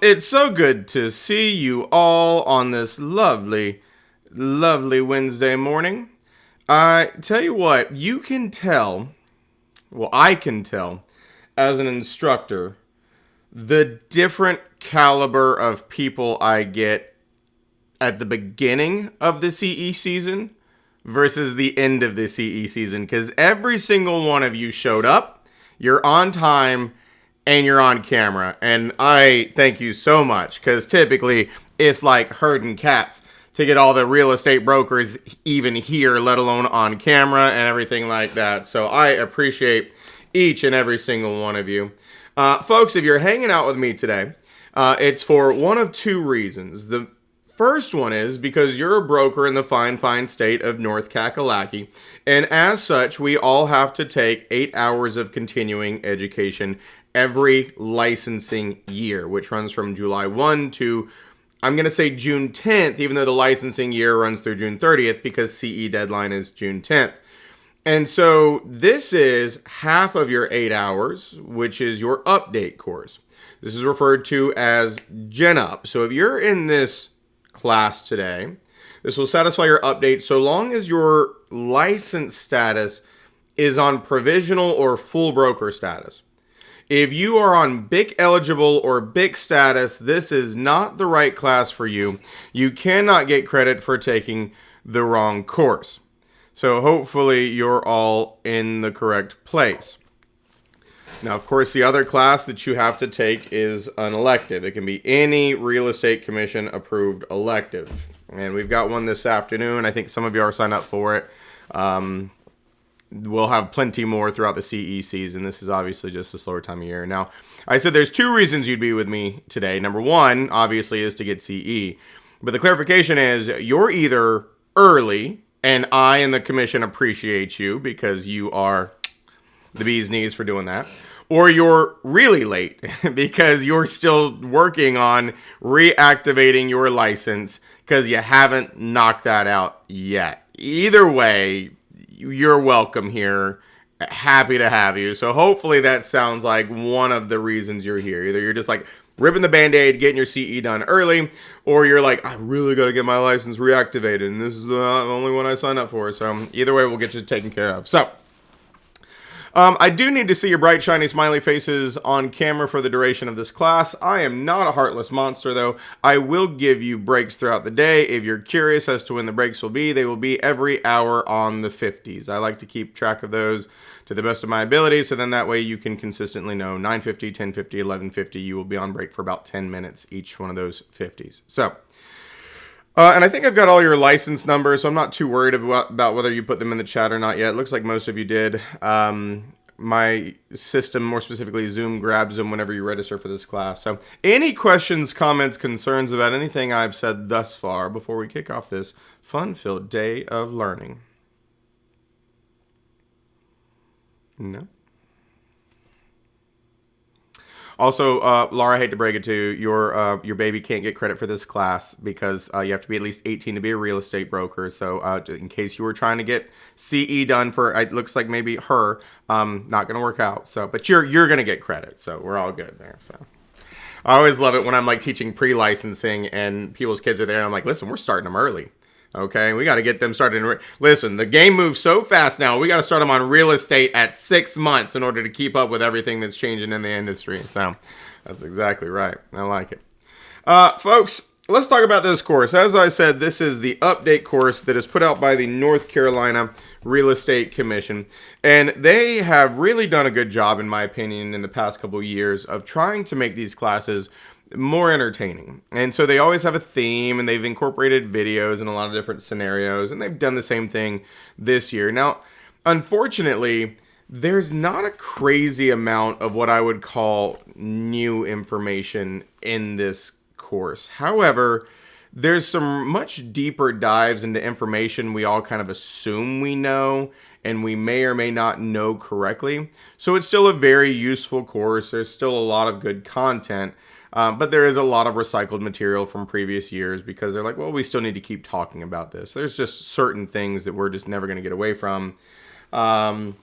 It's so good to see you all on this lovely, lovely Wednesday morning. I tell you what, you can tell, well, I can tell, as an instructor, the different caliber of people I get at the beginning of the CE season versus the end of the CE season, because every single one of you showed up, you're on time, and you're on camera. And I thank you so much, because typically it's like herding cats to get all the real estate brokers even here, let alone on camera and everything like that. So I appreciate each and every single one of you. Folks, if you're hanging out with me today, it's for one of two reasons. The first one is because you're a broker in the fine, fine state of North Kakalaki, and as such, we all have to take 8 hours of continuing education every licensing year, which runs from July 1 to, I'm going to say June 10th, even though the licensing year runs through June 30th because CE deadline is June 10th. And so this is half of your 8 hours, which is your update course. This is referred to as GENUP. So if you're in this class today, this will satisfy your update so long as your license status is on provisional or full broker status. If you are on BIC eligible or BIC status, this is not the right class for you. You cannot get credit for taking the wrong course. So hopefully you're all in the correct place. Now, of course, the other class that you have to take is an elective. It can be any real estate commission approved elective. And we've got one this afternoon. I think some of you are signed up for it. We'll have plenty more throughout the CE season. This is obviously just a slower time of year. Now, I said there's two reasons you'd be with me today. Number one, obviously, is to get CE. But the clarification is you're either early, and I and the commission appreciate you because you are the bee's knees for doing that, or you're really late because you're still working on reactivating your license because you haven't knocked that out yet. Either way, you're welcome here. Happy to have you. So hopefully that sounds like one of the reasons you're here. Either you're just like ripping the Band-Aid, getting your CE done early, or you're like, I really got to get my license reactivated, and this is the only one I signed up for. So either way, we'll get you taken care of. So I do need to see your bright, shiny, smiley faces on camera for the duration of this class. I am not a heartless monster, though. I will give you breaks throughout the day. If you're curious as to when the breaks will be, they will be every hour on the 50s. I like to keep track of those to the best of my ability, so then that way you can consistently know 9:50, 10:50, 11:50. You will be on break for about 10 minutes each one of those 50s. So and I think I've got all your license numbers, so I'm not too worried about whether you put them in the chat or not yet. It looks like most of you did. My system, more specifically Zoom, grabs them whenever you register for this class. So any questions, comments, concerns about anything I've said thus far before we kick off this fun-filled day of learning? No? Also, Laura, I hate to break it to you, your baby can't get credit for this class because you have to be at least 18 to be a real estate broker. So in case you were trying to get CE done for, it looks like maybe her, not going to work out. So, but you're going to get credit. So we're all good there. So I always love it when I'm like teaching pre-licensing and people's kids are there. And I'm like, listen, we're starting them early. Okay, we got to get them started. Listen, the game moves so fast now. We got to start them on real estate at 6 months in order to keep up with everything that's changing in the industry. So that's exactly right. I like it. Folks, let's talk about this course. As I said, this is the update course that is put out by the North Carolina Real Estate Commission. And they have really done a good job, in my opinion, in the past couple of years of trying to make these classes more entertaining. And so they always have a theme, and they've incorporated videos in a lot of different scenarios, and they've done the same thing this year. Now, unfortunately, there's not a crazy amount of what I would call new information in this course. However, there's some much deeper dives into information we all kind of assume we know and we may or may not know correctly. So it's still a very useful course. There's still a lot of good content. But there is a lot of recycled material from previous years because they're like, well, we still need to keep talking about this. There's just certain things that we're just never going to get away from. And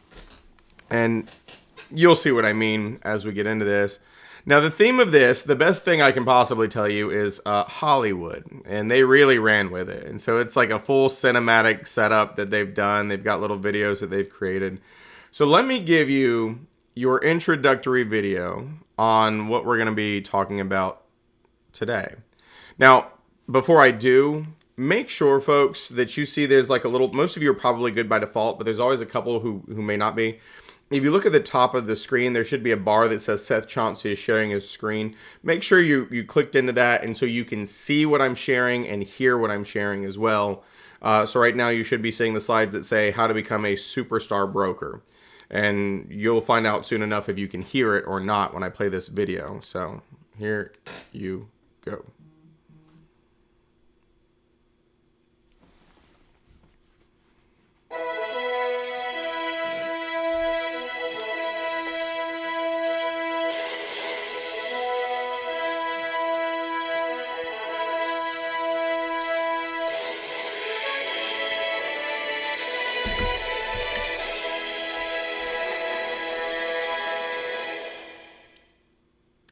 you'll see what I mean as we get into this. Now, the theme of this, the best thing I can possibly tell you is Hollywood, and they really ran with it. And so it's like a full cinematic setup that they've done. They've got little videos that they've created. So let me give you your introductory video on what we're going to be talking about today. Now, before I do, make sure, folks, that you see there's like a little, most of you are probably good by default, but there's always a couple who may not be. If you look at the top of the screen, there should be a bar that says Seth Chauncey is sharing his screen. Make sure you clicked into that, and so you can see what I'm sharing and hear what I'm sharing as well. So right now you should be seeing the slides that say how to become a superstar broker. And you'll find out soon enough if you can hear it or not when I play this video. So here you go.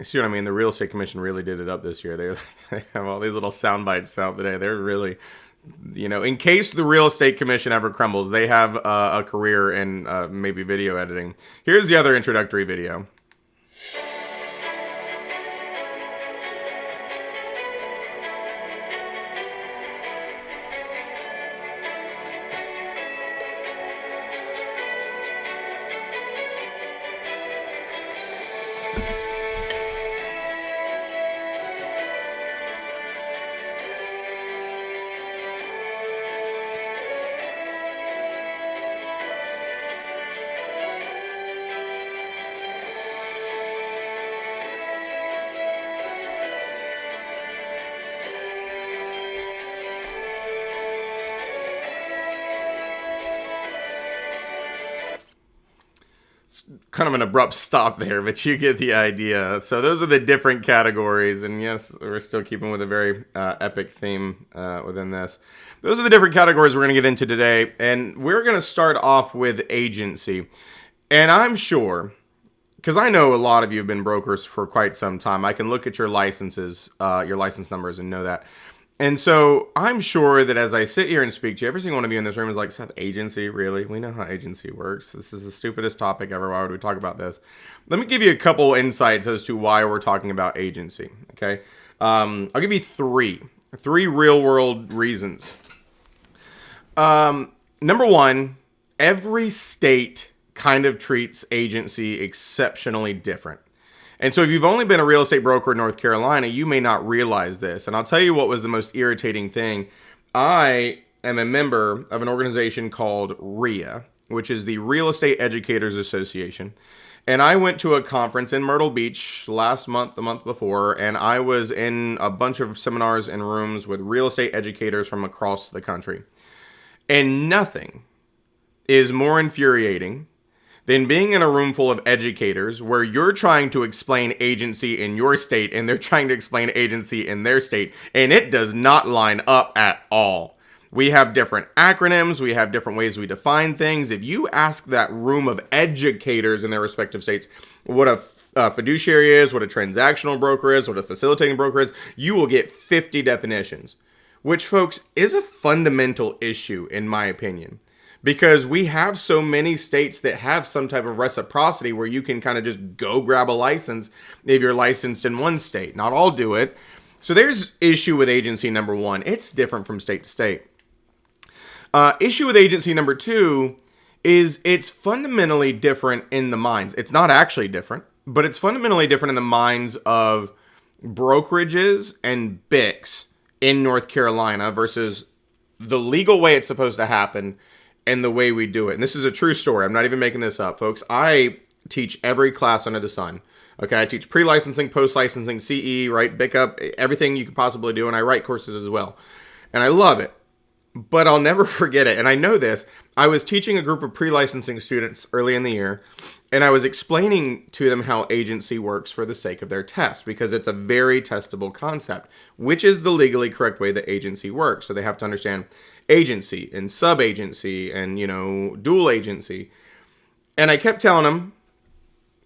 See what I mean? The Real Estate Commission really did it up this year. They have all these little sound bites out today. They're really, in case the Real Estate Commission ever crumbles, they have a career in maybe video editing. Here's the other introductory video. Kind of an abrupt stop there, but you get the idea. So those are the different categories, and yes, we're still keeping with a very epic theme within this. Those are the different categories we're going to get into today, and we're going to start off with agency. And I'm sure, because I know a lot of you have been brokers for quite some time, I can look at your licenses, your license numbers, and know that. And so I'm sure that as I sit here and speak to you, every single one of you in this room is like, Seth, agency, really? We know how agency works. This is the stupidest topic ever. Why would we talk about this? Let me give you a couple insights as to why we're talking about agency, okay? I'll give you three real world reasons. Number one, every state kind of treats agency exceptionally different. And so if you've only been a real estate broker in North Carolina, you may not realize this. And I'll tell you what was the most irritating thing. I am a member of an organization called REIA, which is the Real Estate Educators Association. And I went to a conference in Myrtle Beach last month, the month before, and I was in a bunch of seminars and rooms with real estate educators from across the country. And nothing is more infuriating than being in a room full of educators where you're trying to explain agency in your state and they're trying to explain agency in their state, and it does not line up at all. We have different acronyms. We have different ways we define things. If you ask that room of educators in their respective states what a fiduciary is, what a transactional broker is, what a facilitating broker is, you will get 50 definitions, which, folks, is a fundamental issue in my opinion. Because we have so many states that have some type of reciprocity where you can kind of just go grab a license if you're licensed in one state. Not all do it. So there's issue with agency number one. It's different from state to state. Issue with agency number two is it's fundamentally different in the minds. It's not actually different, but it's fundamentally different in the minds of brokerages and BICs in North Carolina versus the legal way it's supposed to happen and the way we do it. And this is a true story. I'm not even making this up, folks. I teach every class under the sun. Okay, I teach pre-licensing, post-licensing, CE, right, BICUP, everything you could possibly do, and I write courses as well. And I love it, but I'll never forget it. And I know this. I was teaching a group of pre-licensing students early in the year, and I was explaining to them how agency works for the sake of their test, because it's a very testable concept, which is the legally correct way that agency works. So they have to understand agency and sub-agency and, dual agency. And I kept telling them,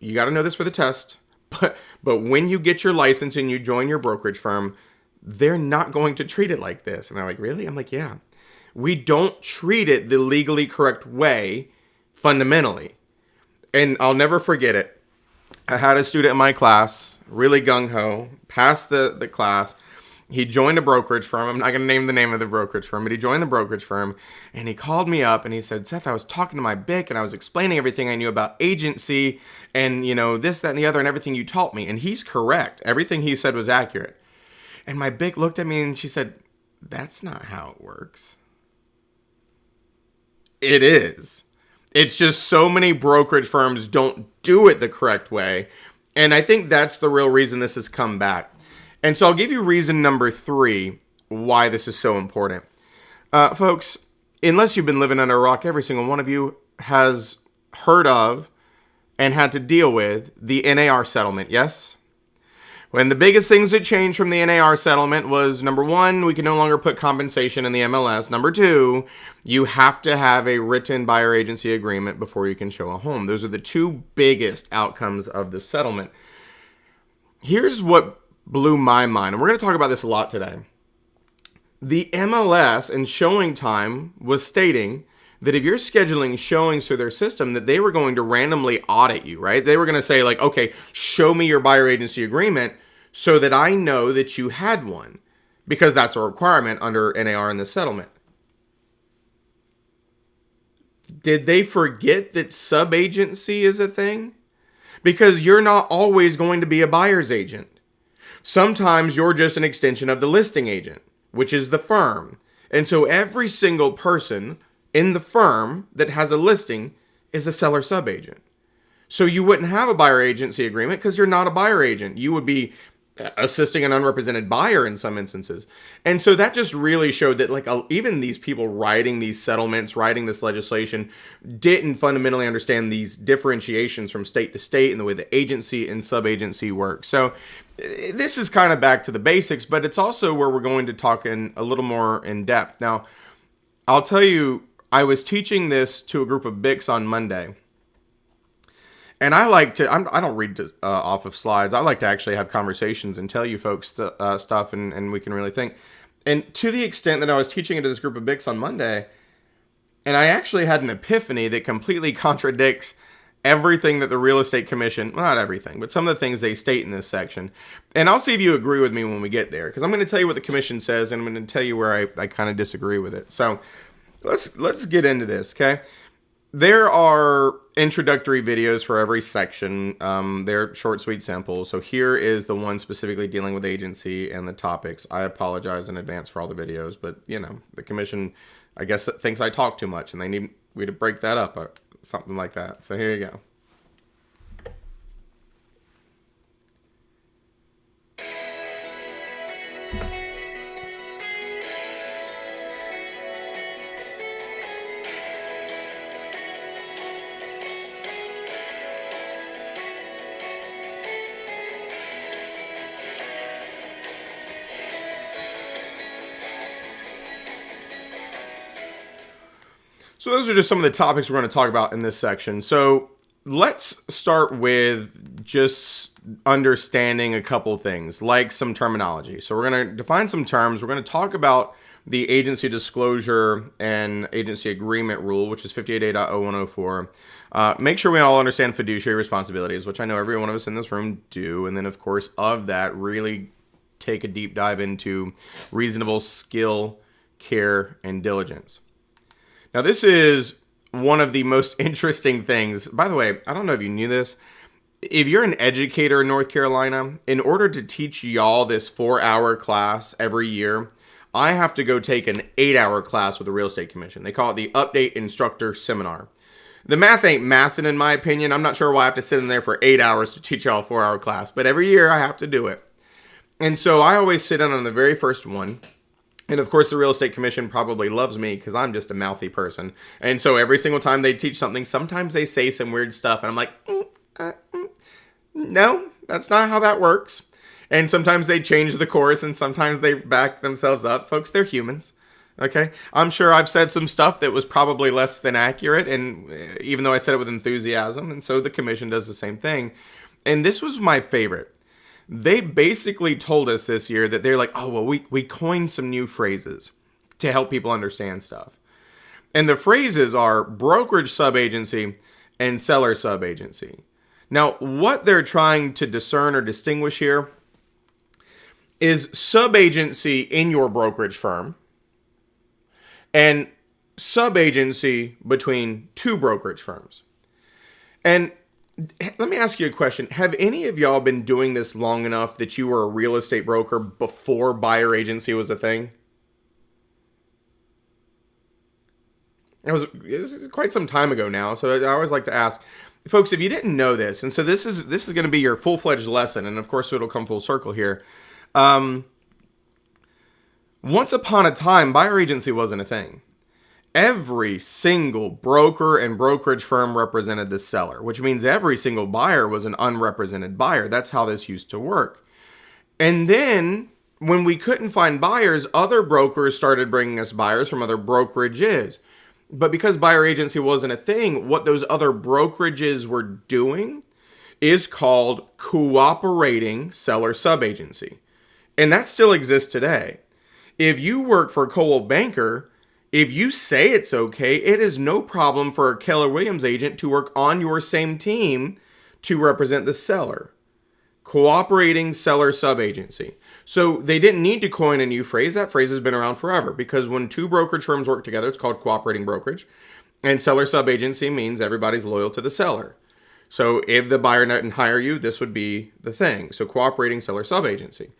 you got to know this for the test, But when you get your license and you join your brokerage firm, they're not going to treat it like this. And they're like, really? I'm like, yeah. We don't treat it the legally correct way fundamentally. And I'll never forget it. I had a student in my class, really gung-ho, passed the class. He joined a brokerage firm. I'm not going to name the name of the brokerage firm, but he joined the brokerage firm, and he called me up and he said, Seth, I was talking to my BIC and I was explaining everything I knew about agency and, this, that, and the other and everything you taught me. And he's correct. Everything he said was accurate. And my BIC looked at me and she said, that's not how it works. It is. It's just so many brokerage firms don't do it the correct way. And I think that's the real reason this has come back. And so I'll give you reason number 3 why this is so important. Folks, unless you've been living under a rock, every single one of you has heard of and had to deal with the NAR settlement, yes? When the biggest things that changed from the NAR settlement was, number 1, we can no longer put compensation in the MLS. Number 2, you have to have a written buyer agency agreement before you can show a home. Those are the 2 biggest outcomes of the settlement. Here's what blew my mind, and we're going to talk about this a lot today. The MLS and Showing Time was stating that if you're scheduling showings through their system, that they were going to randomly audit you, right? They were going to say like, okay, show me your buyer agency agreement so that I know that you had one, because that's a requirement under NAR in the settlement. Did they forget that sub-agency is a thing? Because you're not always going to be a buyer's agent. Sometimes you're just an extension of the listing agent, which is the firm. And so every single person in the firm that has a listing is a seller sub-agent. So you wouldn't have a buyer agency agreement because you're not a buyer agent. You would be assisting an unrepresented buyer in some instances. And so that just really showed that even these people writing these settlements, writing this legislation, didn't fundamentally understand these differentiations from state to state and the way the agency and sub-agency work. So this is kind of back to the basics, but it's also where we're going to talk in a little more in depth. Now, I'll tell you, I was teaching this to a group of BICs on Monday. And I like to, I don't read off of slides. I like to actually have conversations and tell you folks stuff and we can really think. And to the extent that I was teaching it to this group of BICs on Monday, and I actually had an epiphany that completely contradicts everything that the Real Estate Commission, well, not everything, but some of the things they state in this section. And I'll see if you agree with me when we get there, because I'm going to tell you what the commission says, and I'm going to tell you where I kind of disagree with it. So let's get into this, okay? There are introductory videos for every section. They're short, sweet, simple. So here is the one specifically dealing with agency and the topics. I apologize in advance for all the videos, but the commission, I guess, thinks I talk too much and they need me to break that up or something like that. So here you go. So those are just some of the topics we're going to talk about in this section. So let's start with just understanding a couple things, like some terminology. So we're going to define some terms. We're going to talk about the agency disclosure and agency agreement rule, which is 58A.0104. Make sure we all understand fiduciary responsibilities, which I know every one of us in this room do. And then, of course, of that, really take a deep dive into reasonable skill, care, and diligence. Now, this is one of the most interesting things. By the way, I don't know if you knew this. If you're an educator in North Carolina, in order to teach y'all this 4-hour class every year, I have to go take an 8-hour class with the Real Estate Commission. They call it the Update Instructor Seminar. The math ain't mathin', in my opinion. I'm not sure why I have to sit in there for 8 hours to teach y'all a 4-hour class, but every year I have to do it. And so I always sit in on the very first one. And of course, the Real Estate Commission probably loves me because I'm just a mouthy person. And so every single time they teach something, sometimes they say some weird stuff. And I'm like, no, that's not how that works. And sometimes they change the course and sometimes they back themselves up. Folks, they're humans. Okay? I'm sure I've said some stuff that was probably less than accurate. And even though I said it with enthusiasm. And so the commission does the same thing. And this was my favorite. They basically told us this year that they're like, oh, well, we coined some new phrases to help people understand stuff. And the phrases are brokerage subagency and seller subagency. Now, what they're trying to discern or distinguish here is subagency in your brokerage firm and subagency between two brokerage firms. And let me ask you a question. Have any of y'all been doing this long enough that you were a real estate broker before buyer agency was a thing? It was quite some time ago now, so I always like to ask folks, if you didn't know this, and so this is going to be your full-fledged lesson, and of course it'll come full circle here. Once upon a time, buyer agency wasn't a thing. Every single broker and brokerage firm represented the seller, which means every single buyer was an unrepresented buyer. That's how this used to work. And then when we couldn't find buyers, other brokers started bringing us buyers from other brokerages. But because buyer agency wasn't a thing, what those other brokerages were doing is called cooperating seller subagency. And that still exists today. If you work for a Coldwell Banker, if you say it's okay, it is no problem for a Keller Williams agent to work on your same team to represent the seller. Cooperating seller subagency. So they didn't need to coin a new phrase. That phrase has been around forever because when two brokerage firms work together, it's called cooperating brokerage. And seller subagency means everybody's loyal to the seller. So if the buyer didn't hire you, this would be the thing. So cooperating seller subagency.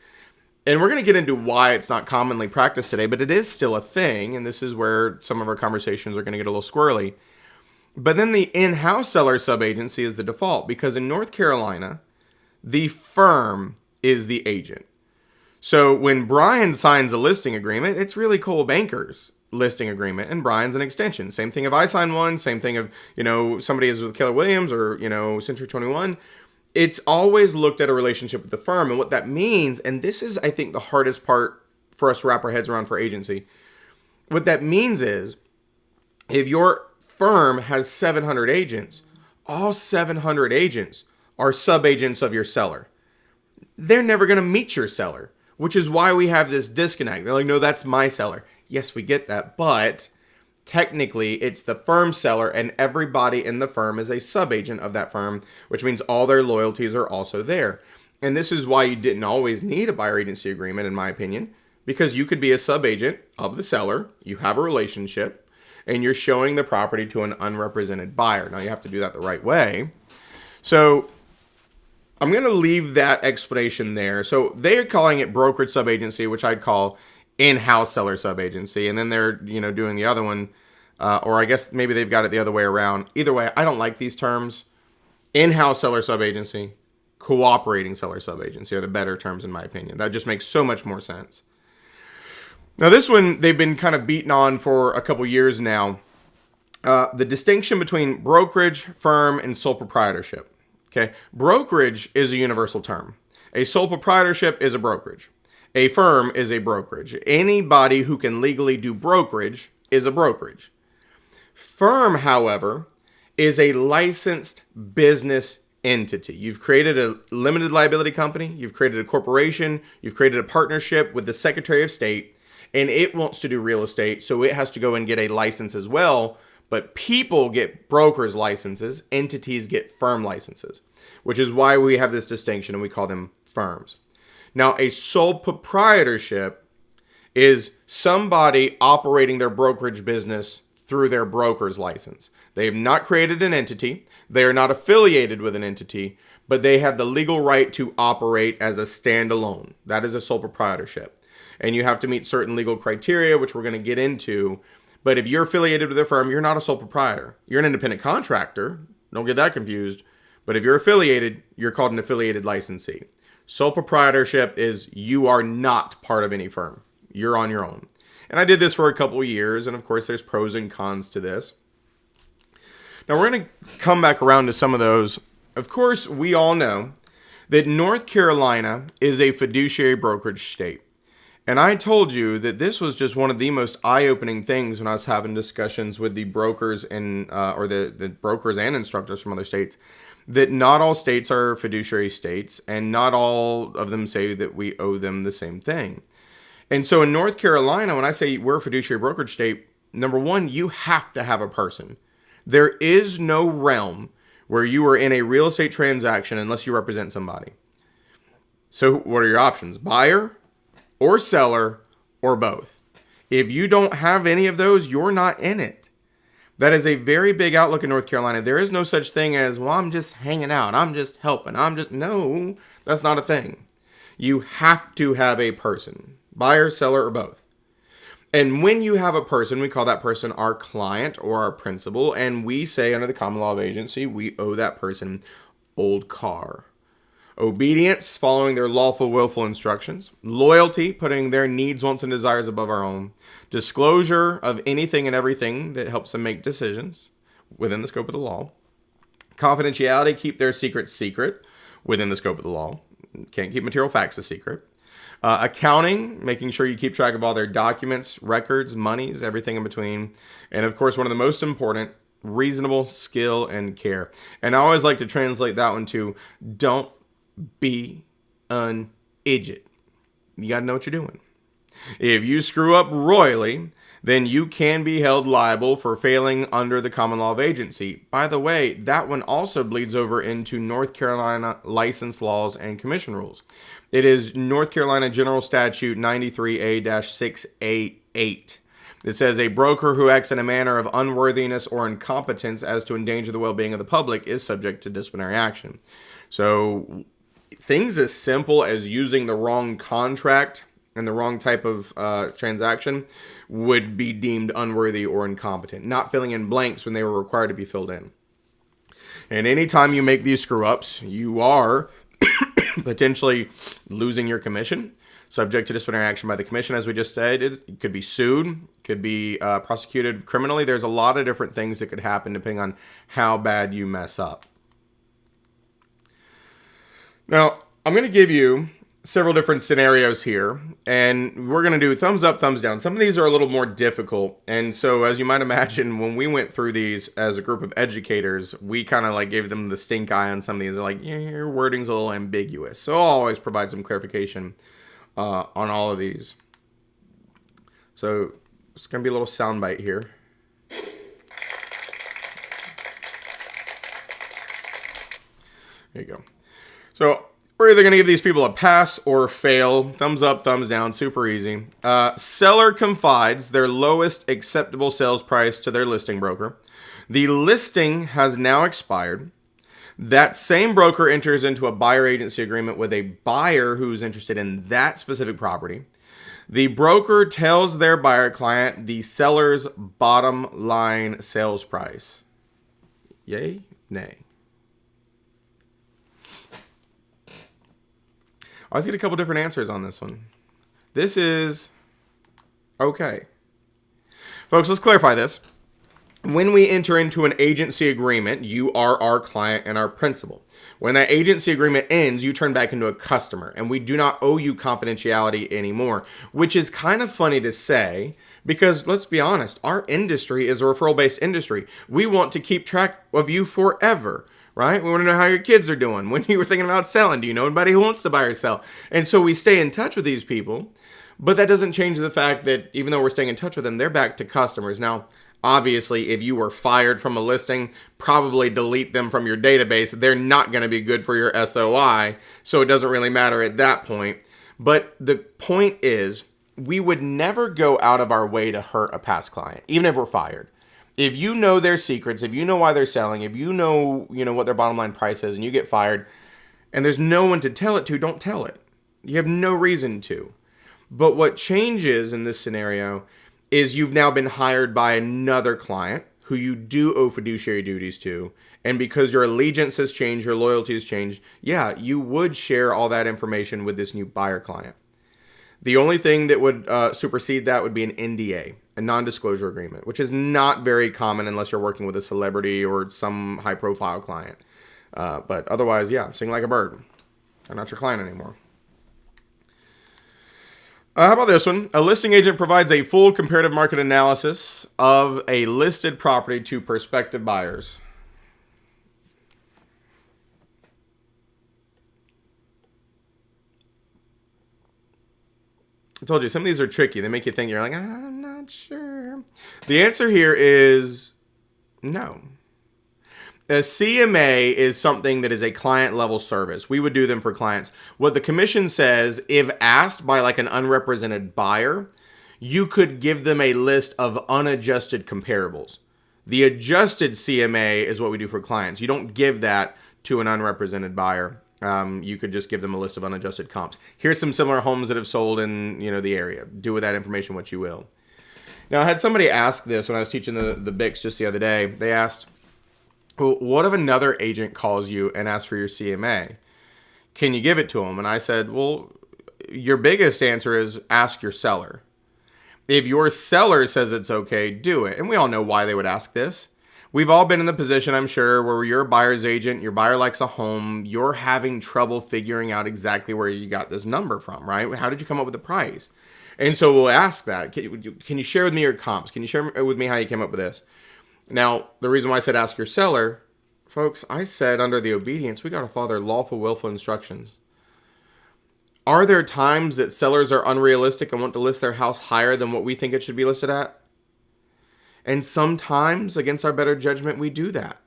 And we're going to get into why it's not commonly practiced today, but it is still a thing. And this is where some of our conversations are going to get a little squirrely. But then the in-house seller subagency is the default because in North Carolina, the firm is the agent. So when Brian signs a listing agreement, it's really Coldwell Banker's listing agreement, and Brian's an extension. Same thing if I sign one, same thing if, somebody is with Keller Williams or, Century 21. It's always looked at a relationship with the firm, and what that means, and this is, I think, the hardest part for us to wrap our heads around for agency. What that means is, if your firm has 700 agents, all 700 agents are subagents of your seller. They're never going to meet your seller, which is why we have this disconnect. They're like, no, that's my seller. Yes, we get that, but technically it's the firm seller and everybody in the firm is a subagent of that firm, which means all their loyalties are also there. And this is why you didn't always need a buyer agency agreement, in my opinion, because you could be a subagent of the seller, you have a relationship, and you're showing the property to an unrepresented buyer. Now you have to do that the right way. So I'm going to leave that explanation there. So they're calling it brokerage subagency, which I'd call in-house seller subagency. And then they're, doing the other one, or I guess maybe they've got it the other way around. Either way, I don't like these terms. In-house seller subagency, cooperating seller subagency are the better terms in my opinion. That just makes so much more sense. Now this one, they've been kind of beaten on for a couple years now. The distinction between brokerage, firm, and sole proprietorship. Okay, brokerage is a universal term. A sole proprietorship is a brokerage. A firm is a brokerage. Anybody who can legally do brokerage is a brokerage. Firm, however, is a licensed business entity. You've created a limited liability company, you've created a corporation, you've created a partnership with the Secretary of State, and it wants to do real estate, so it has to go and get a license as well. But people get brokers' licenses, entities get firm licenses, which is why we have this distinction and we call them firms. Now, a sole proprietorship is somebody operating their brokerage business through their broker's license. They have not created an entity. They are not affiliated with an entity, but they have the legal right to operate as a standalone. That is a sole proprietorship. And you have to meet certain legal criteria, which we're going to get into. But if you're affiliated with a firm, you're not a sole proprietor. You're an independent contractor. Don't get that confused. But if you're affiliated, you're called an affiliated licensee. Sole proprietorship is you are not part of any firm. You're on your own. And I did this for a couple of years. And of course, there's pros and cons to this. Now, we're going to come back around to some of those. Of course, we all know that North Carolina is a fiduciary brokerage state. And I told you that this was just one of the most eye-opening things when I was having discussions with the brokers and or the brokers and instructors from other states. that not all states are fiduciary states, and not all of them say that we owe them the same thing. And so in North Carolina, when I say we're a fiduciary brokerage state, number one, you have to have a person. There is no realm where you are in a real estate transaction unless you represent somebody. So what are your options? Buyer or seller or both. If you don't have any of those, you're not in it. That is a very big outlook in North Carolina. There is no such thing as, well, I'm just hanging out. I'm just helping. No, that's not a thing. You have to have a person, buyer, seller, or both. And when you have a person, we call that person our client or our principal. And we say under the common law of agency, we owe that person old car. Obedience, following their lawful, willful instructions. Loyalty, putting their needs, wants, and desires above our own. Disclosure of anything and everything that helps them make decisions within the scope of the law. Confidentiality, keep their secrets secret within the scope of the law. Can't keep material facts a secret. Accounting, making sure you keep track of all their documents, records, monies, everything in between. And of course, one of the most important, reasonable skill and care. And I always like to translate that one to don't be an idiot. You got to know what you're doing. If you screw up royally, then you can be held liable for failing under the common law of agency. By the way, that one also bleeds over into North Carolina license laws and commission rules. It is North Carolina General Statute 93A-6A8. It says a broker who acts in a manner of unworthiness or incompetence as to endanger the well-being of the public is subject to disciplinary action. So things as simple as using the wrong contract and the wrong type of transaction would be deemed unworthy or incompetent, not filling in blanks when they were required to be filled in. And anytime you make these screw ups, you are potentially losing your commission, subject to disciplinary action by the commission, as we just stated. You could be sued, could be prosecuted criminally. There's a lot of different things that could happen depending on how bad you mess up. Now, I'm going to give you several different scenarios here, and we're going to do thumbs up, thumbs down. Some of these are a little more difficult, and so as you might imagine, when we went through these as a group of educators, we kind of like gave them the stink eye on some of these. They're like, yeah, your wording's a little ambiguous. So I'll always provide some clarification on all of these. So it's going to be a little soundbite here. There you go. So we're either going to give these people a pass or fail. Thumbs up, thumbs down, super easy. Seller confides their lowest acceptable sales price to their listing broker. The listing has now expired. That same broker enters into a buyer agency agreement with a buyer who's interested in that specific property. The broker tells their buyer client the seller's bottom line sales price. Yay, nay. I always get a couple different answers on this one. This is okay. Folks, let's clarify this. When we enter into an agency agreement, you are our client and our principal. When that agency agreement ends, you turn back into a customer, and we do not owe you confidentiality anymore, which is kind of funny to say because, let's be honest, our industry is a referral-based industry. We want to keep track of you forever. Right? We want to know how your kids are doing. When you were thinking about selling, do you know anybody who wants to buy or sell? And so we stay in touch with these people, but that doesn't change the fact that even though we're staying in touch with them, they're back to customers. Now, obviously, if you were fired from a listing, probably delete them from your database. They're not going to be good for your SOI, so it doesn't really matter at that point. But the point is, we would never go out of our way to hurt a past client, even if we're fired. If you know their secrets, if you know why they're selling, if you know what their bottom line price is and you get fired and there's no one to tell it to, don't tell it. You have no reason to. But what changes in this scenario is you've now been hired by another client who you do owe fiduciary duties to. And because your allegiance has changed, your loyalty has changed, yeah, you would share all that information with this new buyer client. The only thing that would supersede that would be an NDA, a non-disclosure agreement, which is not very common unless you're working with a celebrity or some high-profile client. But otherwise, yeah, sing like a bird. They're not your client anymore. How about this one? A listing agent provides a full comparative market analysis of a listed property to prospective buyers. I told you, some of these are tricky. They make you think, you're like, I'm not sure. The answer here is no. A CMA is something that is a client level service. We would do them for clients. What the commission says, if asked by like an unrepresented buyer, you could give them a list of unadjusted comparables. The adjusted CMA is what we do for clients. You don't give that to an unrepresented buyer. You could just give them a list of unadjusted comps. Here's some similar homes that have sold in the area. Do with that information what you will. Now, I had somebody ask this when I was teaching the BICs just the other day. They asked, well, what if another agent calls you and asks for your CMA? Can you give it to them? And I said, well, your biggest answer is ask your seller. If your seller says it's okay, do it. And we all know why they would ask this. We've all been in the position, I'm sure, where you're a buyer's agent, your buyer likes a home, you're having trouble figuring out exactly where you got this number from, right? How did you come up with the price? And so we'll ask that. Can you share with me your comps? Can you share with me how you came up with this? Now, the reason why I said ask your seller, folks, I said under the obedience, we got to follow their lawful, willful instructions. Are there times that sellers are unrealistic and want to list their house higher than what we think it should be listed at? And sometimes, against our better judgment, we do that.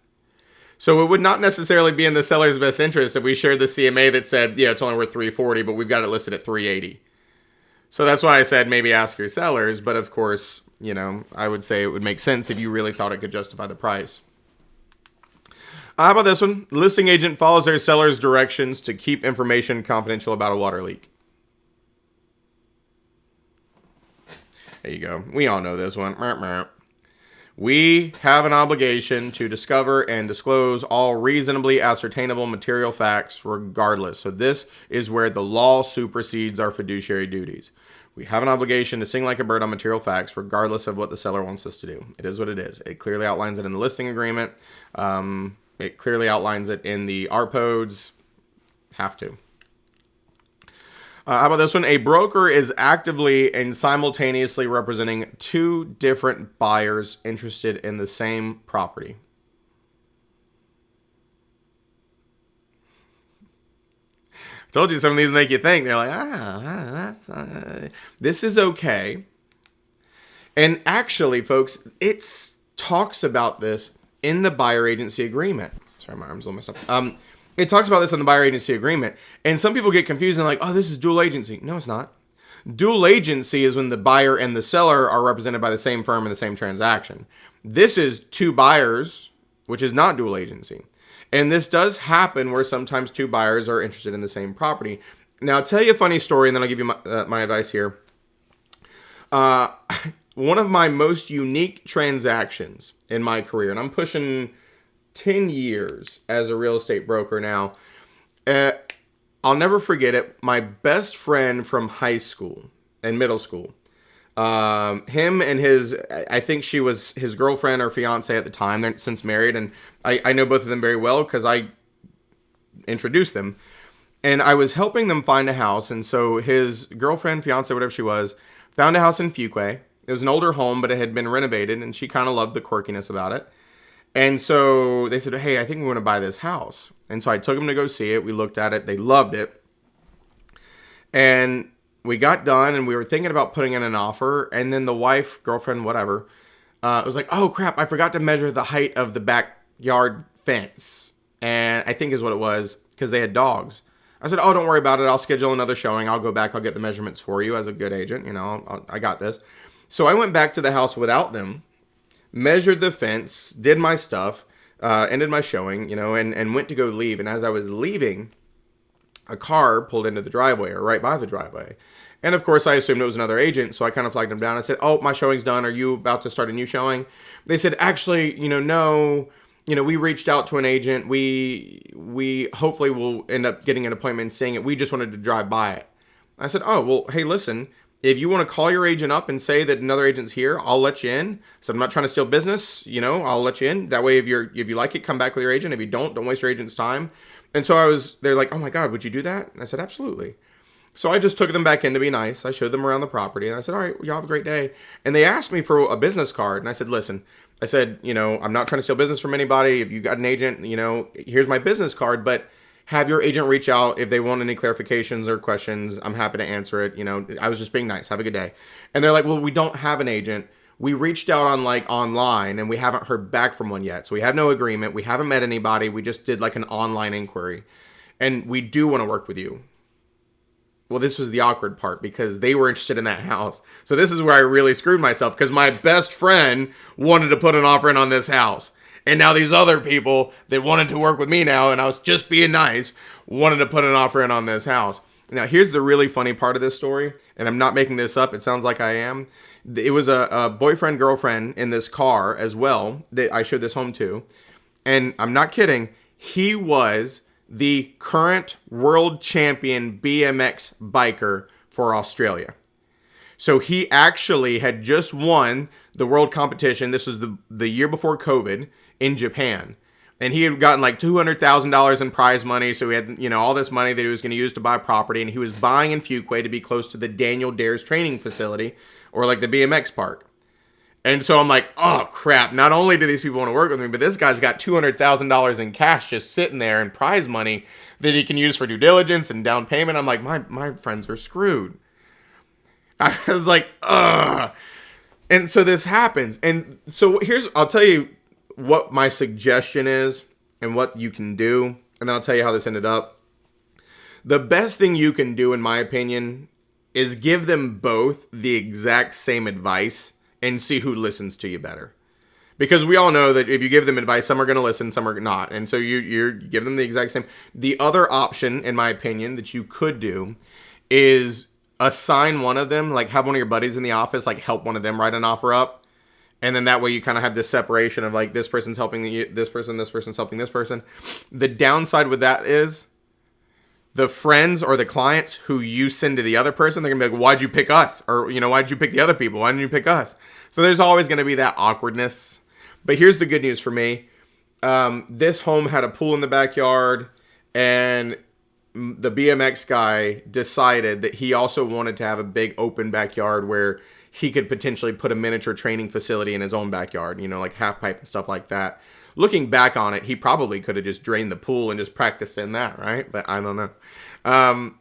So it would not necessarily be in the seller's best interest if we shared the CMA that said, yeah, it's only worth $340, but we've got it listed at $380. So that's why I said maybe ask your sellers. But of course, I would say it would make sense if you really thought it could justify the price. How about this one? Listing agent follows their seller's directions to keep information confidential about a water leak. There you go. We all know this one. We have an obligation to discover and disclose all reasonably ascertainable material facts regardless. So this is where the law supersedes our fiduciary duties. We have an obligation to sing like a bird on material facts regardless of what the seller wants us to do. It is what it is. It clearly outlines it in the listing agreement. It clearly outlines it in the ARPODs. Have to. How about this one? A broker is actively and simultaneously representing two different buyers interested in the same property. I told you some of these make you think. They're like, this is okay. And actually, folks, it talks about this in the buyer agency agreement. Sorry, my arm's a little messed up. It talks about this in the buyer agency agreement. And some people get confused and like, oh, this is dual agency. No, it's not. Dual agency is when the buyer and the seller are represented by the same firm in the same transaction. This is two buyers, which is not dual agency. And this does happen where sometimes two buyers are interested in the same property. Now, I'll tell you a funny story and then I'll give you my advice here. One of my most unique transactions in my career, and I'm pushing 10 years as a real estate broker now. I'll never forget it. My best friend from high school and middle school, him and I think she was his girlfriend or fiance at the time. They're since married, and I know both of them very well because I introduced them. And I was helping them find a house, and so his girlfriend, fiance, whatever she was, found a house in Fuquay. It was an older home, but it had been renovated, and she kind of loved the quirkiness about it. And so they said, hey, I think we want to buy this house. And so I took them to go see it. We looked at it. They loved it. And we got done, and we were thinking about putting in an offer. And then the wife, girlfriend, whatever, was like, oh, crap, I forgot to measure the height of the backyard fence. And I think is what it was, because they had dogs. I said, oh, don't worry about it. I'll schedule another showing. I'll go back. I'll get the measurements for you as a good agent. I got this. So I went back to the house without them, measured the fence, did my stuff, ended my showing, and went to go leave. And as I was leaving, a car pulled into the driveway or right by the driveway. And of course, I assumed it was another agent. So I kind of flagged them down. I said, oh, my showing's done. Are you about to start a new showing? They said, actually, no. We reached out to an agent. We hopefully will end up getting an appointment and seeing it. We just wanted to drive by it. I said, oh, well, hey, listen. If you want to call your agent up and say that another agent's here, I'll let you in. So I'm not trying to steal business, I'll let you in. That way, if you like it, come back with your agent. If you don't waste your agent's time. And so they're like, oh my God, would you do that? And I said, absolutely. So I just took them back in to be nice. I showed them around the property and I said, all right, y'all have a great day. And they asked me for a business card. And I said, listen, I'm not trying to steal business from anybody. If you got an agent, here's my business card. But have your agent reach out if they want any clarifications or questions. I'm happy to answer it. I was just being nice. Have a good day. And they're like, well, we don't have an agent. We reached out on online and we haven't heard back from one yet. So we have no agreement. We haven't met anybody. We just did like an online inquiry and we do want to work with you. Well, this was the awkward part because they were interested in that house. So this is where I really screwed myself because my best friend wanted to put an offer in on this house. And now these other people that wanted to work with me now, and I was just being nice, wanted to put an offer in on this house. Now, here's the really funny part of this story, and I'm not making this up. It sounds like I am. It was a boyfriend, girlfriend in this car as well that I showed this home to. And I'm not kidding. He was the current world champion BMX biker for Australia. So he actually had just won the world competition. This was the year before COVID in Japan. And he had gotten like $200,000 in prize money. So he had, all this money that he was going to use to buy property. And he was buying in Fuquay to be close to the Daniel Dares training facility or like the BMX park. And so I'm like, oh, crap. Not only do these people want to work with me, but this guy's got $200,000 in cash just sitting there and prize money that he can use for due diligence and down payment. I'm like, my friends are screwed. I was like, ugh. And so this happens. And so I'll tell you what my suggestion is and what you can do. And then I'll tell you how this ended up. The best thing you can do, in my opinion, is give them both the exact same advice and see who listens to you better. Because we all know that if you give them advice, some are going to listen, some are not. And so you give them the exact same. The other option, in my opinion, that you could do is assign one of them, like have one of your buddies in the office, like help one of them write an offer up. And then that way you kind of have this separation of like this person's helping this person's helping this person. The downside with that is the friends or the clients who you send to the other person, they're going to be like, why'd you pick us? Or, why'd you pick the other people? Why didn't you pick us? So there's always going to be that awkwardness. But here's the good news for me. This home had a pool in the backyard, and the BMX guy decided that he also wanted to have a big open backyard where he could potentially put a miniature training facility in his own backyard, like half pipe and stuff like that. Looking back on it, he probably could have just drained the pool and just practiced in that, right? But I don't know.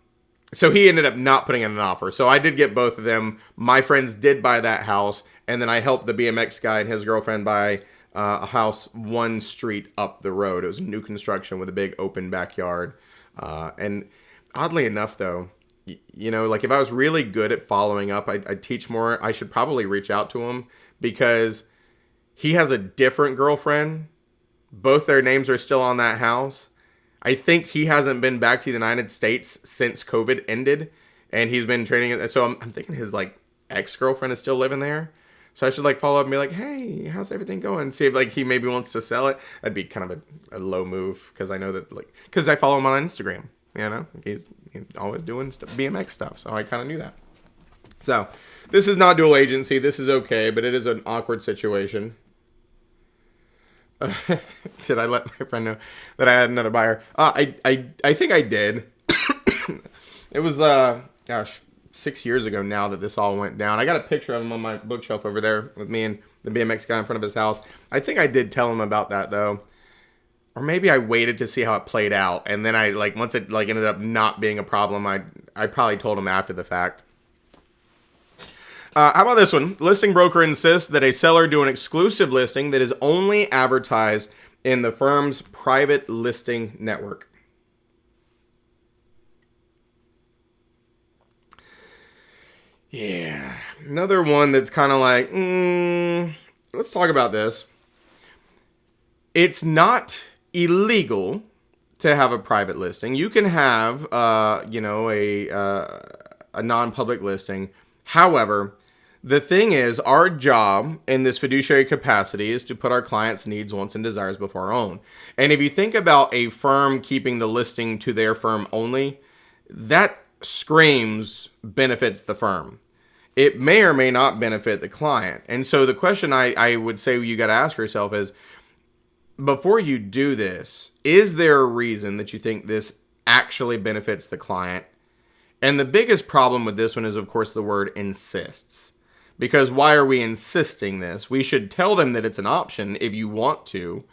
So he ended up not putting in an offer. So I did get both of them. My friends did buy that house, and then I helped the BMX guy and his girlfriend buy a house one street up the road. It was new construction with a big open backyard. And oddly enough, though, like if I was really good at following up, I'd teach more. I should probably reach out to him because he has a different girlfriend. Both their names are still on that house. I think he hasn't been back to the United States since COVID ended, and he's been training. So I'm thinking his like ex-girlfriend is still living there. So I should like follow up and be like, hey, how's everything going? See if like he maybe wants to sell it. That'd be kind of a low move because I know that because I follow him on Instagram. He's always doing BMX stuff. So I kind of knew that. So this is not dual agency. This is okay, but it is an awkward situation. Did I let my friend know that I had another buyer? I think I did. It was 6 years ago now that this all went down. I got a picture of him on my bookshelf over there with me and the BMX guy in front of his house. I think I did tell him about that though. Or maybe I waited to see how it played out, and then I once it ended up not being a problem, I probably told him after the fact. How about this one? Listing broker insists that a seller do an exclusive listing that is only advertised in the firm's private listing network. Yeah, another one that's kind of like, let's talk about this. It's not illegal to have a private listing. You can have, a non-public listing. However, the thing is, our job in this fiduciary capacity is to put our clients' needs, wants, and desires before our own. And if you think about a firm keeping the listing to their firm only, that screams benefits the firm. It may or may not benefit the client. And so the question I would say you got to ask yourself is, before you do this, is there a reason that you think this actually benefits the client? And the biggest problem with this one is, of course, the word insists. Because why are we insisting this? We should tell them that it's an option if you want to.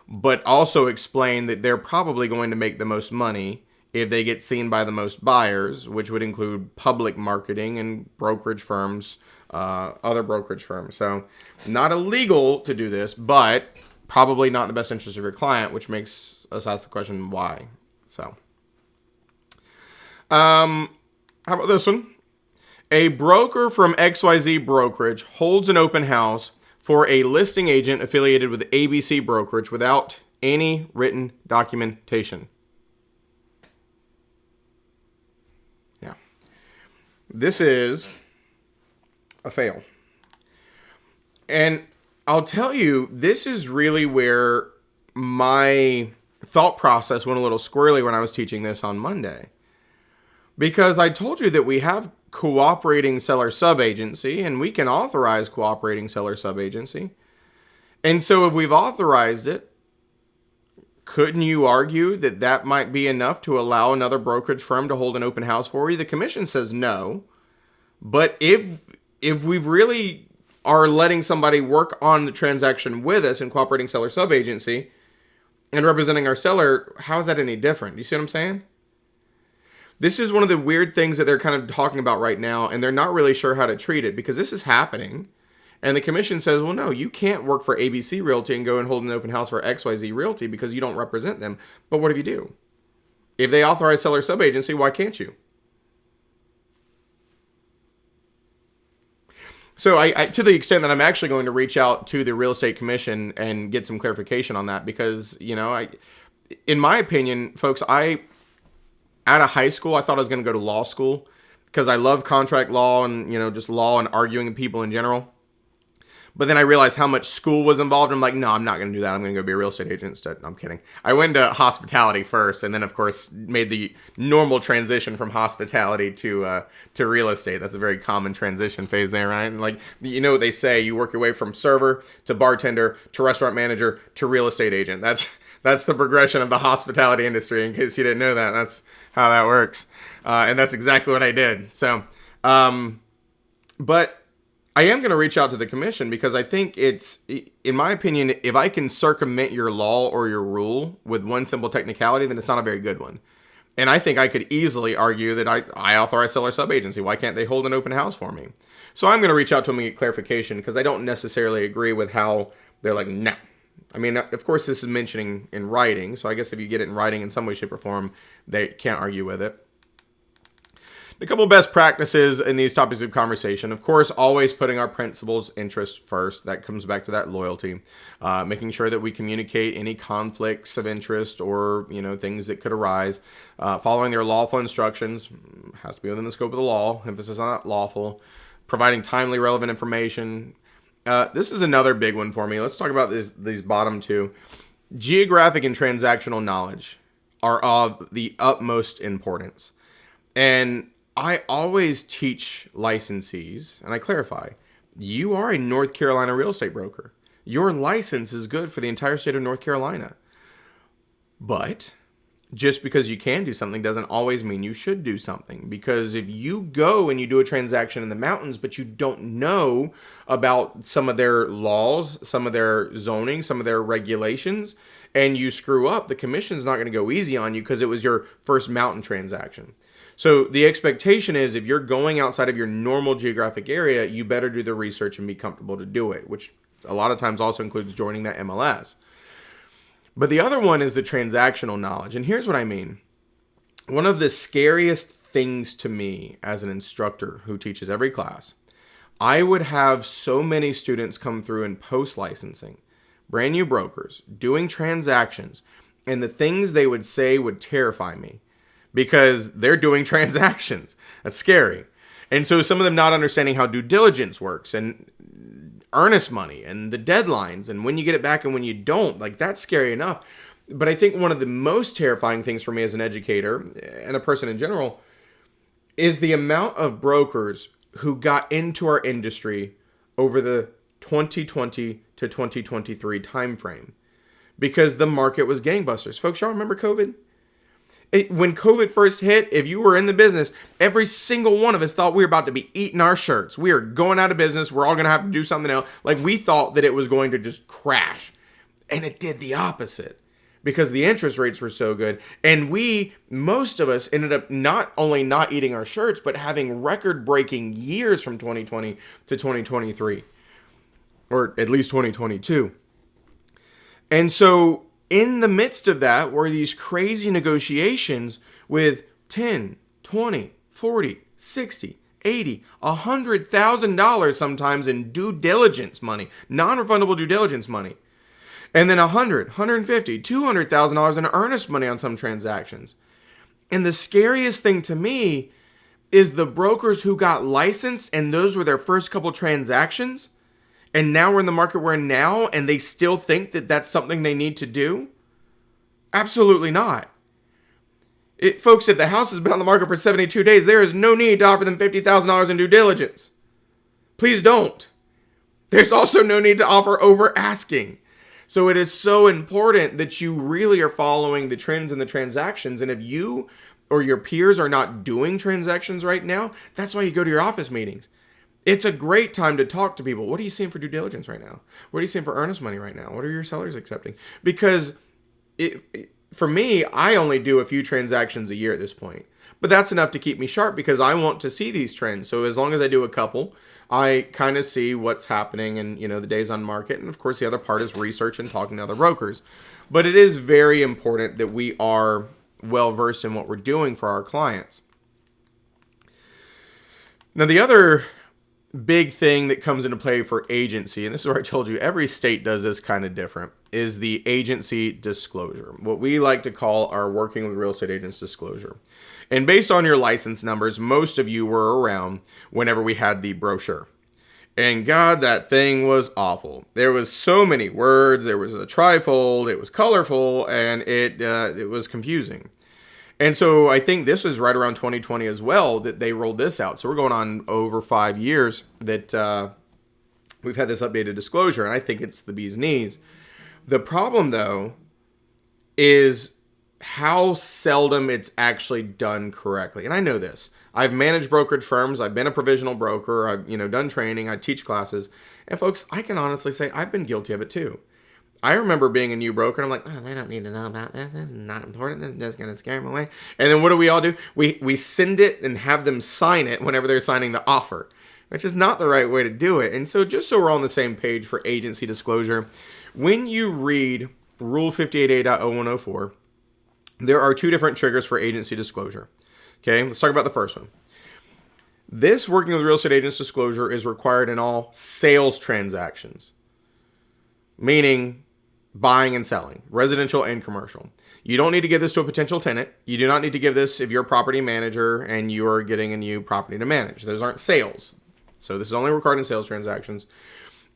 but also explain that they're probably going to make the most money if they get seen by the most buyers, which would include public marketing and brokerage firms, other brokerage firms. So not illegal to do this, but probably not in the best interest of your client, which makes us ask the question, why? So, how about this one? A broker from XYZ Brokerage holds an open house for a listing agent affiliated with ABC Brokerage without any written documentation. Yeah. This is a fail. And I'll tell you, this is really where my thought process went a little squirrely when I was teaching this on Monday. Because I told you that we have cooperating seller sub-agency, and we can authorize cooperating seller sub-agency. And so if we've authorized it, couldn't you argue that that might be enough to allow another brokerage firm to hold an open house for you? The commission says no. But if we really are letting somebody work on the transaction with us in cooperating seller sub-agency and representing our seller, how is that any different? You see what I'm saying? This is one of the weird things that they're kind of talking about right now, and they're not really sure how to treat it because this is happening. And the commission says, well, no, you can't work for ABC Realty and go and hold an open house for XYZ Realty because you don't represent them. But what if you do? If they authorize seller sub-agency, why can't you? So I, to the extent that I'm actually going to reach out to the real estate commission and get some clarification on that because, in my opinion, folks, out of high school, I thought I was going to go to law school because I love contract law and, just law and arguing with people in general. But then I realized how much school was involved. I'm like, no, I'm not going to do that. I'm going to go be a real estate agent instead. No, I'm kidding. I went to hospitality first and then, of course, made the normal transition from hospitality to real estate. That's a very common transition phase there, right? And like, what they say, you work your way from server to bartender to restaurant manager to real estate agent. That's the progression of the hospitality industry. In case you didn't know that, that's how that works. And that's exactly what I did. So, but I am going to reach out to the commission because I think it's, in my opinion, if I can circumvent your law or your rule with one simple technicality, then it's not a very good one. And I think I could easily argue that I authorize seller sub-agency. Why can't they hold an open house for me? So I'm going to reach out to them and get clarification because I don't necessarily agree with how they're like, no. I mean, of course, this is mentioning in writing. So I guess if you get it in writing in some way, shape, or form, they can't argue with it. A couple of best practices in these topics of conversation. Of course, always putting our principal's interest first. That comes back to that loyalty. Making sure that we communicate any conflicts of interest or, things that could arise. Following their lawful instructions. Has to be within the scope of the law. Emphasis on that lawful. Providing timely, relevant information. This is another big one for me. Let's talk about these bottom two. Geographic and transactional knowledge are of the utmost importance. And I always teach licensees, and I clarify, you are a North Carolina real estate broker. Your license is good for the entire state of North Carolina. But just because you can do something doesn't always mean you should do something. Because if you go and you do a transaction in the mountains, but you don't know about some of their laws, some of their zoning, some of their regulations, and you screw up, the commission's not going to go easy on you because it was your first mountain transaction. So the expectation is if you're going outside of your normal geographic area, you better do the research and be comfortable to do it, which a lot of times also includes joining that MLS. But the other one is the transactional knowledge. And here's what I mean. One of the scariest things to me as an instructor who teaches every class, I would have so many students come through in post-licensing, brand new brokers, doing transactions, and the things they would say would terrify me. Because they're doing transactions. That's scary. And so some of them not understanding how due diligence works and earnest money and the deadlines and when you get it back and when you don't, like that's scary enough. But I think one of the most terrifying things for me as an educator and a person in general is the amount of brokers who got into our industry over the 2020 to 2023 timeframe because the market was gangbusters. Folks, y'all remember COVID? When COVID first hit, if you were in the business, every single one of us thought we were about to be eating our shirts. We are going out of business. We're all going to have to do something else. Like we thought that it was going to just crash. And it did the opposite because the interest rates were so good. And most of us ended up not only not eating our shirts, but having record-breaking years from 2020 to 2023, or at least 2022. And so in the midst of that were these crazy negotiations with 10, 20, 40, 60, 80, $100,000 sometimes in due diligence money, non-refundable due diligence money. And then $100,000, $150,000, $200,000 in earnest money on some transactions. And the scariest thing to me is the brokers who got licensed and those were their first couple transactions. And now we're in the market we're in now and they still think that that's something they need to do? Absolutely not. Folks, if the house has been on the market for 72 days, there is no need to offer them $50,000 in due diligence. Please don't. There's also no need to offer over asking. So it is so important that you really are following the trends in the transactions. And if you or your peers are not doing transactions right now, that's why you go to your office meetings. It's a great time to talk to people. What are you seeing for due diligence right now? What are you seeing for earnest money right now? What are your sellers accepting? Because for me, I only do a few transactions a year at this point. But that's enough to keep me sharp because I want to see these trends. So as long as I do a couple, I kind of see what's happening and, the days on market. And of course, the other part is research and talking to other brokers. But it is very important that we are well versed in what we're doing for our clients. Now, the other big thing that comes into play for agency, and this is where I told you every state does this kind of different, is the agency disclosure. What we like to call our working with real estate agents disclosure. And based on your license numbers, most of you were around whenever we had the brochure. And God, that thing was awful. There was so many words. There was a trifold. It was colorful, and it was confusing. And so I think this was right around 2020 as well that they rolled this out. So we're going on over 5 years that we've had this updated disclosure, and I think it's the bee's knees. The problem, though, is how seldom it's actually done correctly. And I know this. I've managed brokerage firms. I've been a provisional broker. I've done training. I teach classes. And folks, I can honestly say I've been guilty of it too. I remember being a new broker, and I'm like, they don't need to know about this. This is not important. This is just going to scare them away. And then what do we all do? We send it and have them sign it whenever they're signing the offer, which is not the right way to do it. And so just so we're on the same page for agency disclosure, when you read Rule 58A.0104, there are 2 different triggers for agency disclosure. Okay, let's talk about the first one. This working with real estate agents disclosure is required in all sales transactions, meaning buying and selling, residential and commercial. You don't need to give this to a potential tenant. You do not need to give this if you're a property manager and you are getting a new property to manage. Those aren't sales. So this is only required in sales transactions.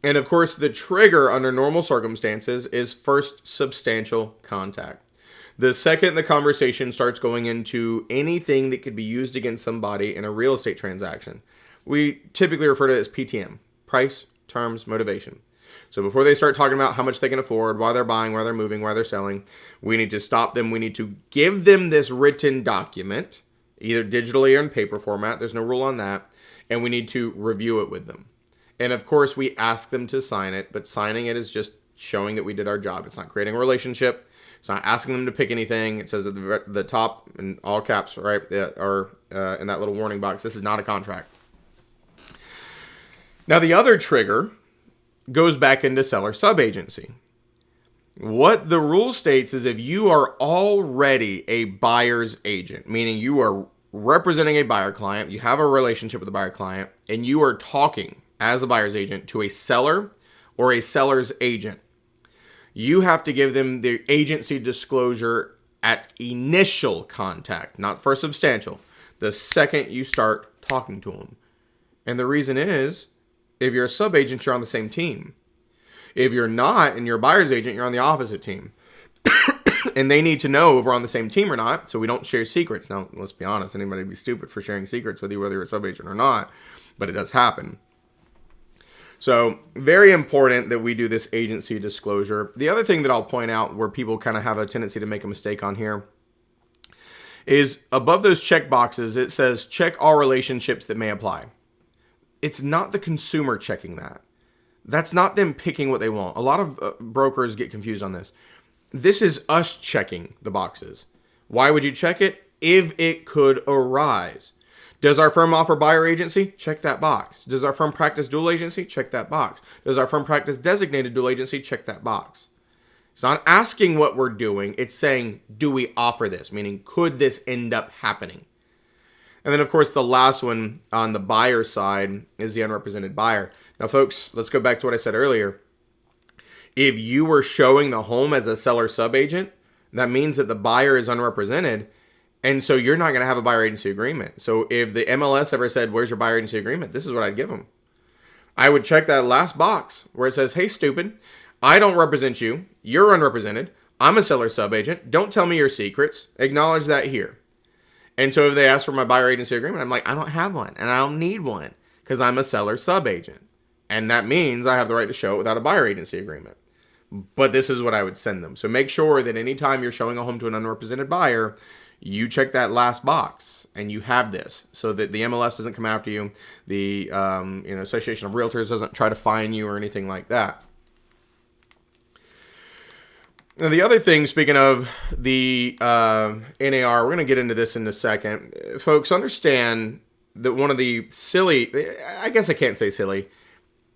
And of course, the trigger under normal circumstances is first substantial contact. The second the conversation starts going into anything that could be used against somebody in a real estate transaction, we typically refer to it as PTM, price, terms, motivation. So before they start talking about how much they can afford, why they're buying, why they're moving, why they're selling, we need to stop them. We need to give them this written document, either digitally or in paper format. There's no rule on that. And we need to review it with them. And of course, we ask them to sign it, but signing it is just showing that we did our job. It's not creating a relationship. It's not asking them to pick anything. It says at the top in all caps, right, or in that little warning box, this is not a contract. Now, the other trigger goes back into seller subagency. What the rule states is if you are already a buyer's agent, meaning you are representing a buyer client, you have a relationship with a buyer client, and you are talking as a buyer's agent to a seller or a seller's agent, you have to give them the agency disclosure at initial contact, not for substantial, the second you start talking to them. And the reason is, if you're a sub-agent, you're on the same team. If you're not, and you're a buyer's agent, you're on the opposite team. And they need to know if we're on the same team or not, so we don't share secrets. Now, let's be honest, anybody would be stupid for sharing secrets with you, whether you're a sub-agent or not, but it does happen. So very important that we do this agency disclosure. The other thing that I'll point out where people kind of have a tendency to make a mistake on here is above those check boxes, it says check all relationships that may apply. It's not the consumer checking that. That's not them picking what they want. A lot of brokers get confused on this. This is us checking the boxes. Why would you check it? If it could arise. Does our firm offer buyer agency? Check that box. Does our firm practice dual agency? Check that box. Does our firm practice designated dual agency? Check that box. It's not asking what we're doing. It's saying, do we offer this? Meaning, could this end up happening? And then, of course, the last one on the buyer side is the unrepresented buyer. Now, folks, let's go back to what I said earlier. If you were showing the home as a seller subagent, that means that the buyer is unrepresented. And so you're not going to have a buyer agency agreement. So if the MLS ever said, where's your buyer agency agreement? This is what I'd give them. I would check that last box where it says, hey, stupid, I don't represent you. You're unrepresented. I'm a seller subagent. Don't tell me your secrets. Acknowledge that here. And so if they ask for my buyer agency agreement, I'm like, I don't have one and I don't need one because I'm a seller subagent. And that means I have the right to show it without a buyer agency agreement. But this is what I would send them. So make sure that anytime you're showing a home to an unrepresented buyer, you check that last box and you have this so that the MLS doesn't come after you. The Association of Realtors doesn't try to fine you or anything like that. Now, the other thing, speaking of the NAR, we're going to get into this in a second. Folks, understand that one of the silly, I guess I can't say silly,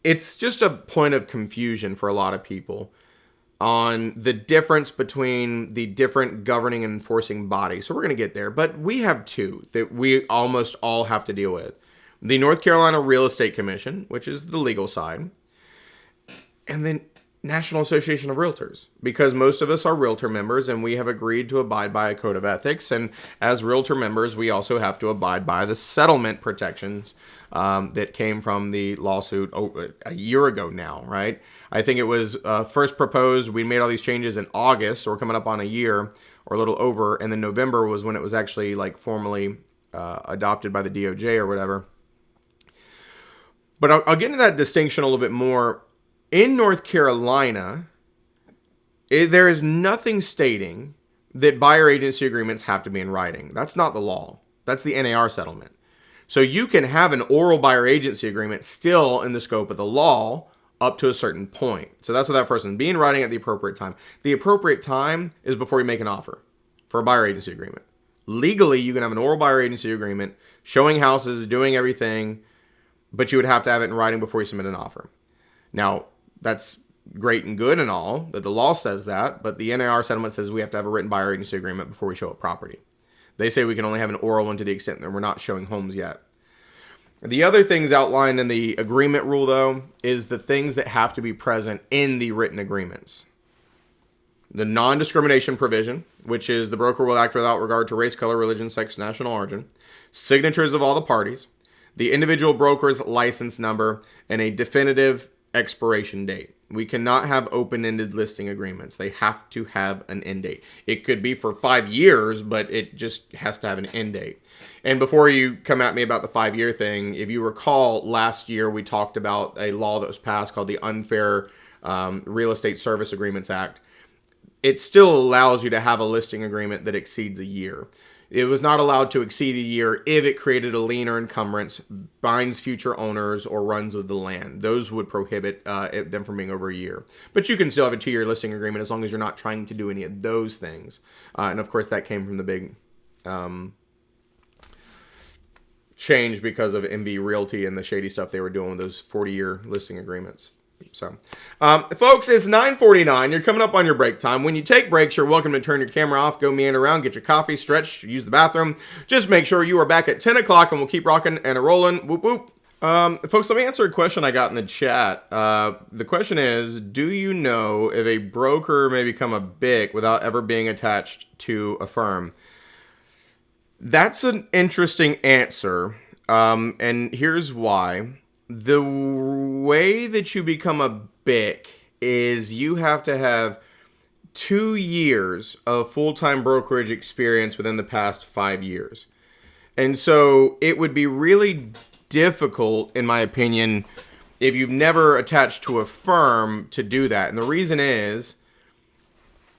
it's just a point of confusion for a lot of people on the difference between the different governing and enforcing bodies. So we're going to get there. But we have two that we almost all have to deal with. The North Carolina Real Estate Commission, which is the legal side, and then National Association of Realtors, because most of us are realtor members and we have agreed to abide by a code of ethics. And as realtor members, we also have to abide by the settlement protections that came from the lawsuit a year ago now, right? I think it was first proposed, we made all these changes in August, so we're coming up on a year or a little over, and then November was when it was actually like formally adopted by the DOJ or whatever. But I'll get into that distinction a little bit more. In North Carolina, there is nothing stating that buyer agency agreements have to be in writing. That's not the law. That's the NAR settlement. So you can have an oral buyer agency agreement still in the scope of the law up to a certain point. So that's what that person be in writing at the appropriate time. The appropriate time is before you make an offer for a buyer agency agreement. Legally, you can have an oral buyer agency agreement showing houses, doing everything, but you would have to have it in writing before you submit an offer. Now, that's great and good and all that the law says that, but the NAR settlement says we have to have a written buyer agency agreement before we show a property. They say we can only have an oral one to the extent that we're not showing homes yet. The other things outlined in the agreement rule, though, is the things that have to be present in the written agreements. The non-discrimination provision, which is the broker will act without regard to race, color, religion, sex, national origin, signatures of all the parties, the individual broker's license number, and a definitive expiration date. We cannot have open-ended listing agreements. They have to have an end date. It could be for 5 years, but it just has to have an end date. And before you come at me about the 5-year thing, if you recall, last year we talked about a law that was passed called the Unfair Real Estate Service Agreements Act. It still allows you to have a listing agreement that exceeds a year. It was not allowed to exceed a year if it created a lien or encumbrance, binds future owners, or runs with the land. Those would prohibit them from being over a year. But you can still have a 2-year listing agreement as long as you're not trying to do any of those things. And of course, that came from the big change because of MV Realty and the shady stuff they were doing with those 40-year listing agreements. So, folks, it's 9:49. You're coming up on your break time. When you take breaks, you're welcome to turn your camera off, go meander around, get your coffee, stretch, use the bathroom. Just make sure you are back at 10 o'clock, and we'll keep rocking and rolling. Whoop, whoop. Folks, let me answer a question I got in the chat. The question is, do you know if a broker may become a BIC without ever being attached to a firm? That's an interesting answer, and here's why. The way that you become a BIC is you have to have 2 years of full-time brokerage experience within the past 5 years. And so it would be really difficult, in my opinion, if you've never attached to a firm to do that. And the reason is,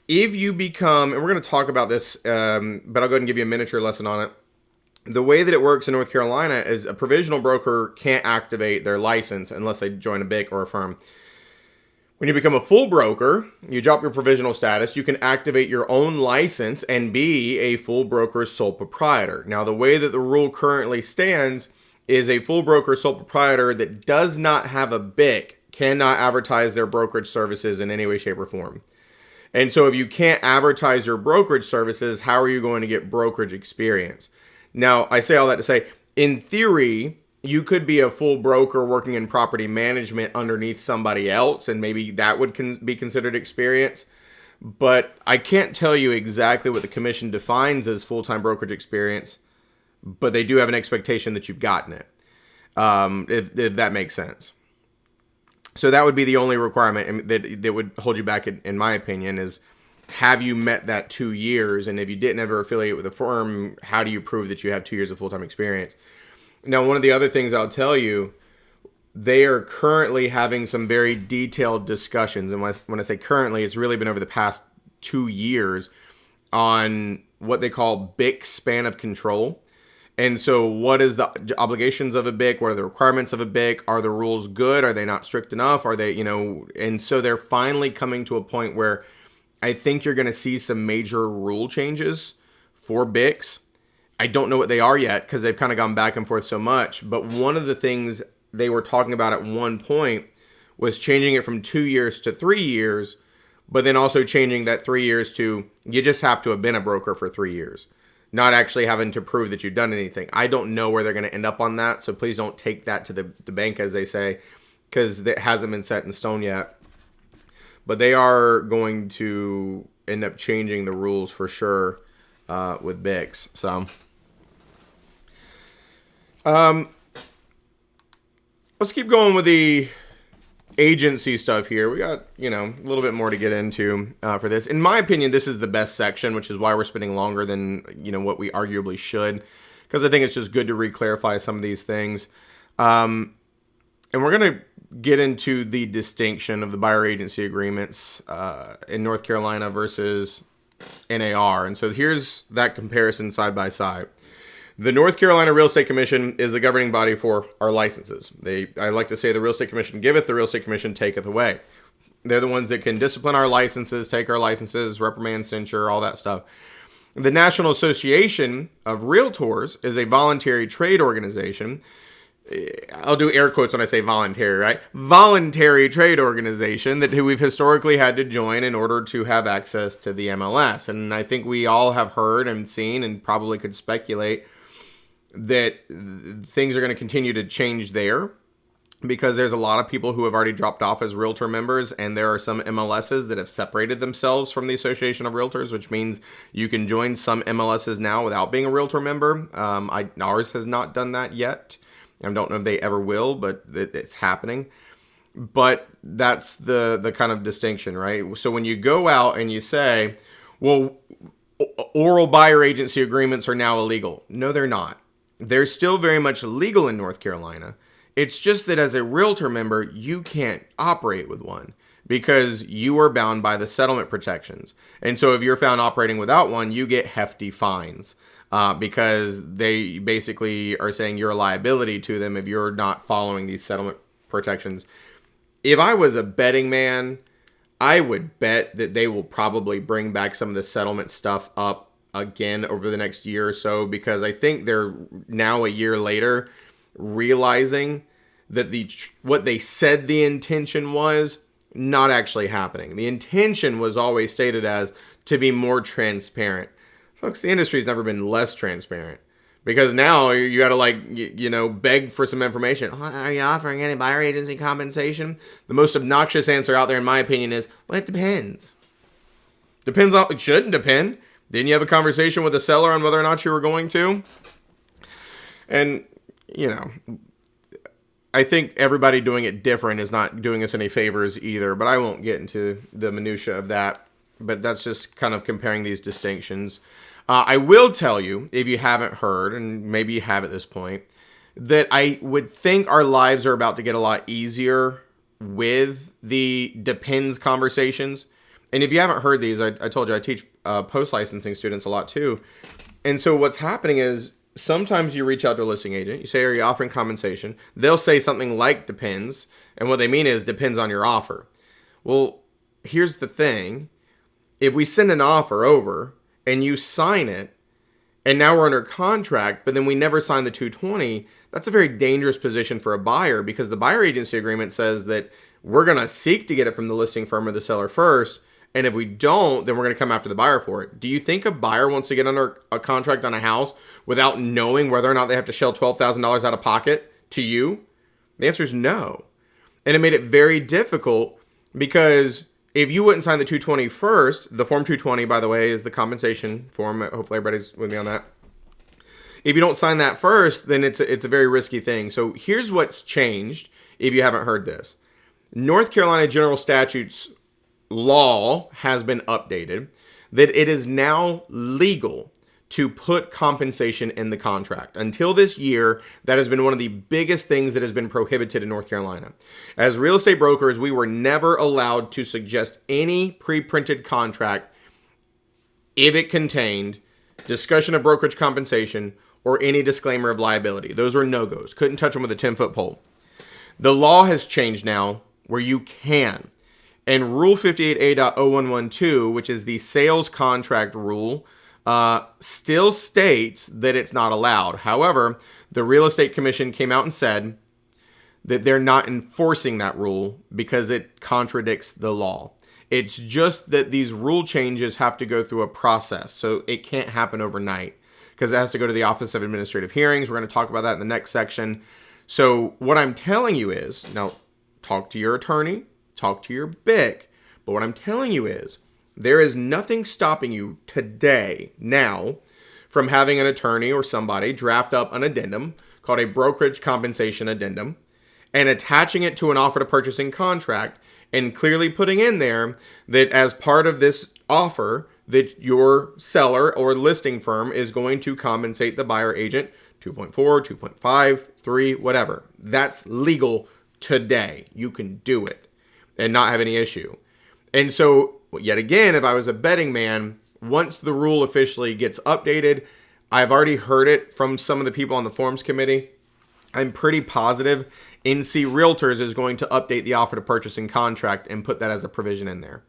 if you become, and we're going to talk about this, but I'll go ahead and give you a miniature lesson on it. The way that it works in North Carolina is a provisional broker can't activate their license unless they join a BIC or a firm. When you become a full broker, you drop your provisional status, you can activate your own license and be a full broker sole proprietor. Now, the way that the rule currently stands is a full broker sole proprietor that does not have a BIC cannot advertise their brokerage services in any way, shape, or form. And so if you can't advertise your brokerage services, how are you going to get brokerage experience? Now, I say all that to say, in theory, you could be a full broker working in property management underneath somebody else, and maybe that would be considered experience. But I can't tell you exactly what the commission defines as full-time brokerage experience, but they do have an expectation that you've gotten it, if that makes sense. So that would be the only requirement that would hold you back, in my opinion, is have you met that 2 years? And if you didn't ever affiliate with a firm, how do you prove that you have 2 years of full-time experience? Now, one of the other things I'll tell you, they are currently having some very detailed discussions. And when I say currently, it's really been over the past 2 years on what they call BIC span of control. And so what is the obligations of a BIC? What are the requirements of a BIC? Are the rules good? Are they not strict enough? Are they, and so they're finally coming to a point where I think you're going to see some major rule changes for BICs. I don't know what they are yet because they've kind of gone back and forth so much. But one of the things they were talking about at one point was changing it from 2 years to 3 years, but then also changing that 3 years to you just have to have been a broker for 3 years. Not actually having to prove that you've done anything. I don't know where they're going to end up on that, so please don't take that to the bank, as they say, because it hasn't been set in stone yet. But they are going to end up changing the rules for sure with BICs. So, let's keep going with the agency stuff here. We got, a little bit more to get into for this. In my opinion, this is the best section, which is why we're spending longer than, what we arguably should, because I think it's just good to re-clarify some of these things. And we're going to get into the distinction of the buyer agency agreements in North Carolina versus NAR. And so here's that comparison side by side. The North Carolina Real Estate Commission is the governing body for our licenses. I like to say the Real Estate Commission giveth, the Real Estate Commission taketh away. They're the ones that can discipline our licenses, take our licenses, reprimand, censure, all that stuff. The National Association of Realtors is a voluntary trade organization. I'll do air quotes when I say voluntary, right? Voluntary trade organization who we've historically had to join in order to have access to the MLS. And I think we all have heard and seen and probably could speculate that things are going to continue to change there because there's a lot of people who have already dropped off as realtor members, and there are some MLSs that have separated themselves from the Association of Realtors, which means you can join some MLSs now without being a realtor member. Ours has not done that yet. I don't know if they ever will, but it's happening. But that's the kind of distinction, right? So when you go out and you say, well, oral buyer agency agreements are now illegal. No, they're not. They're still very much legal in North Carolina. It's just that as a realtor member, you can't operate with one because you are bound by the settlement protections. And so if you're found operating without one, you get hefty fines because they basically are saying you're a liability to them if you're not following these settlement protections. If I was a betting man, I would bet that they will probably bring back some of the settlement stuff up again over the next year or so, because I think they're now a year later realizing that what they said the intention was not actually happening. The intention was always stated as to be more transparent. Folks, the industry's never been less transparent. Because now you got to beg for some information. Are you offering any buyer agency compensation? The most obnoxious answer out there, in my opinion, is, well, it depends. It shouldn't depend. Didn't you have a conversation with the seller on whether or not you were going to? And, I think everybody doing it different is not doing us any favors either. But I won't get into the minutia of that. But that's just kind of comparing these distinctions. I will tell you, if you haven't heard, and maybe you have at this point, that I would think our lives are about to get a lot easier with the depends conversations. And if you haven't heard these, I told you I teach post-licensing students a lot too. And so what's happening is sometimes you reach out to a listing agent. You say, are you offering compensation? They'll say something like depends. And what they mean is depends on your offer. Well, here's the thing. If we send an offer over and you sign it, and now we're under contract, but then we never sign the 220, that's a very dangerous position for a buyer, because the buyer agency agreement says that we're going to seek to get it from the listing firm or the seller first. And if we don't, then we're going to come after the buyer for it. Do you think a buyer wants to get under a contract on a house without knowing whether or not they have to shell $12,000 out of pocket to you? The answer is no. And it made it very difficult, because if you wouldn't sign the 220 first, the Form 220, by the way, is the compensation form. Hopefully everybody's with me on that. If you don't sign that first, then it's a very risky thing. So here's what's changed if you haven't heard this. North Carolina General Statutes law has been updated, that it is now legal to put compensation in the contract. Until this year, that has been one of the biggest things that has been prohibited in North Carolina. As real estate brokers, we were never allowed to suggest any pre-printed contract if it contained discussion of brokerage compensation or any disclaimer of liability. Those were no-goes. Couldn't touch them with a 10-foot pole. The law has changed now where you can. And Rule 58A.0112, which is the sales contract rule, still states that it's not allowed. However, the Real Estate Commission came out and said that they're not enforcing that rule because it contradicts the law. It's just that these rule changes have to go through a process, so it can't happen overnight because it has to go to the Office of Administrative Hearings. We're going to talk about that in the next section. So what I'm telling you is, now talk to your attorney, talk to your BIC, but what I'm telling you is, there is nothing stopping you today, now, from having an attorney or somebody draft up an addendum called a brokerage compensation addendum and attaching it to an offer to purchasing contract and clearly putting in there that as part of this offer that your seller or listing firm is going to compensate the buyer agent 2.4, 2.5, 3, whatever. That's legal today. You can do it and not have any issue. And so, yet again, if I was a betting man, once the rule officially gets updated, I've already heard it from some of the people on the forms committee. I'm pretty positive NC Realtors is going to update the offer to purchasing contract and put that as a provision in there.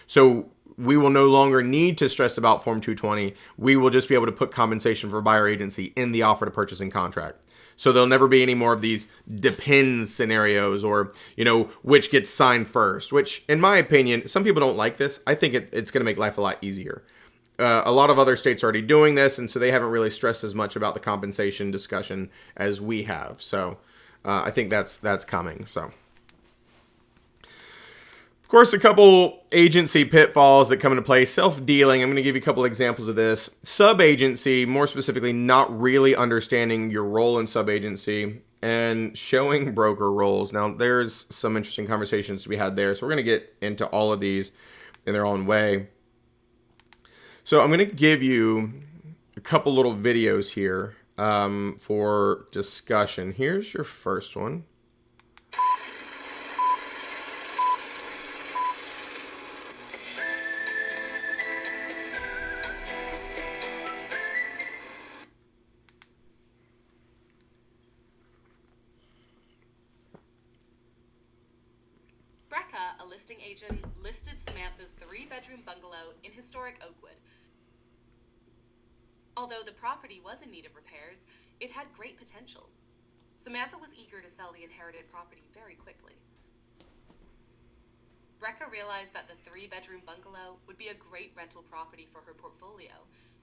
So we will no longer need to stress about Form 220. We will just be able to put compensation for buyer agency in the offer to purchasing contract. So there'll never be any more of these depends scenarios or, which gets signed first, which in my opinion, some people don't like this. I think it's going to make life a lot easier. A lot of other states are already doing this, and so they haven't really stressed as much about the compensation discussion as we have. So I think that's coming. So, of course, a couple agency pitfalls that come into play. Self-dealing, I'm going to give you a couple examples of this. Sub-agency, more specifically, not really understanding your role in sub-agency and showing broker roles. Now, there's some interesting conversations to be had there, so we're going to get into all of these in their own way. So I'm going to give you a couple little videos here for discussion. Here's your first one. Brecca, a listing agent, listed Samantha's 3-bedroom bungalow in historic Oakwood. Although the property was in need of repairs, it had great potential. Samantha was eager to sell the inherited property very quickly. Brecca realized that the 3-bedroom bungalow would be a great rental property for her portfolio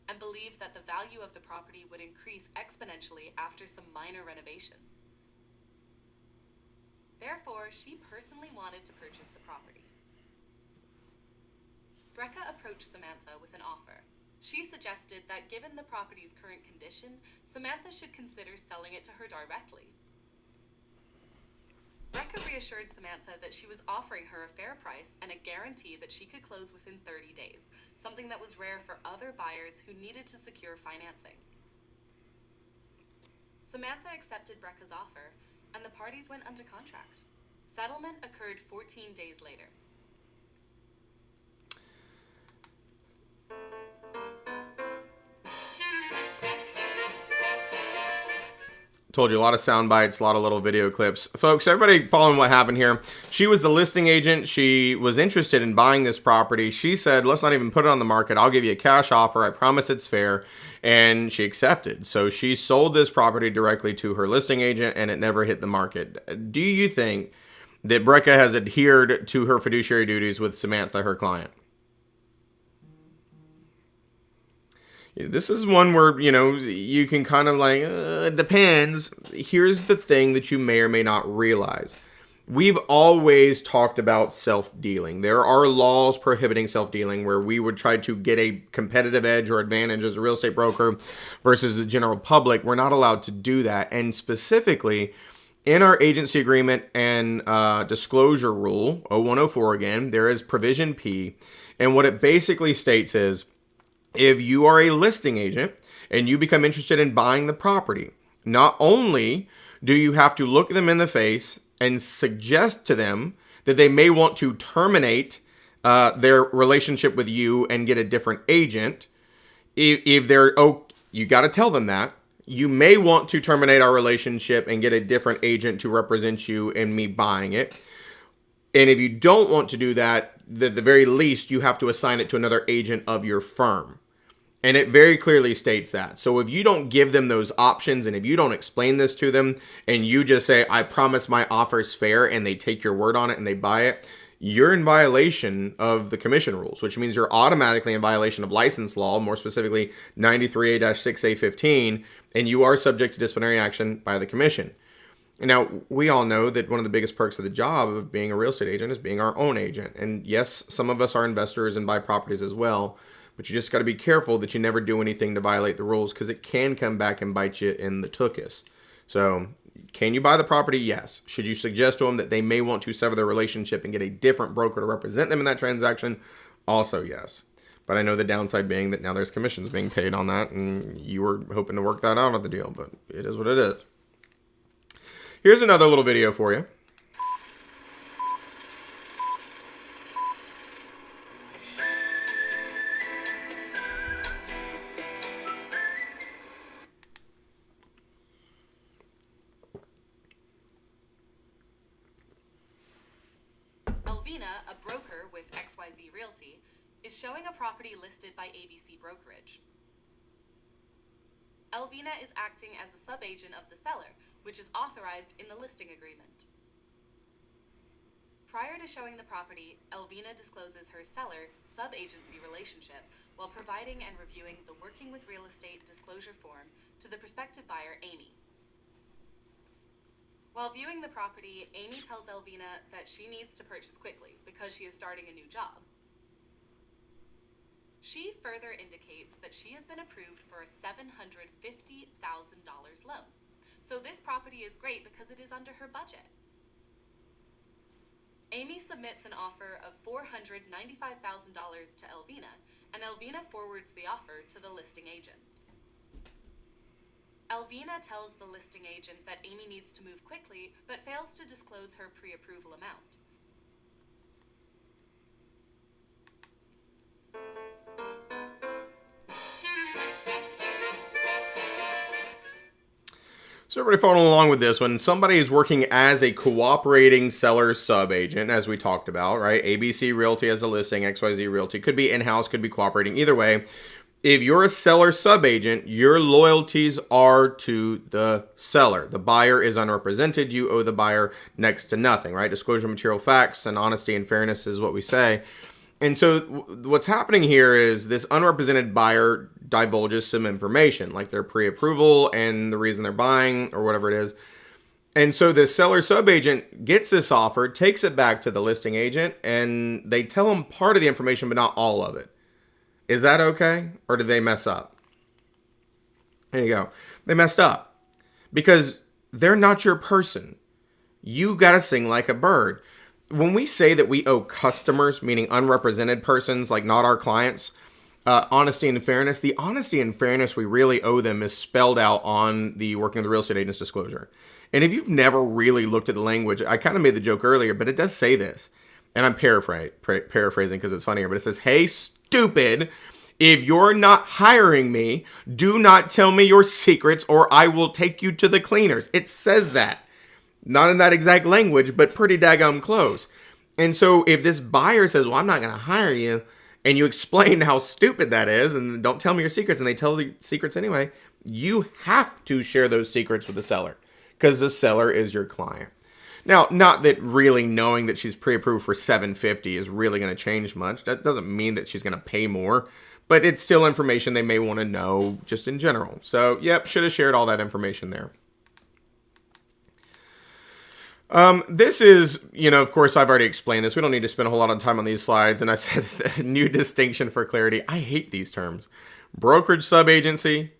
and believed that the value of the property would increase exponentially after some minor renovations. Therefore, she personally wanted to purchase the property. Brecca approached Samantha with an offer. She suggested that given the property's current condition, Samantha should consider selling it to her directly. Brecca reassured Samantha that she was offering her a fair price and a guarantee that she could close within 30 days, something that was rare for other buyers who needed to secure financing. Samantha accepted Brecca's offer, and the parties went under contract. Settlement occurred 14 days later. Told you a lot of sound bites, a lot of little video clips. Folks, everybody following what happened here. She was the listing agent. She was interested in buying this property. She said, let's not even put it on the market. I'll give you a cash offer. I promise it's fair. And she accepted. So she sold this property directly to her listing agent and it never hit the market. Do you think that Brecca has adhered to her fiduciary duties with Samantha, her client? This is one where, you can kind of like, it depends. Here's the thing that you may or may not realize. We've always talked about self-dealing. There are laws prohibiting self-dealing where we would try to get a competitive edge or advantage as a real estate broker versus the general public. We're not allowed to do that. And specifically, in our agency agreement and disclosure rule, 0104 again, there is provision P. And what it basically states is, if you are a listing agent and you become interested in buying the property, not only do you have to look them in the face and suggest to them that they may want to terminate their relationship with you and get a different agent. If they're, you got to tell them that. You may want to terminate our relationship and get a different agent to represent you in me buying it. And if you don't want to do that, at the very least, you have to assign it to another agent of your firm. And it very clearly states that. So if you don't give them those options and if you don't explain this to them and you just say, I promise my offer's fair, and they take your word on it and they buy it, you're in violation of the commission rules, which means you're automatically in violation of license law, more specifically 93A-6A15, and you are subject to disciplinary action by the commission. Now, we all know that one of the biggest perks of the job of being a real estate agent is being our own agent. And yes, some of us are investors and buy properties as well, but you just got to be careful that you never do anything to violate the rules because it can come back and bite you in the tuchus. So, can you buy the property? Yes. Should you suggest to them that they may want to sever their relationship and get a different broker to represent them in that transaction? Also, yes. But I know the downside being that now there's commissions being paid on that, and you were hoping to work that out of the deal, but it is what it is. Here's another little video for you. Elvina, a broker with XYZ Realty, is showing a property listed by ABC Brokerage. Elvina is acting as a subagent of the seller, which is authorized in the listing agreement. Prior to showing the property, Elvina discloses her seller sub-agency relationship while providing and reviewing the Working with Real Estate disclosure form to the prospective buyer, Amy. While viewing the property, Amy tells Elvina that she needs to purchase quickly because she is starting a new job. She further indicates that she has been approved for a $750,000 loan. So this property is great because it is under her budget. Amy submits an offer of $495,000 to Elvina, and Elvina forwards the offer to the listing agent. Elvina tells the listing agent that Amy needs to move quickly, but fails to disclose her pre-approval amount. So everybody following along with this, when somebody is working as a cooperating seller sub-agent, as we talked about, right? ABC Realty as a listing, XYZ Realty, could be in-house, could be cooperating, either way. If you're a seller sub-agent, your loyalties are to the seller. The buyer is unrepresented. You owe the buyer next to nothing, right? Disclosure, material facts, and honesty and fairness is what we say. And so what's happening here is this unrepresented buyer divulges some information, like their pre-approval and the reason they're buying or whatever it is. And so the seller sub-agent gets this offer, takes it back to the listing agent, and they tell them part of the information, but not all of it. Is that okay? Or did they mess up? There you go. They messed up because they're not your person. You got to sing like a bird. When we say that we owe customers, meaning unrepresented persons, like not our clients, honesty and fairness, the honesty and fairness we really owe them is spelled out on the Working with the Real Estate Agents disclosure. And if you've never really looked at the language, I kind of made the joke earlier, but it does say this. And I'm paraphrasing because it's funnier, but it says, hey, stupid, If you're not hiring me, do not tell me your secrets or I will take you to the cleaners. It says that. Not in that exact language, but pretty daggum close. And so if this buyer says, well, I'm not going to hire you, and you explain how stupid that is, and don't tell me your secrets, and they tell the secrets anyway, you have to share those secrets with the seller because the seller is your client. Now, not that really knowing that she's pre-approved for $750 is really going to change much. That doesn't mean that she's going to pay more, but it's still information they may want to know just in general. So, yep, should have shared all that information there. This is, of course, I've already explained this. We don't need to spend a whole lot of time on these slides. And I said the new distinction for clarity. I hate these terms. Brokerage subagency.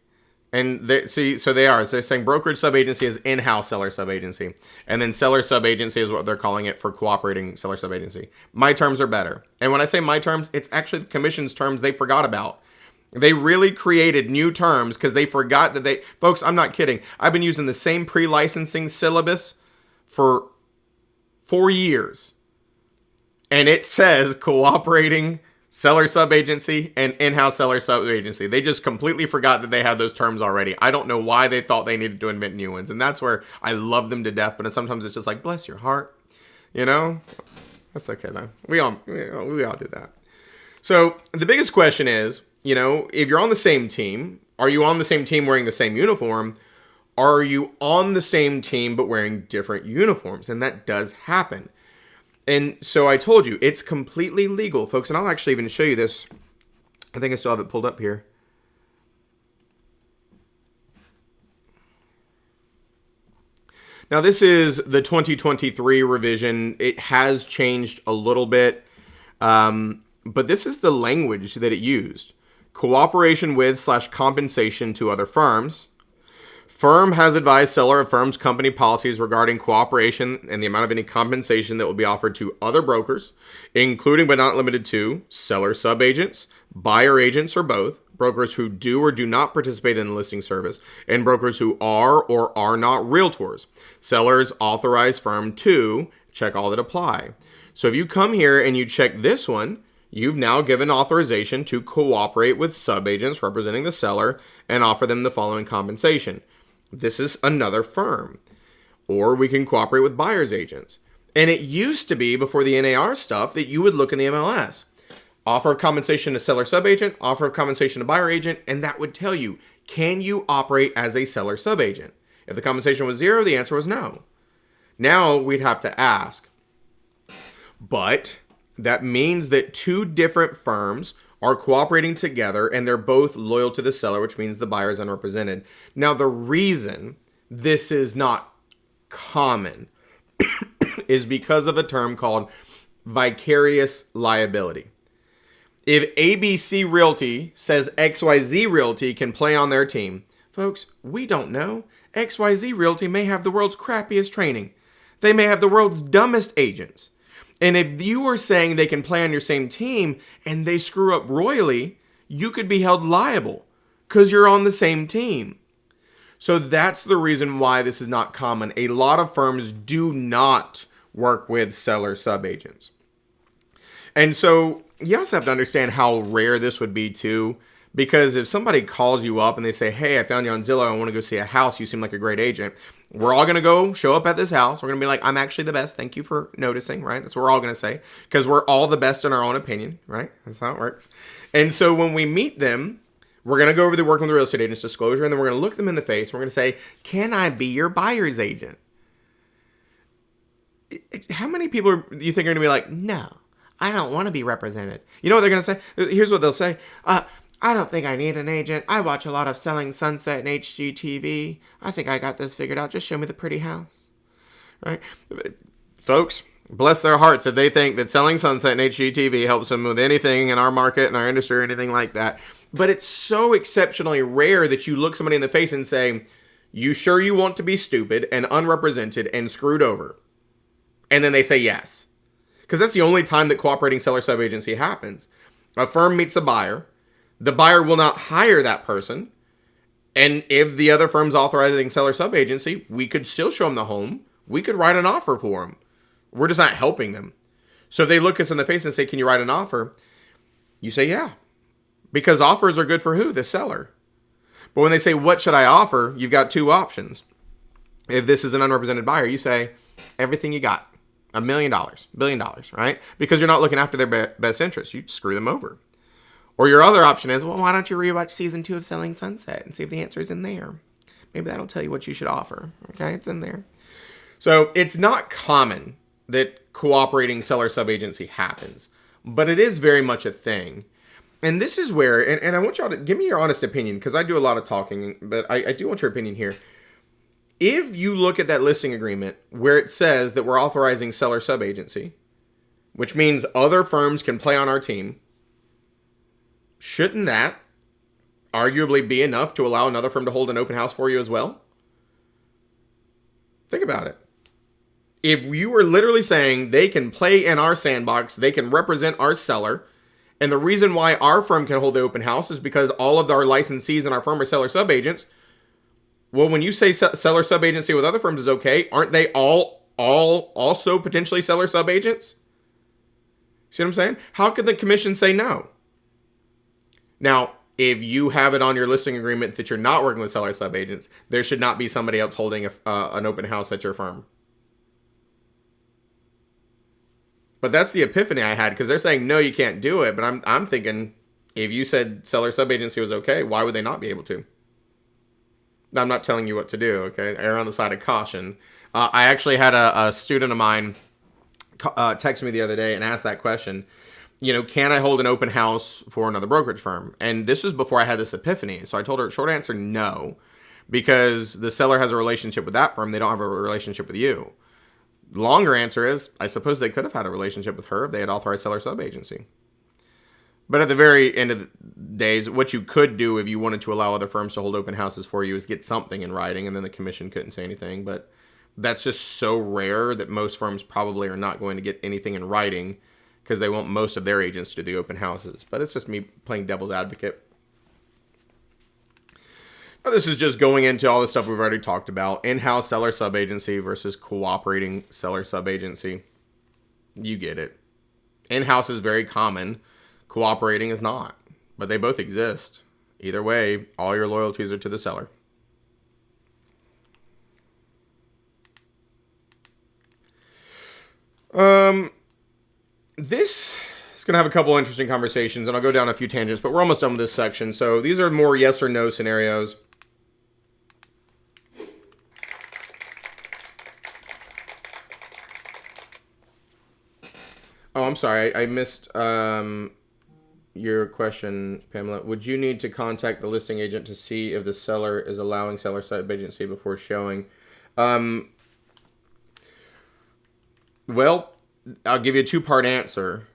And they're saying brokerage subagency is in-house seller subagency. And then seller subagency is what they're calling it for cooperating seller subagency. My terms are better. And when I say my terms, it's actually the commission's terms they forgot about. They really created new terms because they forgot that folks, I'm not kidding. I've been using the same pre-licensing syllabus for 4 years. And it says cooperating seller subagency and in-house seller subagency. They just completely forgot that they had those terms already. I don't know why they thought they needed to invent new ones. And that's where I love them to death. But sometimes it's just like, bless your heart. That's okay though. We all did that. So the biggest question is, if you're on the same team, are you on the same team wearing the same uniform? Are you on the same team but wearing different uniforms? And that does happen. And so I told you, it's completely legal, folks. And I'll actually even show you this. I think I still have it pulled up here. Now, this is the 2023 revision. It has changed a little bit. But this is the language that it used. Cooperation with / compensation to other firms. Firm has advised seller of firm's company policies regarding cooperation and the amount of any compensation that will be offered to other brokers, including but not limited to seller subagents, buyer agents or both, brokers who do or do not participate in the listing service, and brokers who are or are not realtors. Sellers authorize firm to check all that apply. So if you come here and you check this one, you've now given authorization to cooperate with subagents representing the seller and offer them the following compensation. This is another firm. Or we can cooperate with buyer's agents. And it used to be, before the NAR stuff, that you would look in the MLS. Offer of compensation to seller subagent, offer of compensation to buyer agent, and that would tell you, can you operate as a seller subagent? If the compensation was 0, the answer was no. Now we'd have to ask. But that means that 2 different firms are cooperating together and they're both loyal to the seller, which means the buyer is unrepresented. Now, the reason this is not common is because of a term called vicarious liability. If ABC Realty says XYZ Realty can play on their team, folks, we don't know. XYZ Realty may have the world's crappiest training. They may have the world's dumbest agents. And if you are saying they can play on your same team and they screw up royally, you could be held liable because you're on the same team. So that's the reason why this is not common. A lot of firms do not work with seller subagents. And so you also have to understand how rare this would be too. Because if somebody calls you up and they say, hey, I found you on Zillow, I want to go see a house, you seem like a great agent. We're all going to go show up at this house. We're going to be like, I'm actually the best. Thank you for noticing, right? That's what we're all going to say. Because we're all the best in our own opinion, right? That's how it works. And so when we meet them, we're going to go over the working with the real estate agent's disclosure, and then we're going to look them in the face. And we're going to say, can I be your buyer's agent? How many people do you think are going to be like, no, I don't want to be represented? You know what they're going to say? Here's what they'll say. I don't think I need an agent. I watch a lot of Selling Sunset and HGTV. I think I got this figured out. Just show me the pretty house. Right? Folks, bless their hearts if they think that Selling Sunset and HGTV helps them with anything in our market, in our industry, or anything like that. But it's so exceptionally rare that you look somebody in the face and say, you sure you want to be stupid and unrepresented and screwed over? And then they say yes. Because that's the only time that cooperating seller subagency happens. A firm meets a buyer. The buyer will not hire that person. And if the other firm's authorizing seller subagency, we could still show them the home. We could write an offer for them. We're just not helping them. So if they look us in the face and say, can you write an offer? You say, yeah. Because offers are good for who? The seller. But when they say, what should I offer? You've got two options. If this is an unrepresented buyer, you say, everything you got. $1 million, $1 billion, right? Because you're not looking after their best interest. You screw them over. Or your other option is, well, why don't you rewatch season 2 of Selling Sunset and see if the answer is in there? Maybe that'll tell you what you should offer. Okay, it's in there. So it's not common that cooperating seller subagency happens, but it is very much a thing. And this is where, and I want y'all to give me your honest opinion, because I do a lot of talking, but I do want your opinion here. If you look at that listing agreement where it says that we're authorizing seller subagency, which means other firms can play on our team, shouldn't that arguably be enough to allow another firm to hold an open house for you as well? Think about it. If you were literally saying they can play in our sandbox, they can represent our seller, and the reason why our firm can hold the open house is because all of our licensees in our firm are seller subagents. Well, when you say seller subagency with other firms is okay, aren't they all also potentially seller subagents? See what I'm saying? How could the commission say no? Now, if you have it on your listing agreement that you're not working with seller subagents, there should not be somebody else holding an open house at your firm. But that's the epiphany I had, because they're saying, no, you can't do it. But I'm thinking, if you said seller subagency was okay, why would they not be able to? I'm not telling you what to do, okay? Err on the side of caution. I actually had a student of mine text me the other day and asked that question. Can I hold an open house for another brokerage firm? And this was before I had this epiphany. So I told her, short answer, no. Because the seller has a relationship with that firm. They don't have a relationship with you. Longer answer is, I suppose they could have had a relationship with her if they had authorized seller subagency. But at the very end of the days, what you could do if you wanted to allow other firms to hold open houses for you is get something in writing, and then the commission couldn't say anything. But that's just so rare that most firms probably are not going to get anything in writing because they want most of their agents to do the open houses. But it's just me playing devil's advocate. Now, this is just going into all the stuff we've already talked about. In-house seller subagency versus cooperating seller subagency. You get it. In-house is very common. Cooperating is not. But they both exist. Either way, all your loyalties are to the seller. This is going to have a couple interesting conversations, and I'll go down a few tangents, but we're almost done with this section. So these are more yes or no scenarios. Oh, I'm sorry. I missed your question, Pamela. Would you need to contact the listing agent to see if the seller is allowing seller subagency before showing? Well, I'll give you a two-part answer.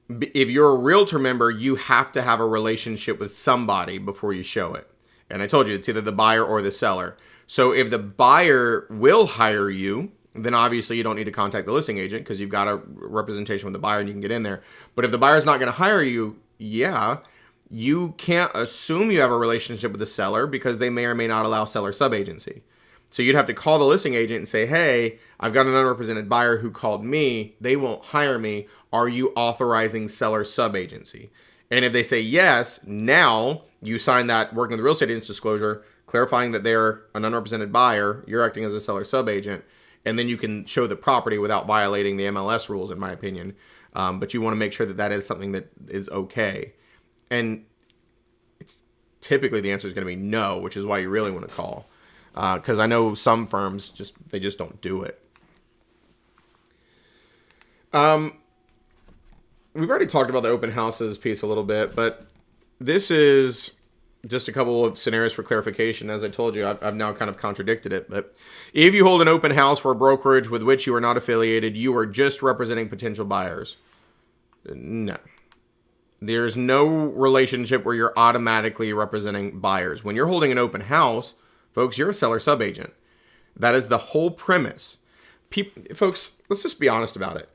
If you're a realtor member, you have to have a relationship with somebody before you show it. And I told you, it's either the buyer or the seller. So if the buyer will hire you, then obviously you don't need to contact the listing agent because you've got a representation with the buyer and you can get in there. But if the buyer's not going to hire you, you can't assume you have a relationship with the seller because they may or may not allow seller subagency. So you'd have to call the listing agent and say, hey, I've got an unrepresented buyer who called me. They won't hire me. Are you authorizing seller subagency? And if they say yes, now you sign that working with the real estate agent's disclosure, clarifying that they're an unrepresented buyer. You're acting as a seller subagent. And then you can show the property without violating the MLS rules, in my opinion. But you want to make sure that that is something that is okay. And it's typically the answer is going to be no, which is why you really want to call. Because I know some firms just don't do it. We've already talked about the open houses piece a little bit, but this is just a couple of scenarios for clarification. As I told you, I've now kind of contradicted it. But if you hold an open house for a brokerage with which you are not affiliated, you are just representing potential buyers. No. There's no relationship where you're automatically representing buyers. When you're holding an open house, folks, you're a seller subagent. That is the whole premise. Folks, let's just be honest about it.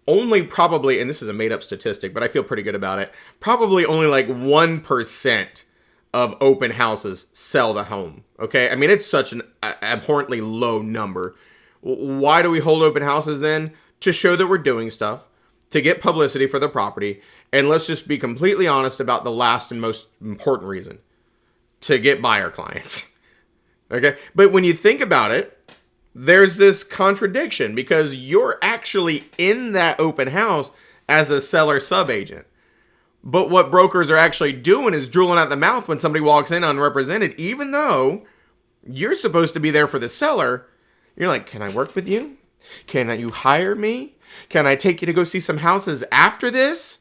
Only probably, and this is a made-up statistic, but I feel pretty good about it, probably only like 1% of open houses sell the home, okay? I mean, it's such an abhorrently low number. Why do we hold open houses then? To show that we're doing stuff, to get publicity for the property. And let's just be completely honest about the last and most important reason: to get buyer clients. Okay. But when you think about it, there's this contradiction because you're actually in that open house as a seller sub-agent. But what brokers are actually doing is drooling out the mouth when somebody walks in unrepresented, even though you're supposed to be there for the seller. You're like, can I work with you? Can you hire me? Can I take you to go see some houses after this?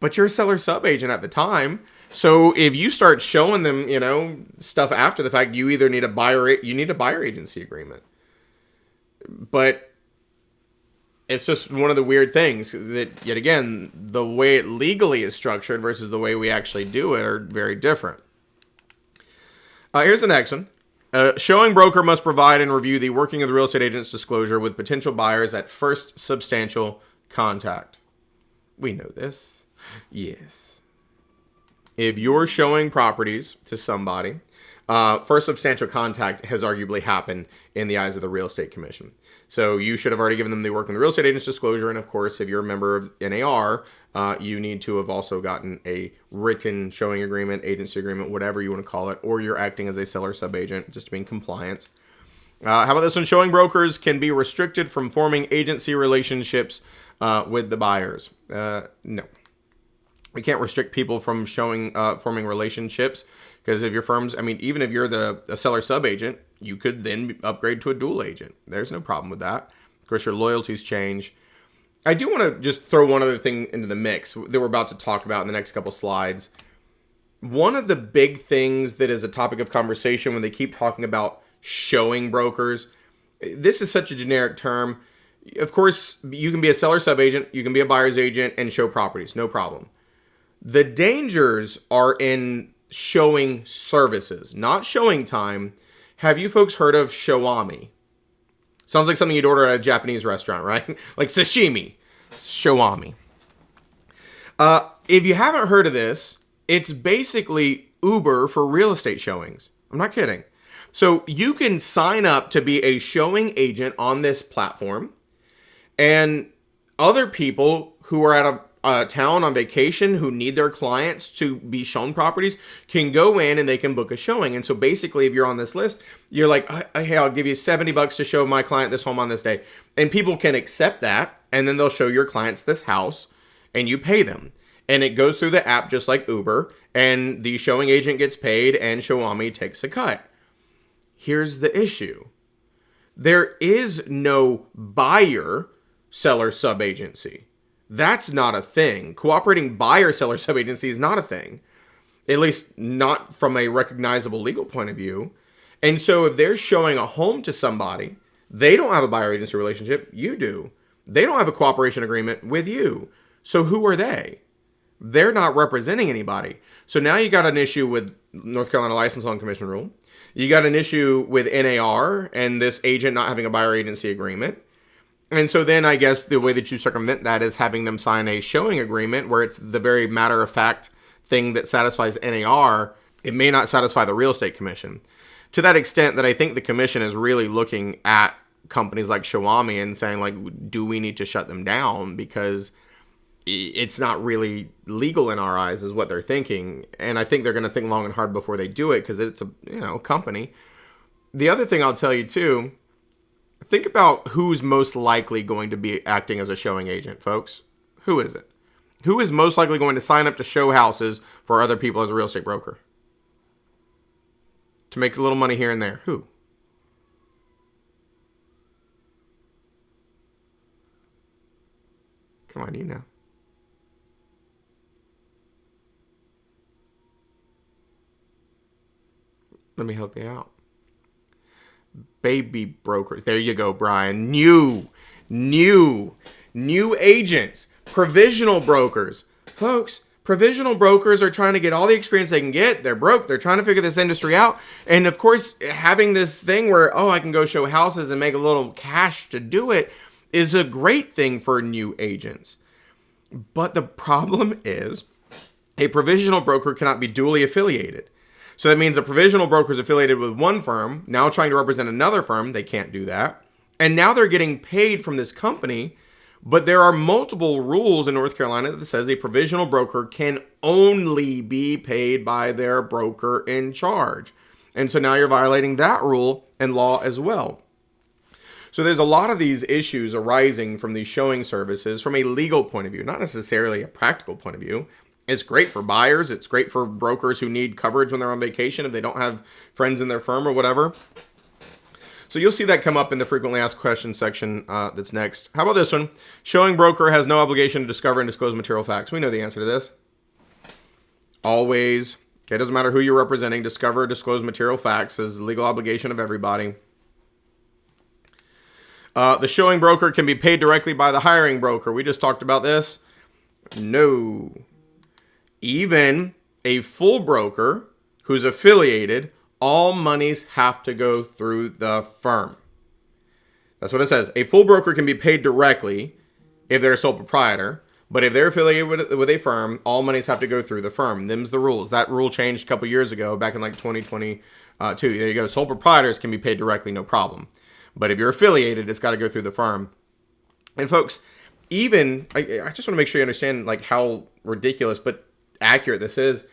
But you're a seller sub-agent at the time. So if you start showing them, stuff after the fact, you either need a buyer agency agreement. But it's just one of the weird things that, yet again, the way it legally is structured versus the way we actually do it are very different. Here's the next one. Showing broker must provide and review the working of the real estate agent's disclosure with potential buyers at first substantial contact. We know this. Yes. If you're showing properties to somebody, first substantial contact has arguably happened in the eyes of the real estate commission. So you should have already given them the work on the real estate agent's disclosure. And of course, if you're a member of NAR, you need to have also gotten a written showing agreement, agency agreement, whatever you want to call it, or you're acting as a seller sub-agent just to be in compliance. How about this one? Showing brokers can be restricted from forming agency relationships with the buyers. No. We can't restrict people from forming relationships, because if your firm's, even if you're a seller sub-agent, you could then upgrade to a dual agent. There's no problem with that. Of course, your loyalties change. I do want to just throw one other thing into the mix that we're about to talk about in the next couple slides. One of the big things that is a topic of conversation when they keep talking about showing brokers, this is such a generic term. Of course, you can be a seller sub-agent, you can be a buyer's agent and show properties, no problem. The dangers are in showing services, not showing time. Have you folks heard of showami? Sounds like something you'd order at a Japanese restaurant, right? Like sashimi. Showami. If you haven't heard of this, it's basically Uber for real estate showings. I'm not kidding. So you can sign up to be a showing agent on this platform, and other people who are at a town on vacation who need their clients to be shown properties can go in and they can book a showing. And so basically, if you're on this list, you're like, hey, I'll give you $70 to show my client this home on this day. And people can accept that. And then they'll show your clients this house and you pay them. And it goes through the app just like Uber, and the showing agent gets paid and Showami takes a cut. Here's the issue. There is no buyer seller sub-agency. That's not a thing. Cooperating buyer-seller sub-agency is not a thing. At least not from a recognizable legal point of view. And so if they're showing a home to somebody, they don't have a buyer-agency relationship. You do. They don't have a cooperation agreement with you. So who are they? They're not representing anybody. So now you got an issue with North Carolina License and Commission Rule. You got an issue with NAR and this agent not having a buyer-agency agreement. And so then I guess the way that you circumvent that is having them sign a showing agreement where it's the very matter-of-fact thing that satisfies NAR. It may not satisfy the real estate commission. To that extent that I think the commission is really looking at companies like Showami and saying, like, do we need to shut them down? Because it's not really legal in our eyes is what they're thinking. And I think they're going to think long and hard before they do it because it's a company. The other thing I'll tell you too, think about who's most likely going to be acting as a showing agent, folks. Who is it? Who is most likely going to sign up to show houses for other people as a real estate broker? To make a little money here and there. Who? Come on, you know. Let me help you out. Baby brokers. There you go, Brian. New agents. Provisional brokers. Folks, provisional brokers are trying to get all the experience they can get. They're broke. They're trying to figure this industry out. And of course, having this thing where, I can go show houses and make a little cash to do it is a great thing for new agents. But the problem is a provisional broker cannot be duly affiliated. So that means a provisional broker is affiliated with one firm, now trying to represent another firm. They can't do that. And now they're getting paid from this company But there are multiple rules in North Carolina that says a provisional broker can only be paid by their broker in charge. And so now you're violating that rule and law as well. So there's a lot of these issues arising from these showing services from a legal point of view, not necessarily a practical point of view. It's great for buyers. It's great for brokers who need coverage when they're on vacation if they don't have friends in their firm or whatever. So you'll see that come up in the frequently asked questions section that's next. How about this one? Showing broker has no obligation to discover and disclose material facts. We know the answer to this. Always. Okay, it doesn't matter who you're representing. Discover or disclose material facts is the legal obligation of everybody. The showing broker can be paid directly by the hiring broker. We just talked about this. No. Even a full broker who's affiliated, all monies have to go through the firm. That's what it says. A full broker can be paid directly if they're a sole proprietor, but if they're affiliated with a firm, all monies have to go through the firm. Them's the rules. That rule changed a couple years ago, back in like 2022. There you go. Sole proprietors can be paid directly, no problem. But if you're affiliated, it's got to go through the firm. And folks, even, I just want to make sure you understand like how ridiculous but accurate this is.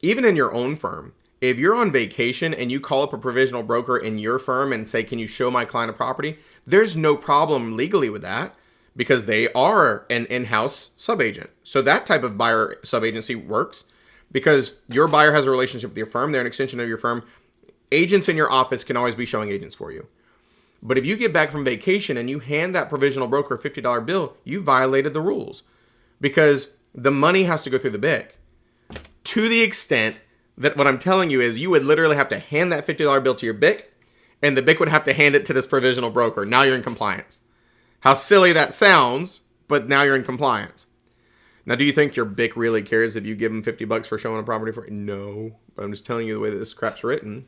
Even in your own firm, if you're on vacation and you call up a provisional broker in your firm and say, can you show my client a property? There's no problem legally with that because they are an in-house subagent. So that type of buyer subagency works because your buyer has a relationship with your firm. They're an extension of your firm. Agents in your office can always be showing agents for you. But if you get back from vacation and you hand that provisional broker a $50 bill, you violated the rules because the money has to go through the BIC. To the extent that what I'm telling you is you would literally have to hand that $50 bill to your BIC and the BIC would have to hand it to this provisional broker. Now you're in compliance. How silly that sounds, but now you're in compliance. Now, do you think your BIC really cares if you give them $50 for showing a property for it? No, but I'm just telling you the way that this crap's written.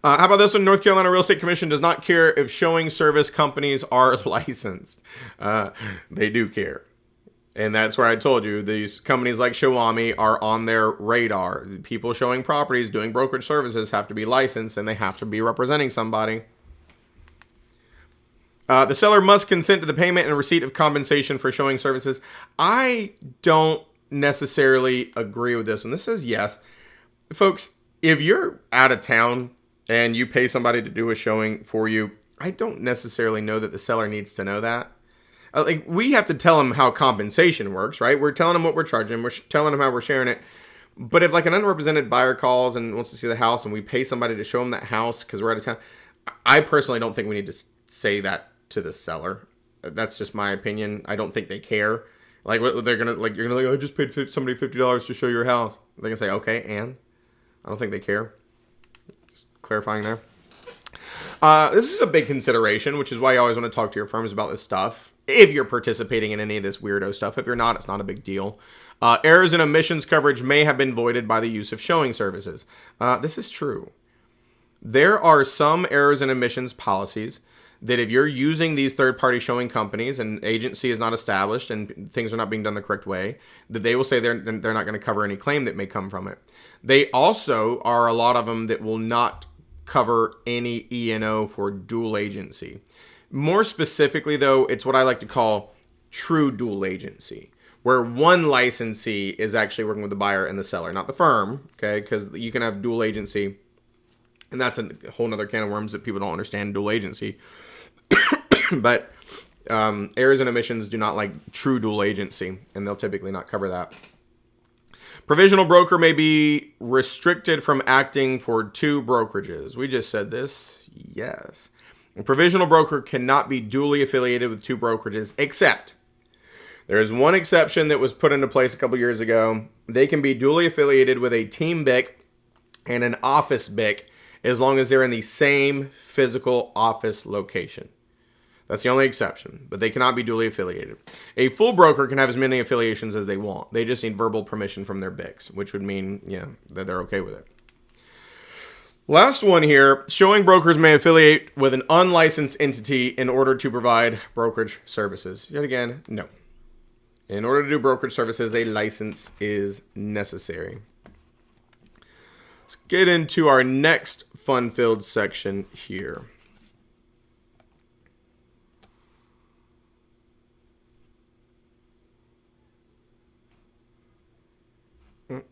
How about this one? North Carolina Real Estate Commission does not care if showing service companies are licensed. They do care. And that's where I told you these companies like Shawami are on their radar. People showing properties, doing brokerage services have to be licensed and they have to be representing somebody. The seller must consent to the payment and receipt of compensation for showing services. I don't necessarily agree with this. And this says yes. Folks, if you're out of town and you pay somebody to do a showing for you, I don't necessarily know that the seller needs to know that. Like, we have to tell them how compensation works, right? We're telling them what we're charging. We're telling them how we're sharing it. But if like an unrepresented buyer calls and wants to see the house and we pay somebody to show them that house because we're out of town, I personally don't think we need to say that to the seller. That's just my opinion. I don't think they care. Like, what they're going to, like, you're going to like, I just paid somebody $50 to show your house. They can say, okay, and? I don't think they care. Just clarifying there. This is a big consideration, which is why you always want to talk to your firms about this stuff. If you're participating in any of this weirdo stuff. If you're not, it's not a big deal. Errors in omissions coverage may have been voided by the use of showing services. This is true. There are some errors and omissions policies that if you're using these third-party showing companies and agency is not established and things are not being done the correct way, that they will say they're not going to cover any claim that may come from it. They also are a lot of them that will not cover any E&O for dual agency. More specifically, though, it's what I like to call true dual agency, where one licensee is actually working with the buyer and the seller, not the firm, okay? Because you can have dual agency, and that's a whole other can of worms that people don't understand dual agency. But errors and omissions do not like true dual agency, and they'll typically not cover that. Provisional broker may be restricted from acting for two brokerages. We just said this. Yes. A provisional broker cannot be duly affiliated with two brokerages, except there is one exception that was put into place a couple years ago. They can be duly affiliated with a team BIC and an office BIC as long as they're in the same physical office location. That's the only exception, but they cannot be duly affiliated. A full broker can have as many affiliations as they want. They just need verbal permission from their BICs, which would mean, that they're okay with it. Last one here, showing brokers may affiliate with an unlicensed entity in order to provide brokerage services. Yet again, no. In order to do brokerage services, a license is necessary. Let's get into our next fun-filled section here. I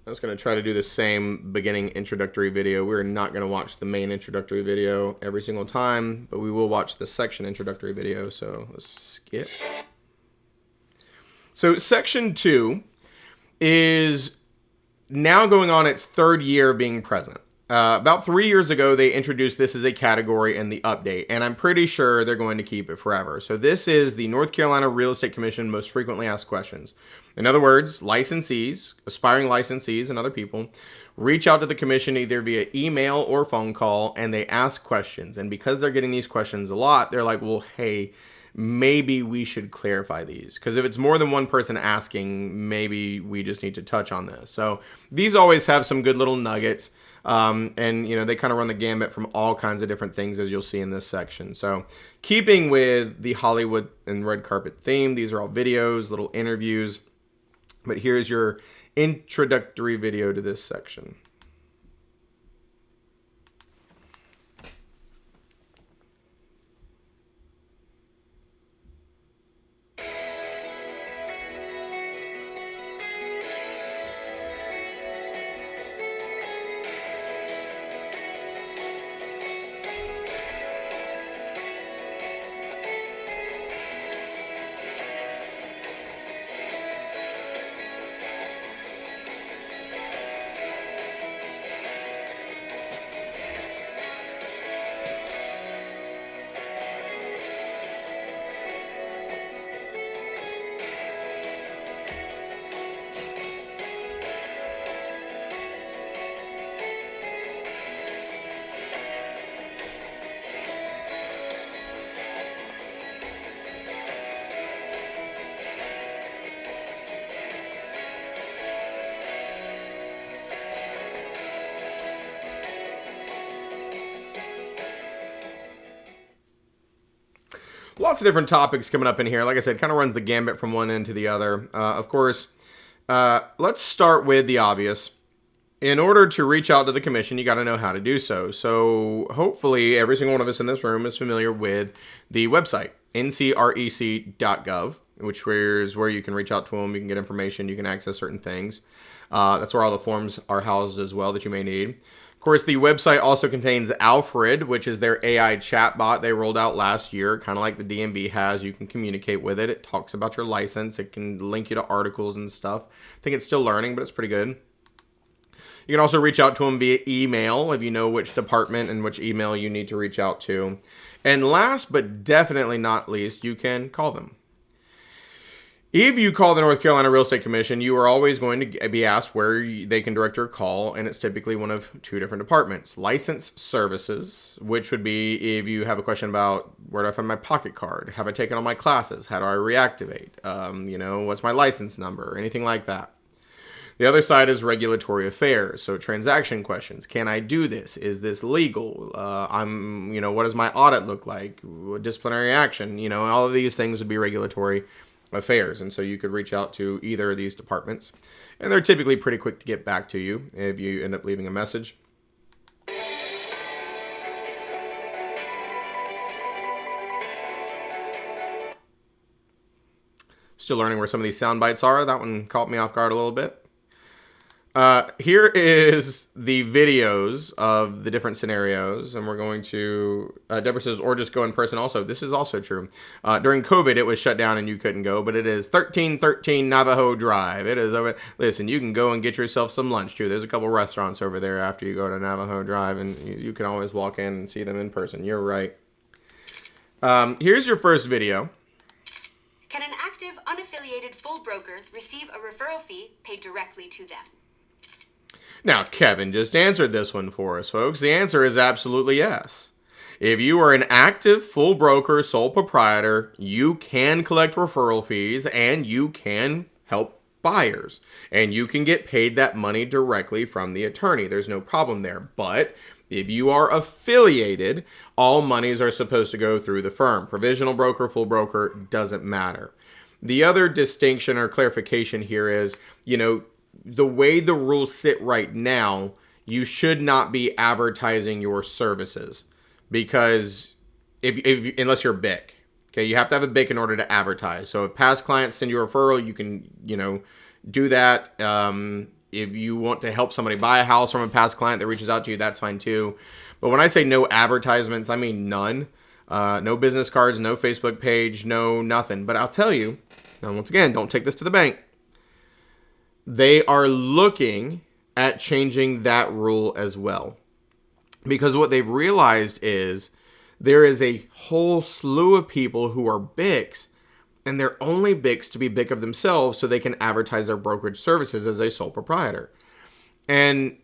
was going to try to do the same beginning introductory video. We're not going to watch the main introductory video every single time, but we will watch the section introductory video. So let's skip. So section 2 is now going on its third year of being present. About 3 years ago, they introduced this as a category in the update, and I'm pretty sure they're going to keep it forever. So this is the North Carolina Real Estate Commission most frequently asked questions. In other words, licensees, aspiring licensees, and other people reach out to the commission either via email or phone call, and they ask questions. And because they're getting these questions a lot, they're like, well, hey, maybe we should clarify these. Because if it's more than one person asking, maybe we just need to touch on this. So these always have some good little nuggets. And, you know, they kind of run the gambit from all kinds of different things, as you'll see in this section. So keeping with the Hollywood and red carpet theme, these are all videos, little interviews. But here's your introductory video to this section. Lots of different topics coming up in here. Like I said, kind of runs the gambit from one end to the other. Of course, let's start with the obvious. In order to reach out to the commission, you got to know how to do so. So hopefully every single one of us in this room is familiar with the website, ncrec.gov, which is where you can reach out to them. You can get information. You can access certain things. That's where all the forms are housed as well that you may need. Of course, the website also contains Alfred, which is their AI chatbot they rolled out last year, kind of like the DMV has. You can communicate with it. It talks about your license. It can link you to articles and stuff. I think it's still learning, but it's pretty good. You can also reach out to them via email if you know which department and which email you need to reach out to. And last but definitely not least, you can call them. If you call the North Carolina Real Estate Commission, you are always going to be asked where they can direct your call, and it's typically one of two different departments. License services, which would be if you have a question about where do I find my pocket card? Have I taken all my classes? How do I reactivate? What's my license number? Anything like that. The other side is regulatory affairs, so transaction questions. Can I do this? Is this legal? What does my audit look like? Disciplinary action? All of these things would be regulatory affairs, and so you could reach out to either of these departments, and they're typically pretty quick to get back to you if you end up leaving a message. Still learning where some of these sound bites are. That one caught me off guard a little bit. Here is the videos of the different scenarios, and we're going to, Deborah says, or just go in person also. This is also true. During COVID, it was shut down and you couldn't go, but it is 1313 Navajo Drive. It is over. Listen, you can go and get yourself some lunch too. There's a couple restaurants over there after you go to Navajo Drive, and you can always walk in and see them in person. You're right. Here's your first video. Can an active, unaffiliated full broker receive a referral fee paid directly to them? Now, Kevin just answered this one for us, folks. The answer is absolutely yes. If you are an active, full broker, sole proprietor, you can collect referral fees and you can help buyers. And you can get paid that money directly from the attorney. There's no problem there. But if you are affiliated, all monies are supposed to go through the firm. Provisional broker, full broker, doesn't matter. The other distinction or clarification here is, the way the rules sit right now, you should not be advertising your services, because if unless you're BIC. Okay, you have to have a BIC in order to advertise. So if past clients send you a referral, you can, do that. If you want to help somebody buy a house from a past client that reaches out to you, that's fine too. But when I say no advertisements, I mean none. No business cards, no Facebook page, no nothing. But I'll tell you, and once again, don't take this to the bank. They are looking at changing that rule as well. Because what they've realized is there is a whole slew of people who are BICs, and they're only BICs to be BIC of themselves so they can advertise their brokerage services as a sole proprietor. And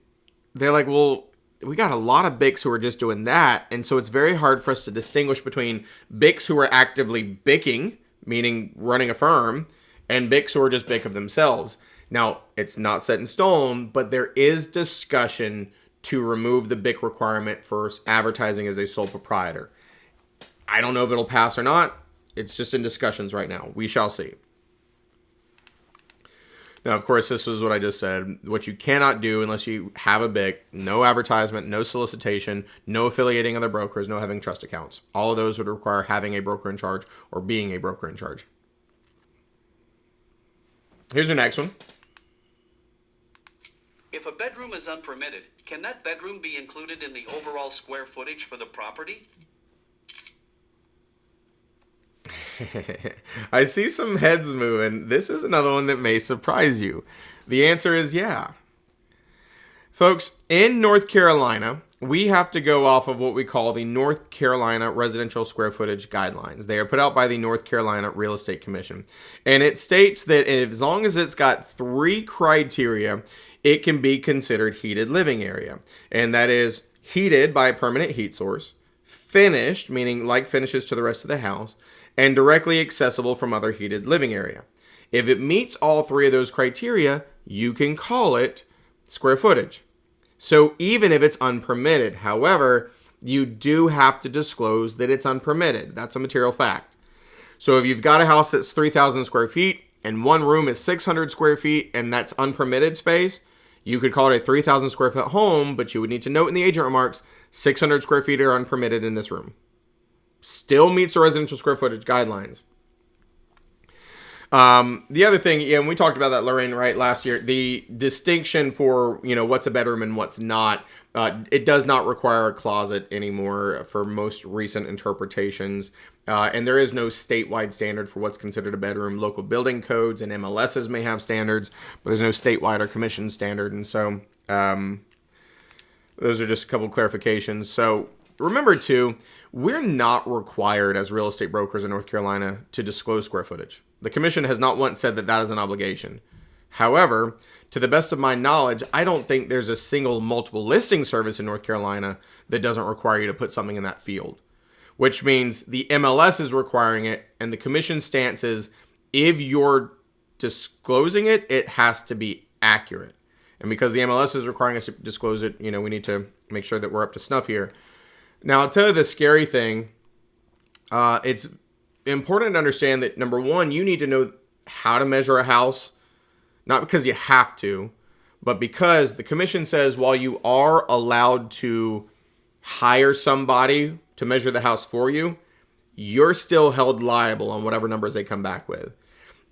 they're like, well, we got a lot of BICs who are just doing that, and so it's very hard for us to distinguish between BICs who are actively BICing, meaning running a firm, and BICs who are just BIC of themselves. Now, it's not set in stone, but there is discussion to remove the BIC requirement for advertising as a sole proprietor. I don't know if it'll pass or not. It's just in discussions right now. We shall see. Now, of course, this is what I just said. What you cannot do unless you have a BIC, no advertisement, no solicitation, no affiliating other brokers, no having trust accounts. All of those would require having a broker in charge or being a broker in charge. Here's your next one. If a bedroom is unpermitted, can that bedroom be included in the overall square footage for the property? I see some heads moving. This is another one that may surprise you. The answer is yeah. Folks, in North Carolina, we have to go off of what we call the North Carolina Residential Square Footage Guidelines. They are put out by the North Carolina Real Estate Commission. And it states that as long as it's got 3 criteria, it can be considered heated living area. And that is heated by a permanent heat source, finished, meaning like finishes to the rest of the house, and directly accessible from other heated living area. If it meets all 3 of those criteria, you can call it square footage. So even if it's unpermitted, however, you do have to disclose that it's unpermitted. That's a material fact. So if you've got a house that's 3,000 square feet and one room is 600 square feet and that's unpermitted space, you could call it a 3,000 square foot home, but you would need to note in the agent remarks, 600 square feet are unpermitted in this room. Still meets the residential square footage guidelines. The other thing, and we talked about that, Lorraine, right, last year, the distinction for, what's a bedroom and what's not, it does not require a closet anymore for most recent interpretations. And there is no statewide standard for what's considered a bedroom. Local building codes and MLSs may have standards, but there's no statewide or commission standard. And so those are just a couple of clarifications. So remember, too, we're not required as real estate brokers in North Carolina to disclose square footage. The commission has not once said that that is an obligation. However, to the best of my knowledge, I don't think there's a single multiple listing service in North Carolina that doesn't require you to put something in that field, which means the MLS is requiring it, and the commission stance is if you're disclosing it, it has to be accurate. And because the MLS is requiring us to disclose it, we need to make sure that we're up to snuff here. Now, I'll tell you the scary thing. It's important to understand that, number one, you need to know how to measure a house, not because you have to, but because the commission says while you are allowed to hire somebody to measure the house for you, you're still held liable on whatever numbers they come back with.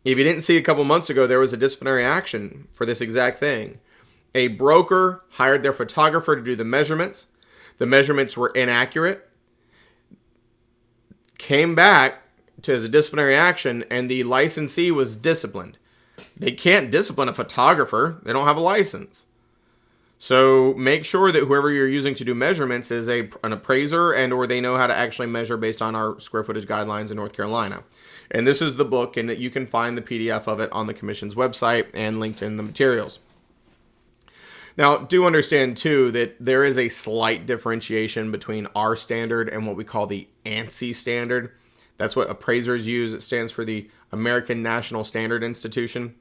If you didn't see a couple months ago, there was a disciplinary action for this exact thing. A broker hired their photographer to do the measurements. The measurements were inaccurate. Came back as a disciplinary action, and the licensee was disciplined. They can't discipline a photographer. They don't have a license. So make sure that whoever you're using to do measurements is an appraiser and or they know how to actually measure based on our square footage guidelines in North Carolina. And this is the book, and you can find the PDF of it on the commission's website and linked in the materials. Now, do understand, too, that there is a slight differentiation between our standard and what we call the ANSI standard. That's what appraisers use. It stands for the American National Standard Institution.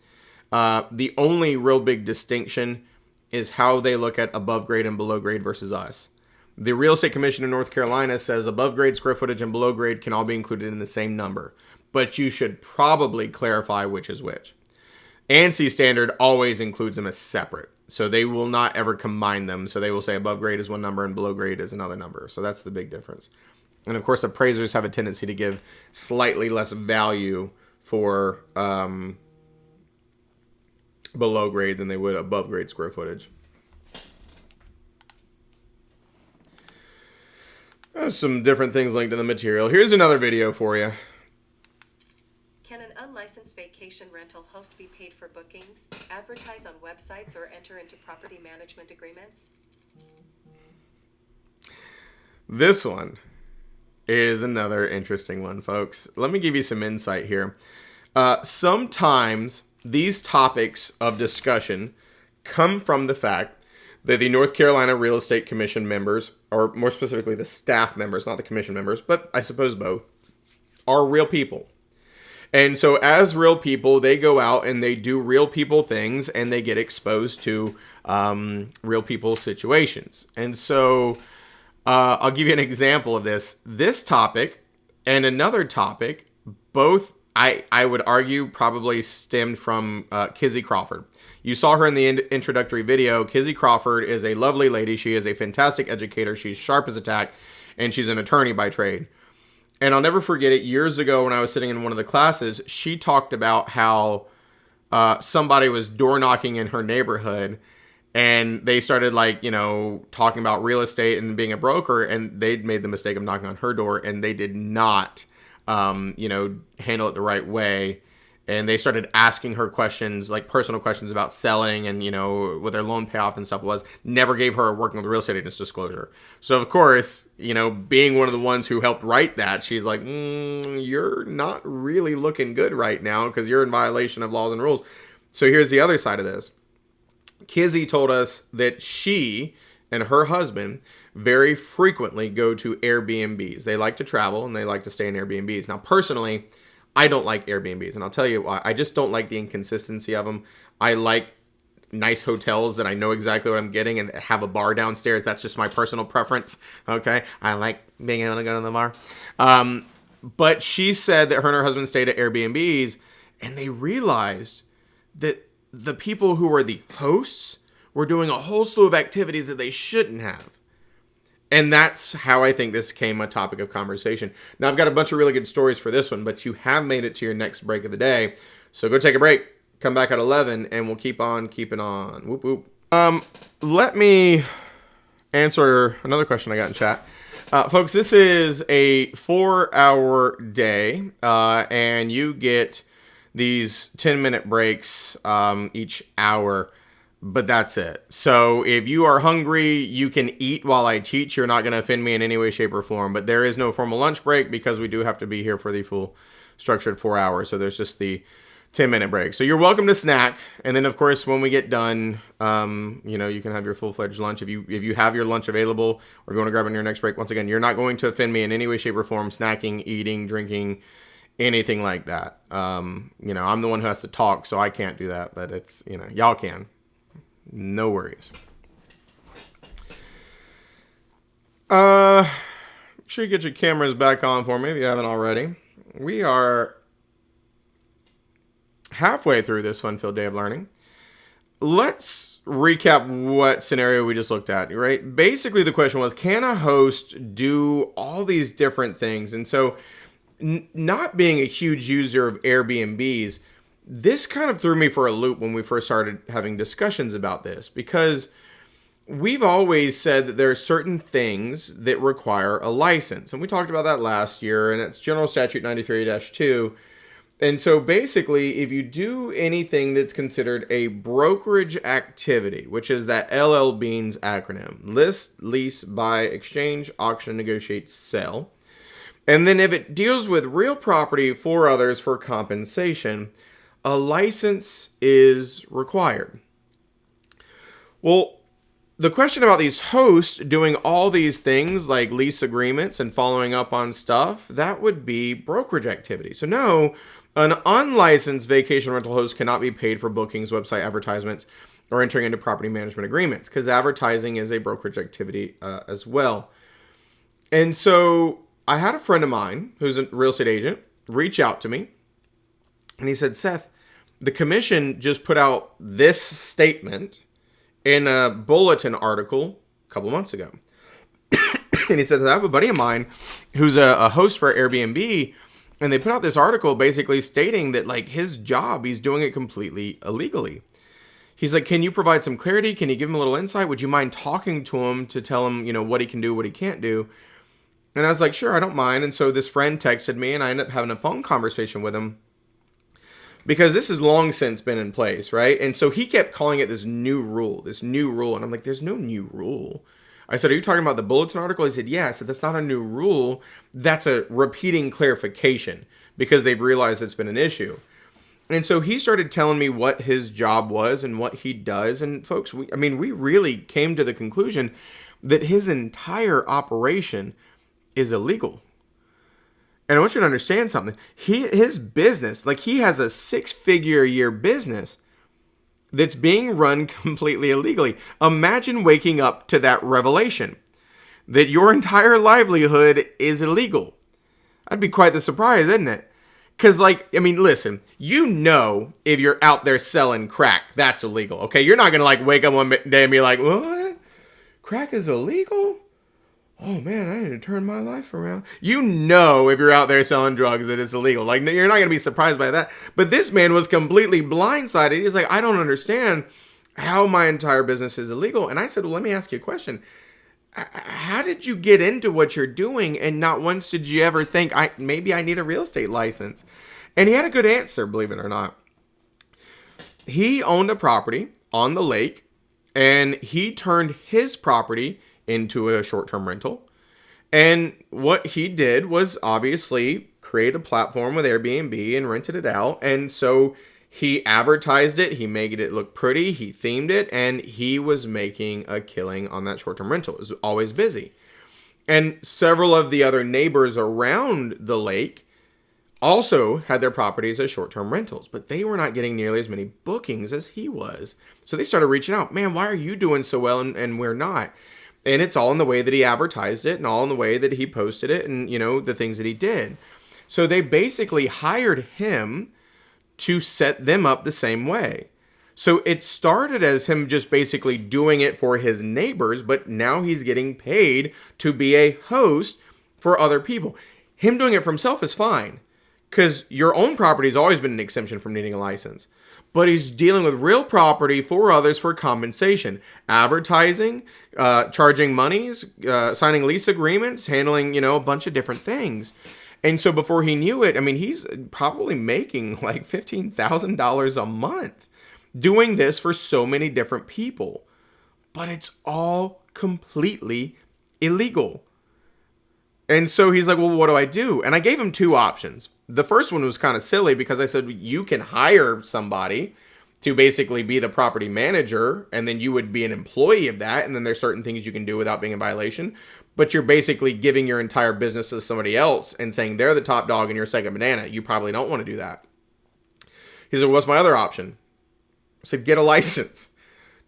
The only real big distinction is how they look at above grade and below grade versus us. The Real Estate Commission in North Carolina says above grade square footage and below grade can all be included in the same number, but you should probably clarify which is which. ANSI standard always includes them as separate, so they will not ever combine them. So they will say above grade is one number and below grade is another number. So that's the big difference. And of course, appraisers have a tendency to give slightly less value for below grade than they would above grade square footage. There's some different things linked in the material. Here's another video for you. Can an unlicensed vacation rental host be paid for bookings, advertise on websites, or enter into property management agreements? This one is another interesting one, folks. Let me give you some insight here. Sometimes these topics of discussion come from the fact that the North Carolina Real Estate Commission members, or more specifically the staff members, not the commission members, but I suppose both, are real people. And so as real people, they go out and they do real people things and they get exposed to real people situations. And so I'll give you an example of this. This topic and another topic, both I would argue probably stemmed from Kizzy Crawford. You saw her in the introductory video. Kizzy Crawford is a lovely lady. She is a fantastic educator. She's sharp as a tack, and she's an attorney by trade. And I'll never forget it. Years ago when I was sitting in one of the classes, she talked about how somebody was door knocking in her neighborhood, and they started talking about real estate and being a broker, and they'd made the mistake of knocking on her door, and they did not handle it the right way. And they started asking her questions, like personal questions about selling and, what their loan payoff and stuff was. Never gave her a working with a real estate agent's disclosure. So, of course, being one of the ones who helped write that, she's like, you're not really looking good right now because you're in violation of laws and rules. So here's the other side of this. Kizzy told us that she and her husband very frequently go to Airbnbs. They like to travel and they like to stay in Airbnbs. Now, personally, I don't like Airbnbs, and I'll tell you why. I just don't like the inconsistency of them. I like nice hotels that I know exactly what I'm getting and have a bar downstairs. That's just my personal preference, okay? I like being able to go to the bar. But she said that her and her husband stayed at Airbnbs, and they realized that the people who were the hosts were doing a whole slew of activities that they shouldn't have. And that's how I think this became a topic of conversation. Now, I've got a bunch of really good stories for this one, but you have made it to your next break of the day. So go take a break, come back at 11, and we'll keep on keeping on. Whoop, whoop. Let me answer another question I got in chat. Folks, this is a 4-hour day, and you get these 10-minute breaks each hour. But that's it. So if you are hungry, you can eat while I teach. You're not going to offend me in any way, shape, or form. But there is no formal lunch break because we do have to be here for the full structured 4 hours. So there's just the 10-minute break. So you're welcome to snack. And then, of course, when we get done, you can have your full-fledged lunch. If you have your lunch available or if you want to grab it in your next break, once again, you're not going to offend me in any way, shape, or form, snacking, eating, drinking, anything like that. I'm the one who has to talk, so I can't do that. But it's, y'all can. No worries. Make sure you get your cameras back on for me if you haven't already. We are halfway through this fun-filled day of learning. Let's recap what scenario we just looked at, right? Basically, the question was, can a host do all these different things? And so, not being a huge user of Airbnbs, this kind of threw me for a loop when we first started having discussions about this, because we've always said that there are certain things that require a license. And we talked about that last year, and it's General Statute 93-2. And so basically, if you do anything that's considered a brokerage activity, which is that LL-Beans acronym, list, lease, buy, exchange, auction, negotiate, sell. And then if it deals with real property for others for compensation, a license is required. Well, the question about these hosts doing all these things like lease agreements and following up on stuff, that would be brokerage activity. So no, an unlicensed vacation rental host cannot be paid for bookings, website advertisements, or entering into property management agreements, because advertising is a brokerage activity as well. And so I had a friend of mine who's a real estate agent reach out to me. And he said, Seth, the commission just put out this statement in a bulletin article a couple months ago. And he said, I have a buddy of mine who's a host for Airbnb, and they put out this article basically stating that, like, his job, he's doing it completely illegally. He's like, can you provide some clarity? Can you give him a little insight? Would you mind talking to him to tell him, what he can do, what he can't do? And I was like, sure, I don't mind. And so this friend texted me, and I ended up having a phone conversation with him, because this has long since been in place, right? And so he kept calling it this new rule. And I'm like, there's no new rule. I said, are you talking about the bulletin article? He said, yeah. I said, that's not a new rule. That's a repeating clarification, because they've realized it's been an issue. And so he started telling me what his job was and what he does. And folks, we really came to the conclusion that his entire operation is illegal. And I want you to understand something. His business, like, he has a 6-figure a year business that's being run completely illegally. Imagine waking up to that revelation that your entire livelihood is illegal. That'd be quite the surprise, isn't it? Because, listen, if you're out there selling crack, that's illegal, okay? You're not going to, wake up one day and be like, what? Crack is illegal? Oh, man, I need to turn my life around. If you're out there selling drugs, that it's illegal. You're not going to be surprised by that. But this man was completely blindsided. He's like, I don't understand how my entire business is illegal. And I said, well, let me ask you a question. How did you get into what you're doing? And not once did you ever think, maybe I need a real estate license? And he had a good answer, believe it or not. He owned a property on the lake, and he turned his property into a short-term rental. And what he did was obviously create a platform with Airbnb and rented it out. And so he advertised it, he made it look pretty, he themed it, and he was making a killing on that short-term rental. It was always busy. And several of the other neighbors around the lake also had their properties as short-term rentals, but they were not getting nearly as many bookings as he was. So they started reaching out, man, why are you doing so well and we're not? And it's all in the way that he advertised it and all in the way that he posted it and, the things that he did. So they basically hired him to set them up the same way. So it started as him just basically doing it for his neighbors, but now he's getting paid to be a host for other people. Him doing it for himself is fine, because your own property has always been an exemption from needing a license. But he's dealing with real property for others for compensation, advertising, charging monies, signing lease agreements, handling, a bunch of different things. And so before he knew it, he's probably making like $15,000 a month doing this for so many different people. But it's all completely illegal. And so he's like, well, what do I do? And I gave him 2 options. The first one was kind of silly, because I said, you can hire somebody to basically be the property manager, and then you would be an employee of that. And then there's certain things you can do without being in violation. But you're basically giving your entire business to somebody else and saying they're the top dog and you're second banana. You probably don't want to do that. He said, what's my other option? I said, get a license.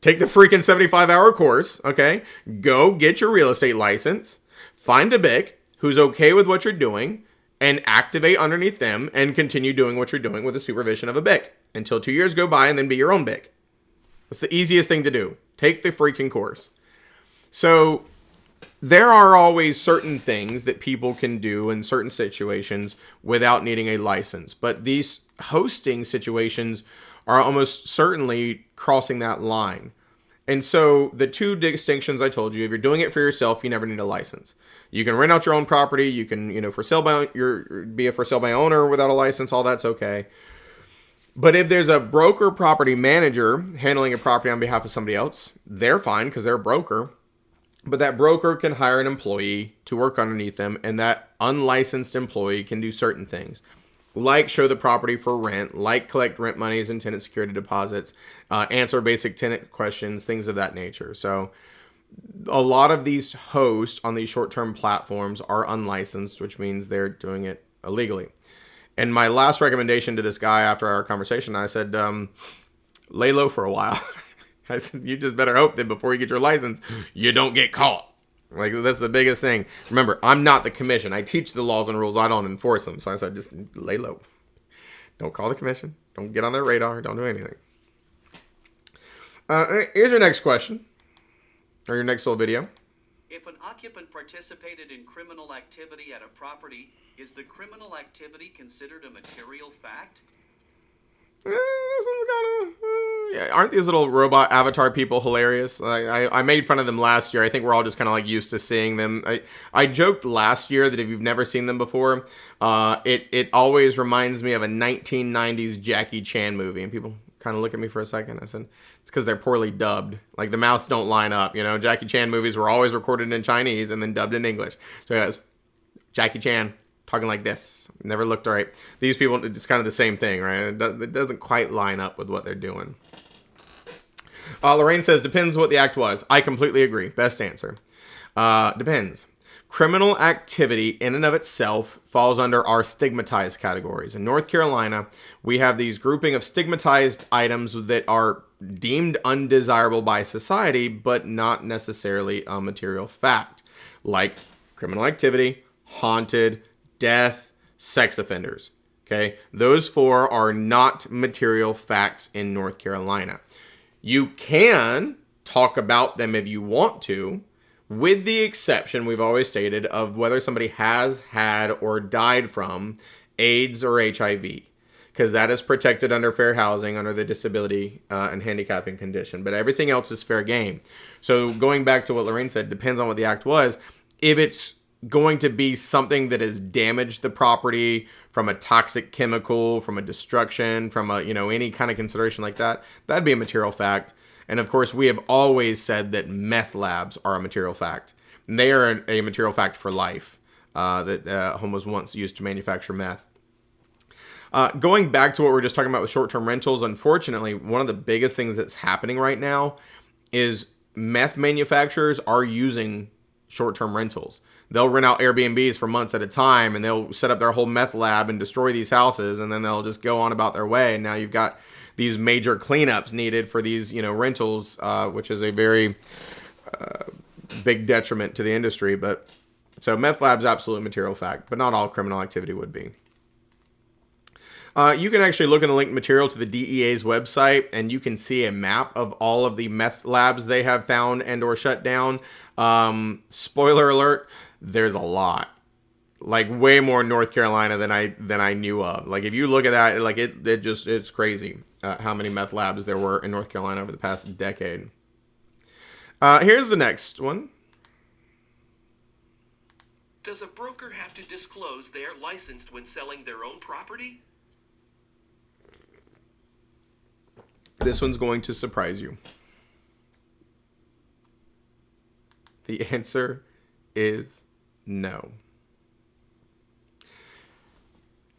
Take the freaking 75-hour course, okay? Go get your real estate license. Find a BIC who's okay with what you're doing, and activate underneath them and continue doing what you're doing with the supervision of a BIC until 2 years go by, and then be your own BIC. That's the easiest thing to do. Take the freaking course. So there are always certain things that people can do in certain situations without needing a license. But these hosting situations are almost certainly crossing that line. And so the 2 distinctions I told you, if you're doing it for yourself, you never need a license. You can rent out your own property. You can, be a for sale by owner without a license. All that's okay. But if there's a broker property manager handling a property on behalf of somebody else, they're fine because they're a broker. But that broker can hire an employee to work underneath them, and that unlicensed employee can do certain things, like show the property for rent, like collect rent monies and tenant security deposits, answer basic tenant questions, things of that nature. So a lot of these hosts on these short-term platforms are unlicensed, which means they're doing it illegally. And my last recommendation to this guy after our conversation, I said, lay low for a while. I said, you just better hope that before you get your license, you don't get caught. That's the biggest thing. Remember, I'm not the commission. I teach the laws and rules. I don't enforce them. So I said, just lay low. Don't call the commission. Don't get on their radar. Don't do anything. Here's your next question. Or your next little video. If an occupant participated in criminal activity at a property, is the criminal activity considered a material fact? This one's kind of... yeah. Aren't these little robot avatar people hilarious? I made fun of them last year. I think we're all just kind of like used to seeing them. I joked last year that if you've never seen them before, it always reminds me of a 1990s Jackie Chan movie. And people kind of look at me for a second. I said, it's because they're poorly dubbed. Like the mouths don't line up. You know, Jackie Chan movies were always recorded in Chinese and then dubbed in English. So guys, Jackie Chan talking like this. Never looked right. These people, it's kind of the same thing, right? It doesn't quite line up with what they're doing. Lorraine says, depends what the act was. I completely agree. Best answer. Depends. Criminal activity in and of itself falls under our stigmatized categories. In North Carolina, we have these grouping of stigmatized items that are deemed undesirable by society, but not necessarily a material fact, like criminal activity, haunted, death, sex offenders. Okay, those four are not material facts in North Carolina. You can talk about them if you want to, with the exception, we've always stated, of whether somebody has had or died from AIDS or HIV, because that is protected under fair housing under the disability and handicapping condition. But everything else is fair game. So going back to what Lorraine said, depends on what the act was. If it's going to be something that has damaged the property from a toxic chemical, from a destruction, from a, any kind of consideration like that, that'd be a material fact. And of course, we have always said that meth labs are a material fact. And they are a material fact for life. That home was once used to manufacture meth. Going back to what we were just talking about with short-term rentals, unfortunately, one of the biggest things that's happening right now is meth manufacturers are using short-term rentals. They'll rent out Airbnbs for months at a time, and they'll set up their whole meth lab and destroy these houses, and then they'll just go on about their way. And now you've got these major cleanups needed for these, rentals, which is a very big detriment to the industry. But so meth lab's absolute material fact, but not all criminal activity would be. You can actually look in the linked material to the DEA's website, and you can see a map of all of the meth labs they have found and or shut down. Spoiler alert, there's a lot. Like way more in North Carolina than I knew of. Like if you look at that, like it's crazy how many meth labs there were in North Carolina over the past decade. Here's the next one. Does a broker have to disclose they are licensed when selling their own property? This one's going to surprise you. The answer is no.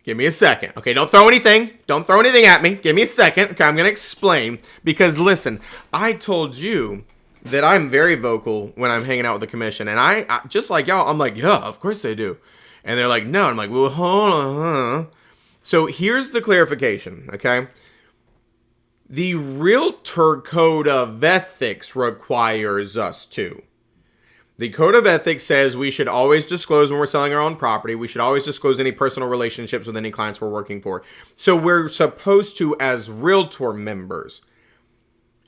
Give me a second. Okay, don't throw anything. Don't throw anything at me. Give me a second. Okay, I'm going to explain. Because listen, I told you that I'm very vocal when I'm hanging out with the commission. And I just like y'all, I'm like, yeah, of course they do. And they're like, no. I'm like, well, hold on. So here's the clarification, okay? The Realtor Code of Ethics requires us to. The Code of Ethics says we should always disclose when we're selling our own property. We should always disclose any personal relationships with any clients we're working for. So we're supposed to as Realtor members.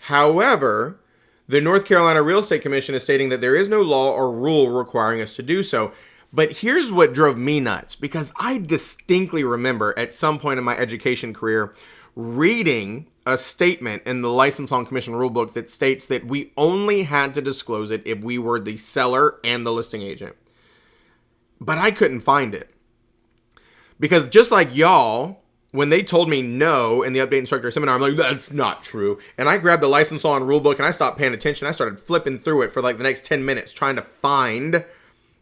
However, the North Carolina Real Estate Commission is stating that there is no law or rule requiring us to do so. But here's what drove me nuts, because I distinctly remember at some point in my education career reading a statement in the License on Commission rulebook that states that we only had to disclose it if we were the seller and the listing agent. But I couldn't find it. Because just like y'all, when they told me no in the Update Instructor Seminar, I'm like, that's not true. And I grabbed the License on rulebook and I stopped paying attention. I started flipping through it for like the next 10 minutes trying to find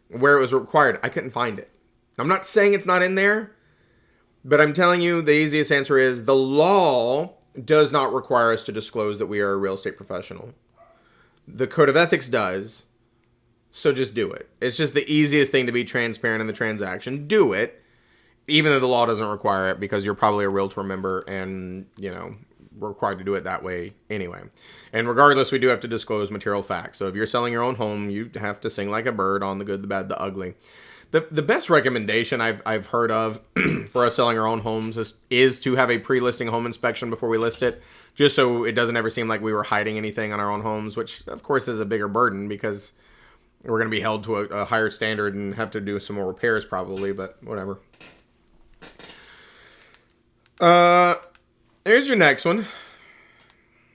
where it was required. I couldn't find it. I'm not saying it's not in there, but I'm telling you the easiest answer is the law does not require us to disclose that we are a real estate professional. The Code of Ethics does, so just do it. It's just the easiest thing to be transparent in the transaction. Do it, even though the law doesn't require it, because you're probably a Realtor member and, required to do it that way anyway. And regardless, we do have to disclose material facts. So if you're selling your own home, you have to sing like a bird on the good, the bad, the ugly. The best recommendation I've heard of for us selling our own homes is to have a pre-listing home inspection before we list it, just so it doesn't ever seem like we were hiding anything on our own homes, which of course is a bigger burden because We're going to be held to a higher standard and have to do some more repairs probably, but whatever. Here's your next one.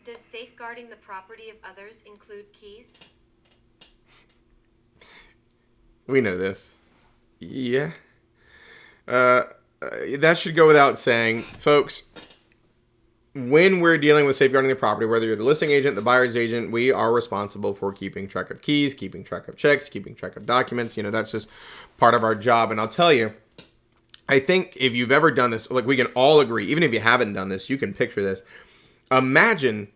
Does safeguarding the property of others include keys? We know this. Yeah. That should go without saying. Folks, when we're dealing with safeguarding the property, whether you're the listing agent, the buyer's agent, we are responsible for keeping track of keys, keeping track of checks, keeping track of documents. That's just part of our job. And I'll tell you, I think if you've ever done this, like we can all agree, even if you haven't done this, you can picture this. Imagine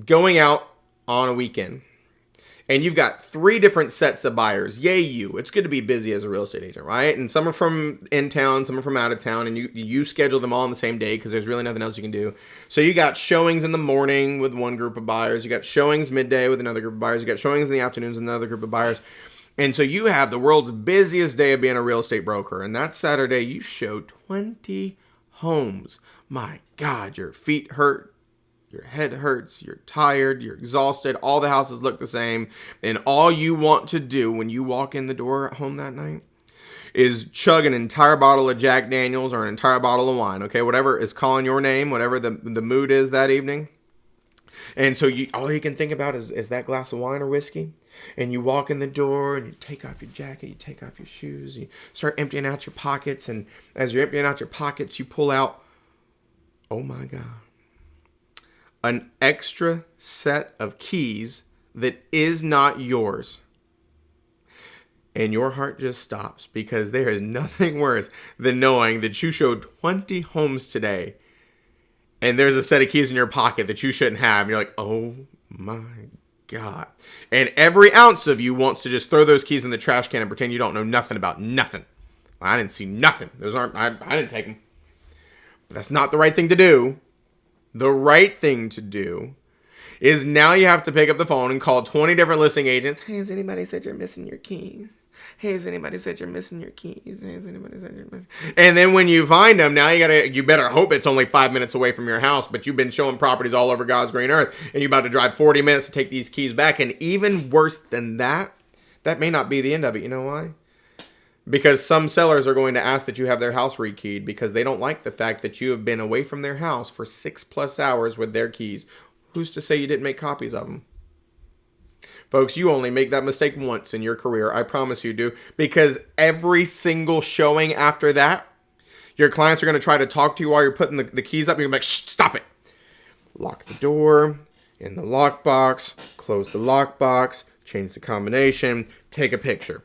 going out on a weekend and you've got 3 different sets of buyers. Yay, you. It's good to be busy as a real estate agent, right? And some are from in town, some are from out of town, and you schedule them all on the same day because there's really nothing else you can do. So you got showings in the morning with one group of buyers. You got showings midday with another group of buyers. You got showings in the afternoons with another group of buyers. And so you have the world's busiest day of being a real estate broker. And that Saturday, you show 20 homes. My God, your feet hurt. Your head hurts, you're tired, you're exhausted, all the houses look the same, and all you want to do when you walk in the door at home that night is chug an entire bottle of Jack Daniels or an entire bottle of wine, okay? Whatever is calling your name, whatever the mood is that evening. And so all you can think about is that glass of wine or whiskey. And you walk in the door and you take off your jacket, you take off your shoes, you start emptying out your pockets, and as you're emptying out your pockets, you pull out, oh my God, an extra set of keys that is not yours. And your heart just stops because there is nothing worse than knowing that you showed 20 homes today and there's a set of keys in your pocket that you shouldn't have. And you're like, oh my God. And every ounce of you wants to just throw those keys in the trash can and pretend you don't know nothing about nothing. I didn't see nothing. I didn't take them. But that's not the right thing to do. The right thing to do is now you have to pick up the phone and call 20 different listing agents. Hey, has anybody said you're missing your keys? Hey, has anybody said you're missing your keys? Hey, has anybody said you're missing? And then when you find them, now you better hope it's only 5 minutes away from your house, but you've been showing properties all over God's green earth, and you're about to drive 40 minutes to take these keys back. And even worse than that, that may not be the end of it. You know why? Because some sellers are going to ask that you have their house rekeyed because they don't like the fact that you have been away from their house for 6+ hours with their keys. Who's to say you didn't make copies of them? Folks, you only make that mistake once in your career. I promise you do. Because every single showing after that, your clients are going to try to talk to you while you're putting the keys up. And you're like, shh, stop it. Lock the door, in the lockbox, close the lockbox, change the combination, take a picture.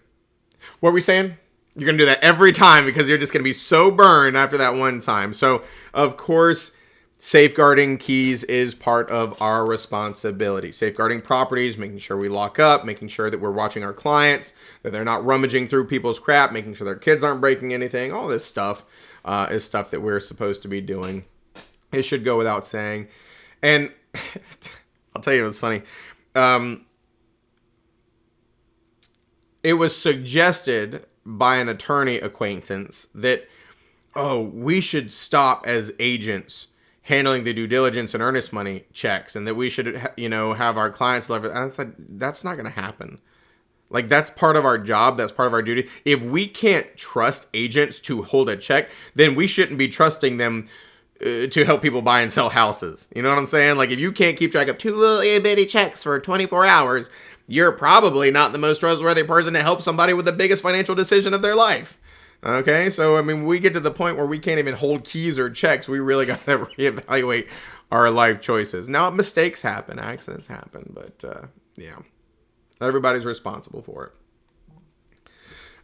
What were we saying? You're going to do that every time because you're just going to be so burned after that one time. So, of course, safeguarding keys is part of our responsibility. Safeguarding properties, making sure we lock up, making sure that we're watching our clients, that they're not rummaging through people's crap, making sure their kids aren't breaking anything. All this stuff is stuff that we're supposed to be doing. It should go without saying. And I'll tell you what's funny. It was suggested by an attorney acquaintance that, we should stop as agents handling the due diligence and earnest money checks, and that we should, have our clients deliver. And I said, that's not going to happen. Like, that's part of our job. That's part of our duty. If we can't trust agents to hold a check, then we shouldn't be trusting them to help people buy and sell houses. You know what I'm saying? Like, if you can't keep track of 2 little itty bitty checks for 24 hours, you're probably not the most trustworthy person to help somebody with the biggest financial decision of their life. Okay, so I mean, we get to the point where we can't even hold keys or checks. We really got to reevaluate our life choices. Now, mistakes happen, accidents happen, but yeah, everybody's responsible for it.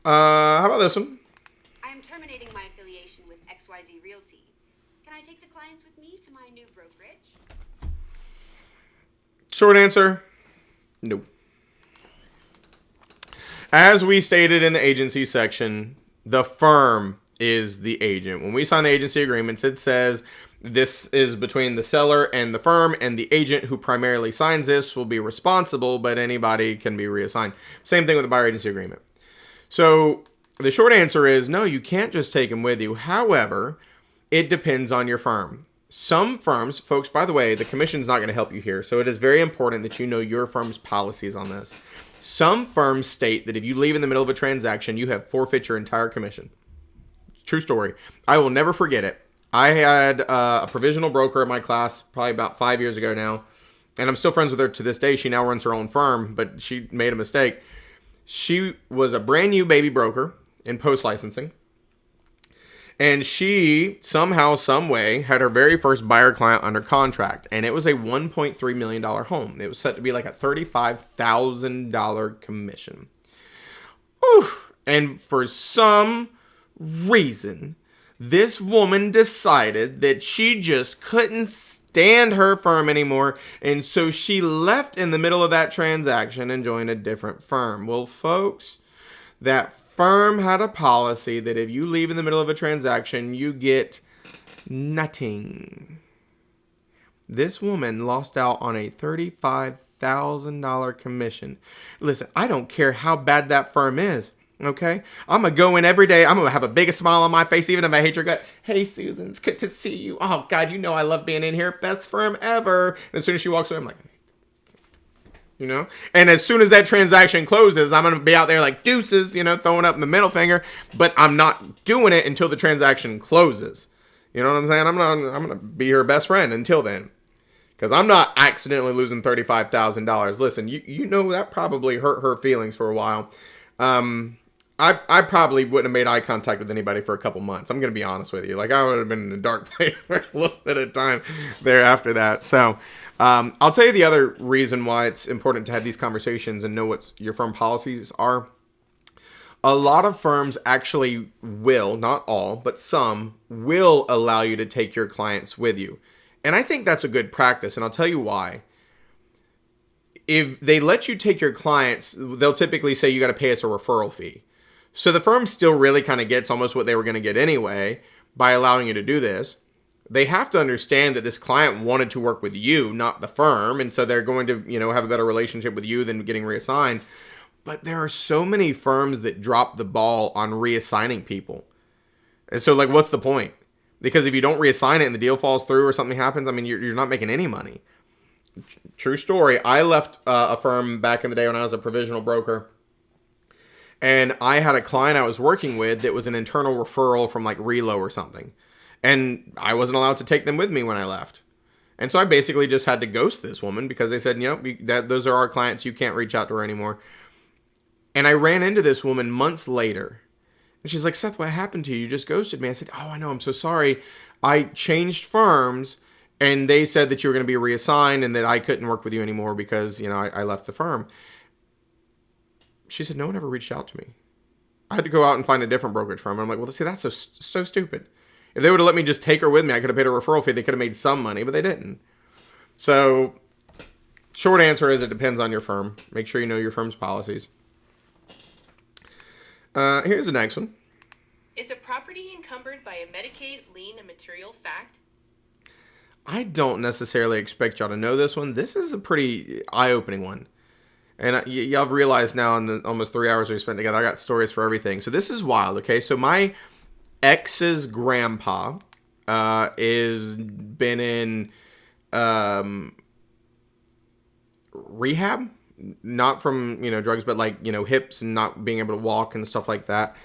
How about this one? I am terminating my affiliation with XYZ Realty. Can I take the clients with me to my new brokerage? Short answer, no. As we stated in the agency section, the firm is the agent. When we sign the agency agreements, it says this is between the seller and the firm, and the agent who primarily signs this will be responsible, but anybody can be reassigned. Same thing with the buyer agency agreement. So the short answer is no, you can't just take them with you. However, it depends on your firm. Some firms, folks, by the way, the commission's not going to help you here. So it is very important that you know your firm's policies on this. Some firms state that if you leave in the middle of a transaction, you have forfeit your entire commission. True story. I will never forget it. I had a provisional broker in my class probably about 5 years ago now, and I'm still friends with her to this day. She now runs her own firm, but she made a mistake. She was a brand new baby broker in post licensing, and she somehow, some way, had her very first buyer client under contract, and it was a $1.3 million home. It was set to be like a $35,000 commission. Whew. And for some reason, this woman decided that she just couldn't stand her firm anymore, and so she left in the middle of that transaction and joined a different firm. Well, folks, that firm had a policy that if you leave in the middle of a transaction, you get nothing. This woman lost out on a $35,000 commission. Listen, I don't care how bad that firm is. Okay, I'm gonna go in every day. I'm gonna have a big smile on my face, even if I hate your gut. Hey, Susan, it's good to see you. Oh God, you know I love being in here. Best firm ever. And as soon as she walks away, I'm like, And as soon as that transaction closes, I'm gonna be out there like deuces, throwing up the middle finger. But I'm not doing it until the transaction closes. You know what I'm saying? I'm gonna be her best friend until then, because I'm not accidentally losing $35,000. Listen, you know that probably hurt her feelings for a while. I probably wouldn't have made eye contact with anybody for a couple months. I'm going to be honest with you. Like, I would have been in a dark place for a little bit of time there after that. So, I'll tell you the other reason why it's important to have these conversations and know what your firm policies are. A lot of firms actually will, not all, but some will allow you to take your clients with you. And I think that's a good practice, and I'll tell you why. If they let you take your clients, they'll typically say you got to pay us a referral fee. So the firm still really kind of gets almost what they were going to get anyway by allowing you to do this. They have to understand that this client wanted to work with you, not the firm. And so they're going to, have a better relationship with you than getting reassigned. But there are so many firms that drop the ball on reassigning people. And so, what's the point? Because if you don't reassign it and the deal falls through or something happens, you're not making any money. True story. I left a firm back in the day when I was a provisional broker. And I had a client I was working with that was an internal referral from Relo or something. And I wasn't allowed to take them with me when I left. And so I basically just had to ghost this woman because they said, those are our clients. You can't reach out to her anymore. And I ran into this woman months later. And she's like, Seth, what happened to you? You just ghosted me. I said, oh, I know. I'm so sorry. I changed firms and they said that you were going to be reassigned and that I couldn't work with you anymore because, I left the firm. She said, no one ever reached out to me. I had to go out and find a different brokerage firm. I'm like, well, see, that's so stupid. If they would have let me just take her with me, I could have paid a referral fee. They could have made some money, but they didn't. So, short answer is it depends on your firm. Make sure you know your firm's policies. Here's the next one. Is a property encumbered by a Medicaid lien a material fact? I don't necessarily expect y'all to know this one. This is a pretty eye-opening one. And y'all have realized now in the almost 3 hours we spent together, I got stories for everything. So this is wild, okay? So my ex's grandpa is been in rehab. Not from, drugs, but hips and not being able to walk and stuff like that.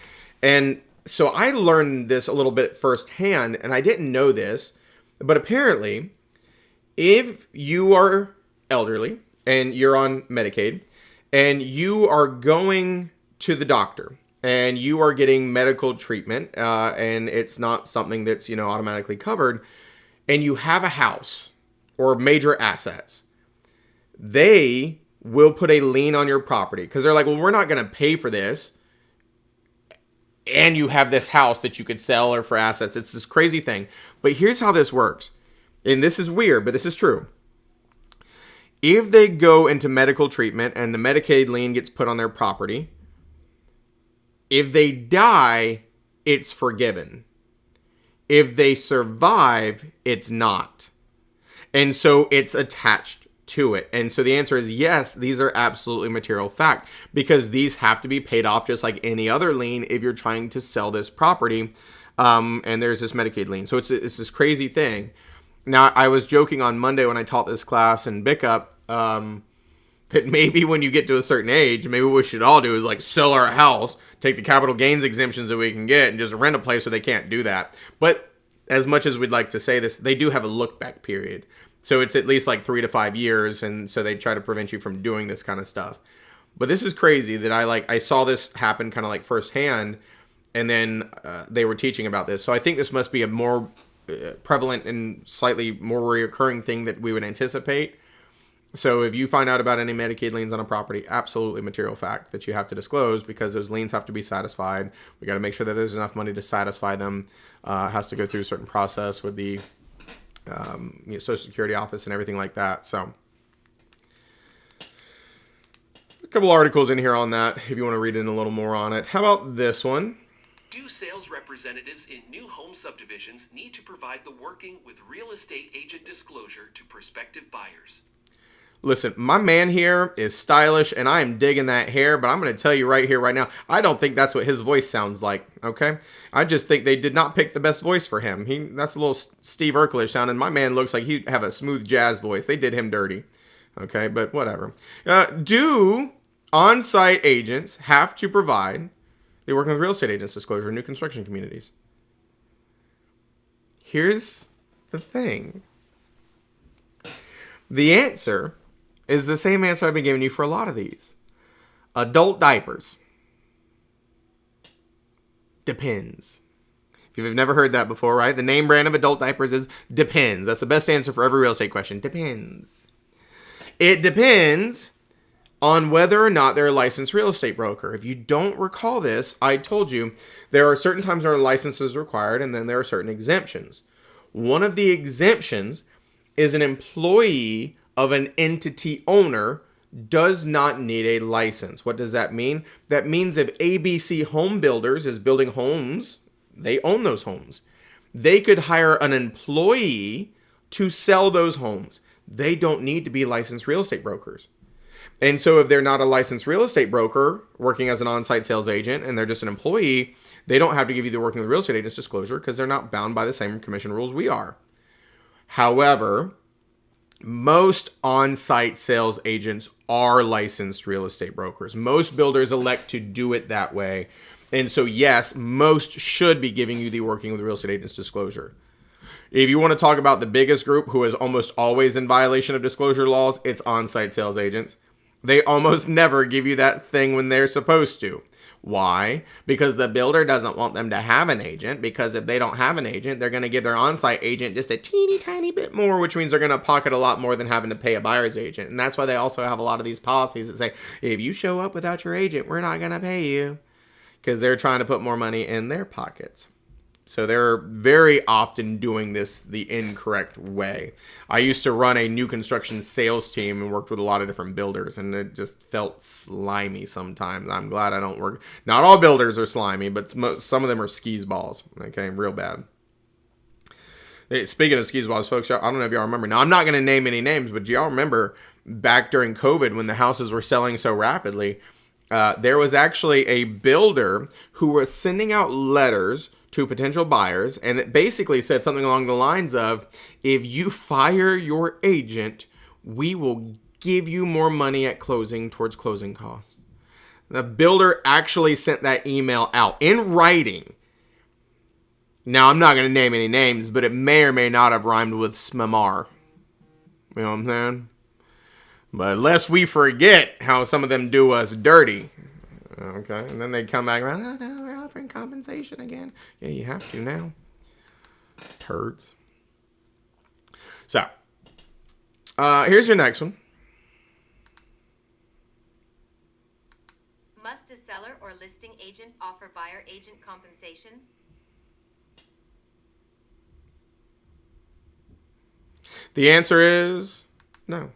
And so I learned this a little bit firsthand, and I didn't know this. But apparently, if you are elderly and you're on Medicaid and you are going to the doctor and you are getting medical treatment and it's not something that's, automatically covered, and you have a house or major assets, they will put a lien on your property because they're like, well, we're not going to pay for this. And you have this house that you could sell or for assets. It's this crazy thing. But here's how this works. And this is weird, but this is true. If they go into medical treatment and the Medicaid lien gets put on their property, if they die, it's forgiven. If they survive, it's not. And so it's attached to it. And so the answer is yes, these are absolutely material fact because these have to be paid off just like any other lien if you're trying to sell this property. And there's this Medicaid lien. So it's this crazy thing. Now, I was joking on Monday when I taught this class in Bickup. that maybe when you get to a certain age, maybe what we should all do is like sell our house, take the capital gains exemptions that we can get, and just rent a place so they can't do that. But as much as we'd like to say this, they do have a look back period. So it's at least like 3 to 5 years. And so they try to prevent you from doing this kind of stuff. But this is crazy that I saw this happen kind of like firsthand. And then they were teaching about this. So I think this must be a more prevalent and slightly more reoccurring thing that we would anticipate. So if you find out about any Medicaid liens on a property, absolutely material fact that you have to disclose, because those liens have to be satisfied. We got to make sure that there's enough money to satisfy them. It has to go through a certain process with the Social Security office and everything like that. So a couple articles in here on that if you want to read in a little more on it. How about this one? Do sales representatives in new home subdivisions need to provide the working with real estate agent disclosure to prospective buyers? Listen, my man here is stylish, and I am digging that hair, but I'm going to tell you right here, right now, I don't think that's what his voice sounds like, okay? I just think they did not pick the best voice for him. That's a little Steve Urkelish sound, and my man looks like he'd have a smooth jazz voice. They did him dirty, okay? But whatever. Do on-site agents have to provide the working with real estate agents disclosure in new construction communities? Here's the thing. The answer is the same answer I've been giving you for a lot of these. Adult diapers. Depends. If you've never heard that before, right? The name brand of adult diapers is depends. That's the best answer for every real estate question. Depends. It depends on whether or not they're a licensed real estate broker. If you don't recall this, I told you there are certain times where a license is required, and then there are certain exemptions. One of the exemptions is an employee of an entity owner does not need a license. What does that mean? That means if ABC Home Builders is building homes, they own those homes. They could hire an employee to sell those homes. They don't need to be licensed real estate brokers. And so if they're not a licensed real estate broker working as an on-site sales agent and they're just an employee, they don't have to give you the working with real estate agents disclosure because they're not bound by the same commission rules we are. However, most on-site sales agents are licensed real estate brokers. Most builders elect to do it that way. And so, yes, most should be giving you the working with real estate agents disclosure. If you want to talk about the biggest group who is almost always in violation of disclosure laws, it's on-site sales agents. They almost never give you that thing when they're supposed to. Why? Because the builder doesn't want them to have an agent, because if they don't have an agent, they're going to give their on-site agent just a teeny tiny bit more, which means they're going to pocket a lot more than having to pay a buyer's agent. And that's why they also have a lot of these policies that say, if you show up without your agent, we're not going to pay you, because they're trying to put more money in their pockets. So they're very often doing this the incorrect way. I used to run a new construction sales team and worked with a lot of different builders, and it just felt slimy sometimes. I'm glad I don't work. Not all builders are slimy, but some of them are skis balls. Okay, real bad. Hey, speaking of skis balls, folks, I don't know if y'all remember. Now, I'm not going to name any names, but do y'all remember back during COVID when the houses were selling so rapidly, there was actually a builder who was sending out letters to potential buyers, and it basically said something along the lines of, if you fire your agent, we will give you more money at closing towards closing costs. The builder actually sent that email out in writing. Now, I'm not going to name any names, but it may or may not have rhymed with smamar. You know what I'm saying? But lest we forget how some of them do us dirty. Okay, and then they come back around, oh no, we're offering compensation again. Yeah, you have to now. Turds. So, here's your next one. Must a seller or listing agent offer buyer agent compensation? The answer is no.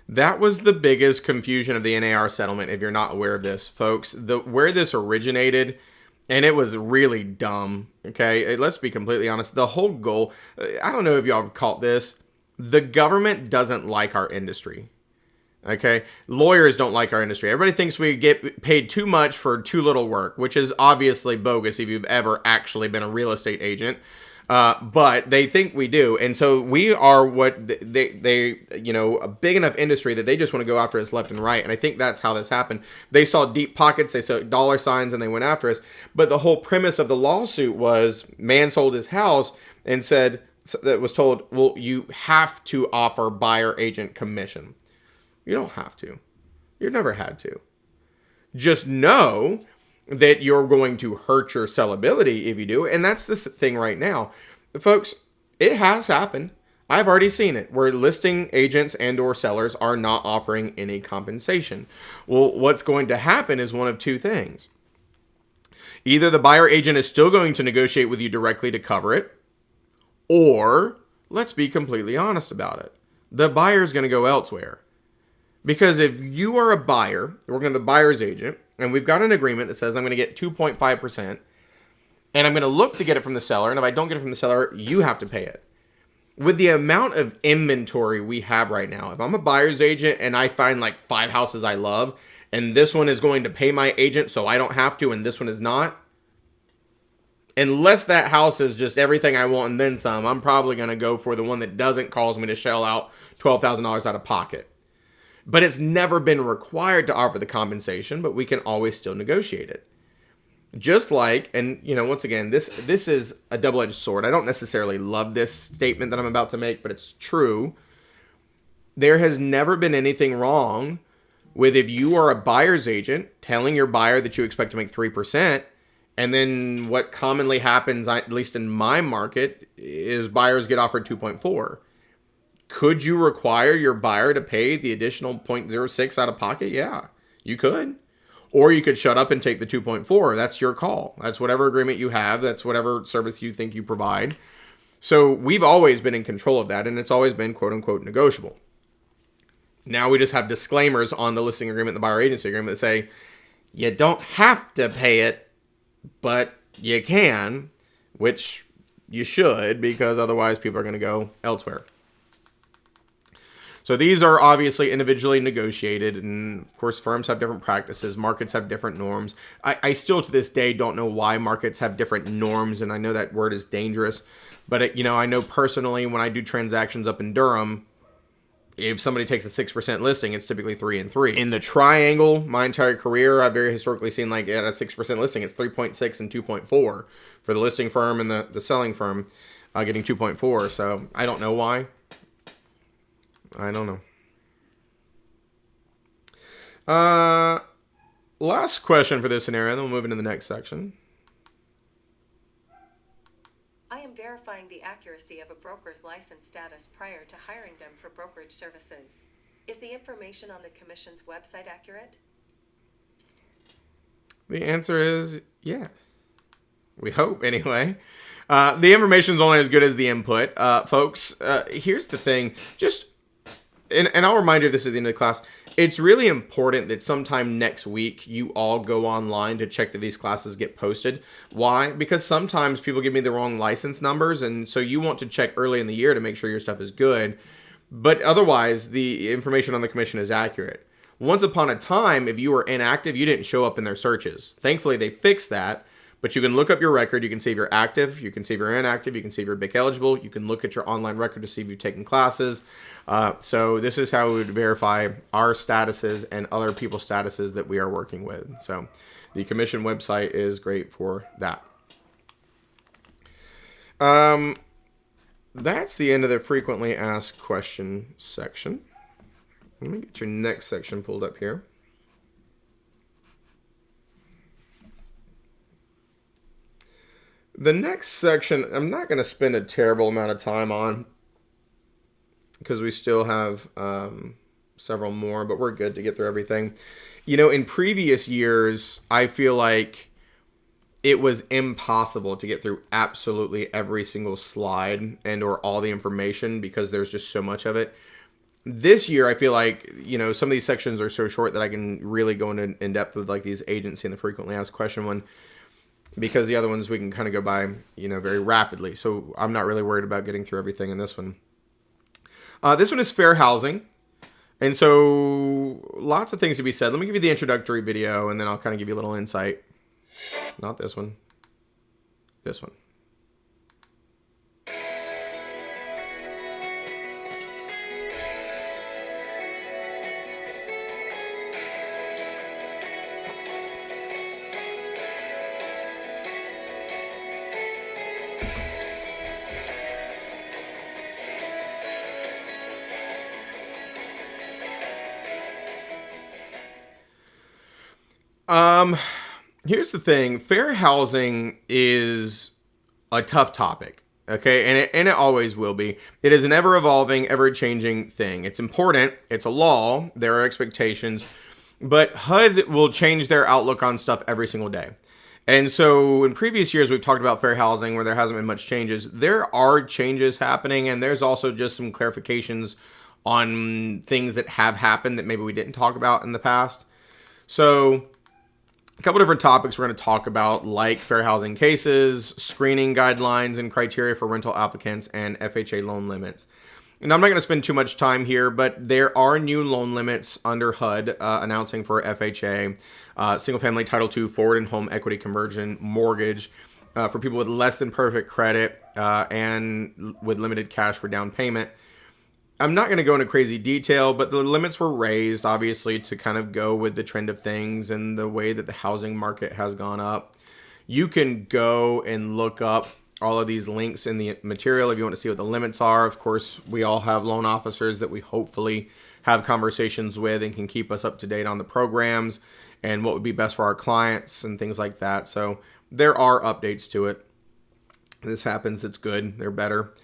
That was the biggest confusion of the NAR settlement, if you're not aware of this, folks. Where this originated, and it was really dumb, okay? Let's be completely honest. The whole goal, I don't know if y'all have caught this, the government doesn't like our industry, okay? Lawyers don't like our industry. Everybody thinks we get paid too much for too little work, which is obviously bogus if you've ever actually been a real estate agent. But they think we do. And so we are what they a big enough industry that they just want to go after us left and right. And I think that's how this happened. They saw deep pockets, they saw dollar signs, and they went after us. But the whole premise of the lawsuit was man sold his house and said, that was told, well, you have to offer buyer agent commission. You don't have to. You've never had to. Just know that you're going to hurt your sellability if you do. And that's the thing right now. Folks, it has happened. I've already seen it where listing agents and or sellers are not offering any compensation. Well, what's going to happen is one of two things. Either the buyer agent is still going to negotiate with you directly to cover it, or let's be completely honest about it. The buyer is going to go elsewhere. Because if you are a buyer, working with the buyer's agent, and we've got an agreement that says I'm going to get 2.5%, and I'm going to look to get it from the seller, and if I don't get it from the seller, you have to pay it. With the amount of inventory we have right now, if I'm a buyer's agent and I find like 5 houses I love, and this one is going to pay my agent so I don't have to, and this one is not, unless that house is just everything I want and then some, I'm probably going to go for the one that doesn't cause me to shell out $12,000 out of pocket. But it's never been required to offer the compensation, but we can always still negotiate it. Just like, and once again, this is a double-edged sword. I don't necessarily love this statement that I'm about to make, but it's true. There has never been anything wrong with if you are a buyer's agent telling your buyer that you expect to make 3%, and then what commonly happens, at least in my market, is buyers get offered 2.4. Could you require your buyer to pay the additional 0.06 out of pocket? Yeah, you could. Or you could shut up and take the 2.4. That's your call. That's whatever agreement you have. That's whatever service you think you provide. So we've always been in control of that, and it's always been quote unquote negotiable. Now we just have disclaimers on the listing agreement, the buyer agency agreement that say you don't have to pay it, but you can, which you should, because otherwise people are going to go elsewhere. So these are obviously individually negotiated, and of course firms have different practices, markets have different norms. I still to this day don't know why markets have different norms, and I know that word is dangerous, but I know personally when I do transactions up in Durham, if somebody takes a 6% listing, it's typically 3 and 3. In the triangle, my entire career, I've very historically seen like at a 6% listing, it's 3.6 and 2.4 for the listing firm and the selling firm getting 2.4. So I don't know why. I don't know. Last question for this scenario, then we'll move into the next section. I am verifying the accuracy of a broker's license status prior to hiring them for brokerage services. Is the information on the commission's website accurate? The answer is yes. We hope, anyway. The information is only as good as the input. Folks, here's the thing. And I'll remind you of this at the end of the class. It's really important that sometime next week you all go online to check that these classes get posted. Why? Because sometimes people give me the wrong license numbers, and so you want to check early in the year to make sure your stuff is good. But otherwise, the information on the commission is accurate. Once upon a time, if you were inactive, you didn't show up in their searches. Thankfully, they fixed that. But you can look up your record. You can see if you're active. You can see if you're inactive. You can see if you're BIC eligible. You can look at your online record to see if you've taken classes. So this is how we would verify our statuses and other people's statuses that we are working with. So the commission website is great for that. That's the end of the frequently asked question section. Let me get your next section pulled up here. The next section, I'm not going to spend a terrible amount of time on because we still have several more, but we're good to get through everything. In previous years, I feel like it was impossible to get through absolutely every single slide and or all the information because there's just so much of it. This year, I feel like, some of these sections are so short that I can really go into in depth with like these agency and the frequently asked question one. Because the other ones we can kind of go by, very rapidly. So I'm not really worried about getting through everything in this one. This one is fair housing. And so lots of things to be said. Let me give you the introductory video, and then I'll kind of give you a little insight. Not this one. This one. Here's the thing. Fair housing is a tough topic. Okay, and it always will be. It is an ever-evolving, ever-changing thing. It's important. It's a law. There are expectations. But HUD will change their outlook on stuff every single day. And so in previous years, we've talked about fair housing where there hasn't been much changes. There are changes happening, and there's also just some clarifications on things that have happened that maybe we didn't talk about in the past. So a couple different topics we're going to talk about, like fair housing cases, screening guidelines and criteria for rental applicants, and FHA loan limits. And I'm not going to spend too much time here, but there are new loan limits under HUD announcing for FHA, single-family Title II forward and home equity conversion mortgage for people with less than perfect credit and with limited cash for down payment. I'm not going to go into crazy detail, but the limits were raised, obviously, to kind of go with the trend of things and the way that the housing market has gone up. You can go and look up all of these links in the material if you want to see what the limits are. Of course, we all have loan officers that we hopefully have conversations with and can keep us up to date on the programs and what would be best for our clients and things like that. So there are updates to it. This happens, it's good, they're better.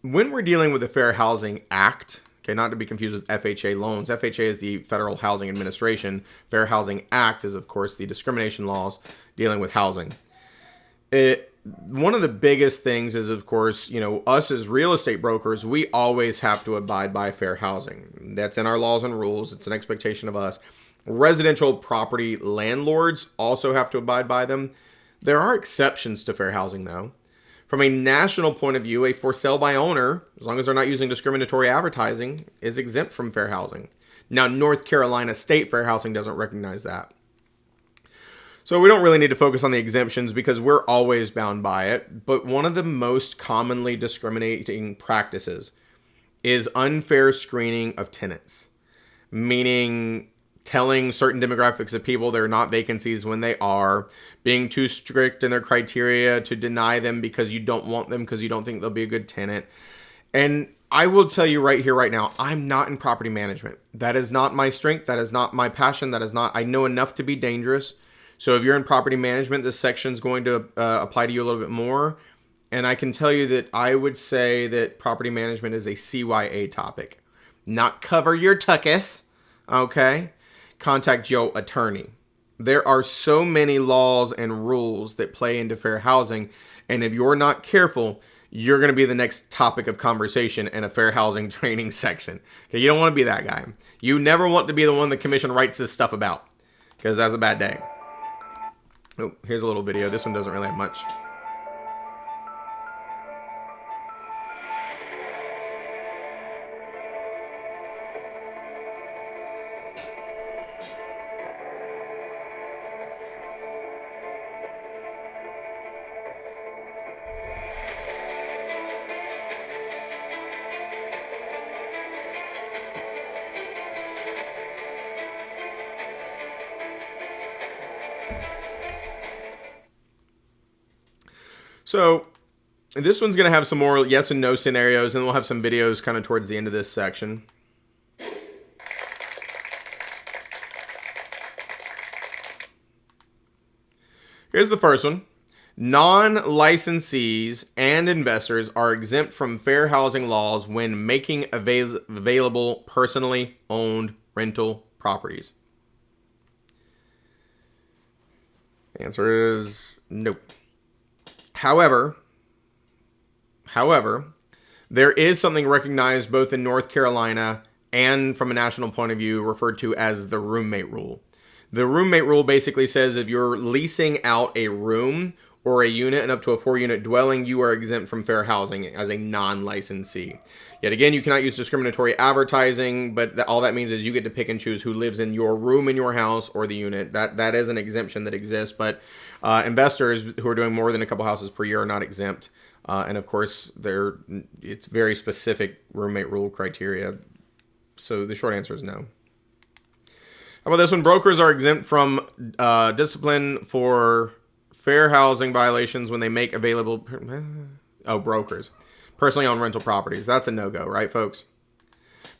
When we're dealing with the Fair Housing Act, okay, not to be confused with FHA loans. FHA is the Federal Housing Administration. Fair Housing Act is, of course, the discrimination laws dealing with housing. One of the biggest things is, of course, us as real estate brokers, we always have to abide by fair housing. That's in our laws and rules. It's an expectation of us. Residential property landlords also have to abide by them. There are exceptions to fair housing, though. From a national point of view, a for sale by owner, as long as they're not using discriminatory advertising, is exempt from fair housing. Now, North Carolina state fair housing doesn't recognize that. So we don't really need to focus on the exemptions because we're always bound by it. But one of the most commonly discriminating practices is unfair screening of tenants, meaning telling certain demographics of people they're not vacancies when they are, being too strict in their criteria to deny them because you don't want them because you don't think they'll be a good tenant. And I will tell you right here, right now, I'm not in property management. That is not my strength. That is not my passion. I know enough to be dangerous. So if you're in property management, this section is going to apply to you a little bit more. And I can tell you that I would say that property management is a CYA topic. Not cover your tuckus, okay? Contact your attorney. There are so many laws and rules that play into fair housing. And if you're not careful, you're going to be the next topic of conversation in a fair housing training section. Okay, you don't want to be that guy. You never want to be the one the commission writes this stuff about because that's a bad day. Oh, here's a little video. This one doesn't really have much. So this one's going to have some more yes and no scenarios, and we'll have some videos kind of towards the end of this section. Here's the first one. Non-licensees and investors are exempt from fair housing laws when making available personally owned rental properties. The answer is nope. However, there is something recognized both in North Carolina and from a national point of view referred to as the roommate rule. The roommate rule basically says if you're leasing out a room or a unit and up to a 4-unit dwelling, you are exempt from fair housing as a non-licensee. Yet again, you cannot use discriminatory advertising, but all that means is you get to pick and choose who lives in your room in your house or the unit. That is an exemption that exists, but investors who are doing more than a couple houses per year are not exempt. And of course, it's very specific roommate rule criteria. So the short answer is no. How about this one? Brokers are exempt from discipline for fair housing violations when they make available... brokers. Personally owned rental properties. That's a no-go, right, folks?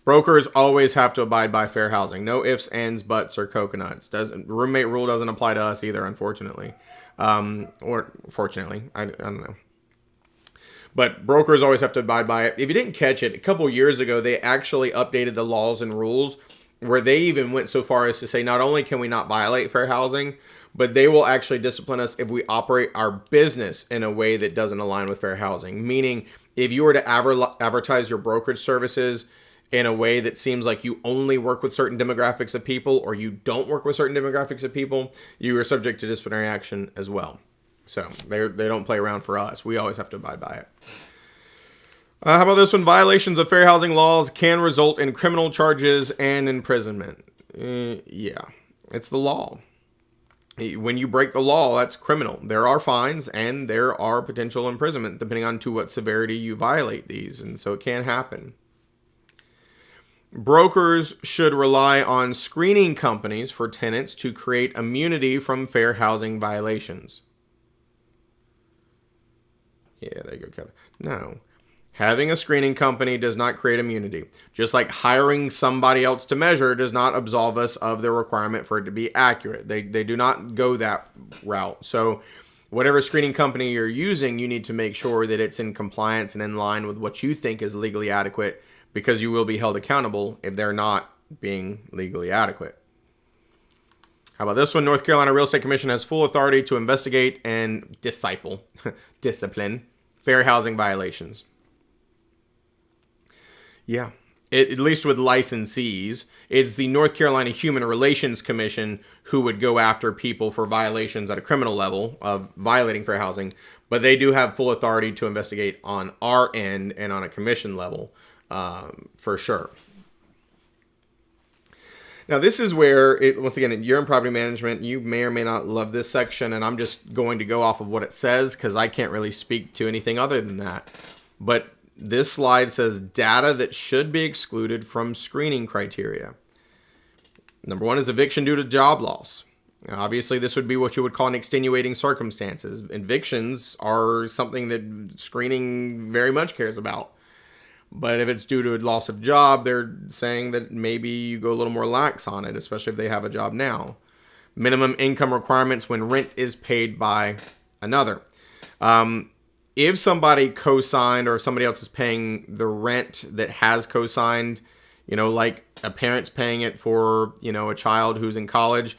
Brokers always have to abide by fair housing. No ifs, ands, buts, or coconuts. Roommate rule doesn't apply to us either, unfortunately. Or fortunately, I don't know. But brokers always have to abide by it. If you didn't catch it, a couple years ago, they actually updated the laws and rules where they even went so far as to say not only can we not violate fair housing, but they will actually discipline us if we operate our business in a way that doesn't align with fair housing. Meaning, if you were to advertise your brokerage services in a way that seems like you only work with certain demographics of people or you don't work with certain demographics of people, you are subject to disciplinary action as well. So they don't play around for us. We always have to abide by it. How about this one? Violations of fair housing laws can result in criminal charges and imprisonment. Yeah, it's the law. When you break the law, that's criminal. There are fines and there are potential imprisonment depending on to what severity you violate these. And so it can happen. Brokers should rely on screening companies for tenants to create immunity from fair housing violations. Yeah, there you go, Kevin. No. Having a screening company does not create immunity. Just like hiring somebody else to measure does not absolve us of the requirement for it to be accurate. They do not go that route. So whatever screening company you're using, you need to make sure that it's in compliance and in line with what you think is legally adequate, because you will be held accountable if they're not being legally adequate. How about this one? North Carolina Real Estate Commission has full authority to investigate and discipline fair housing violations. Yeah, at least with licensees, it's the North Carolina Human Relations Commission who would go after people for violations at a criminal level of violating fair housing, but they do have full authority to investigate on our end and on a commission level, for sure. Now, this is where, once again, you're in property management, you may or may not love this section, and I'm just going to go off of what it says because I can't really speak to anything other than that. But this slide says data that should be excluded from screening criteria. Number one is eviction due to job loss. Now, obviously, this would be what you would call an extenuating circumstances. Evictions are something that screening very much cares about. But if it's due to a loss of job, they're saying that maybe you go a little more lax on it, especially if they have a job now. Minimum income requirements when rent is paid by another. If somebody co-signed or somebody else is paying the rent that has co-signed, like a parent's paying it for, a child who's in college,